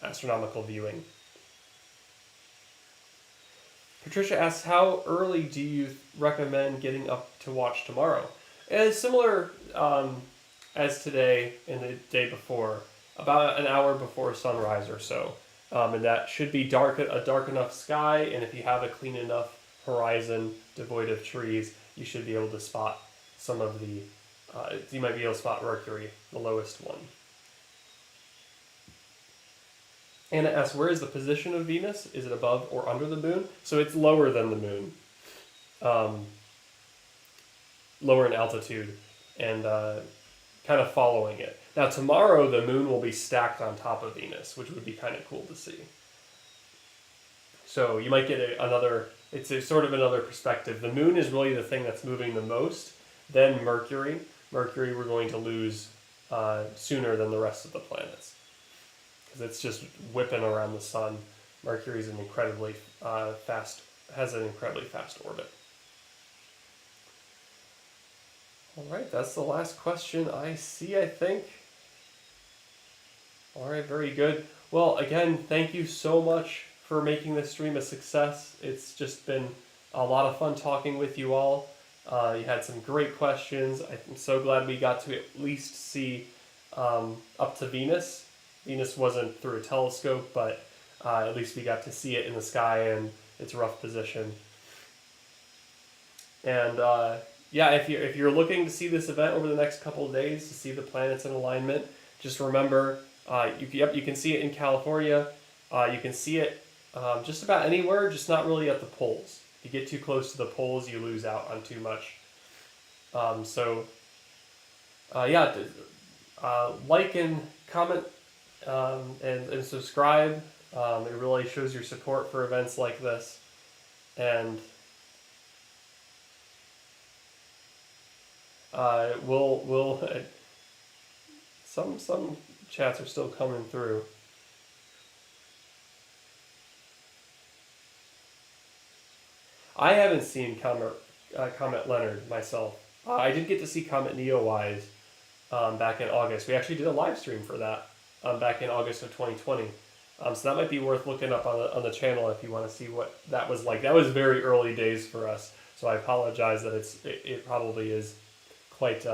astronomical viewing. Patricia asks, how early do you recommend getting up to watch tomorrow? It's similar as today and the day before, about an hour before sunrise or so. And that should be a dark enough sky, and if you have a clean enough horizon devoid of trees, you should be able to spot some of the, you might be able to spot Mercury, the lowest one. Anna asks, where is the position of Venus? Is it above or under the moon? So it's lower than the moon, lower in altitude, and kind of following it. Now tomorrow the moon will be stacked on top of Venus, which would be kind of cool to see. So you might get it's a sort of another perspective. The moon is really the thing that's moving the most. Then Mercury. Mercury we're going to lose sooner than the rest of the planets, because it's just whipping around the sun. Mercury's an incredibly has an incredibly fast orbit. All right, that's the last question I see, I think. All right, very good. Well, again, thank you so much for making this stream a success. It's just been a lot of fun talking with you all. You had some great questions. I'm so glad we got to at least see up to Venus. Venus wasn't through a telescope, but at least we got to see it in the sky and its rough position. And yeah, if you're looking to see this event over the next couple of days to see the planets in alignment, just remember you can see it in California. You can see it just about anywhere, just not really at the poles. If you get too close to the poles, you lose out on too much. Yeah, like and comment and subscribe. It really shows your support for events like this. And we'll some chats are still coming through. I haven't seen Comet Leonard myself. I did get to see Comet Neowise back in August. We actually did a live stream for that back in August of 2020. So that might be worth looking up on the channel if you want to see what that was like. That was very early days for us, so I apologize that it probably is quite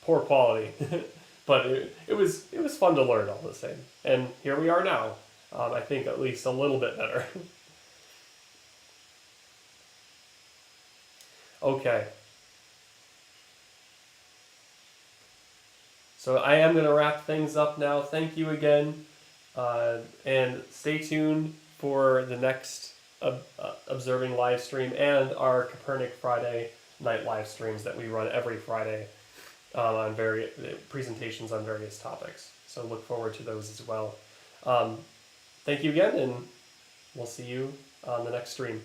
poor quality, but it was fun to learn all the same. And here we are now. I think at least a little bit better. Okay. So I am going to wrap things up now. Thank you again. And stay tuned for the next observing live stream and our Kopernik Friday night live streams that we run every Friday on various presentations on various topics. So look forward to those as well. Thank you again, and we'll see you on the next stream.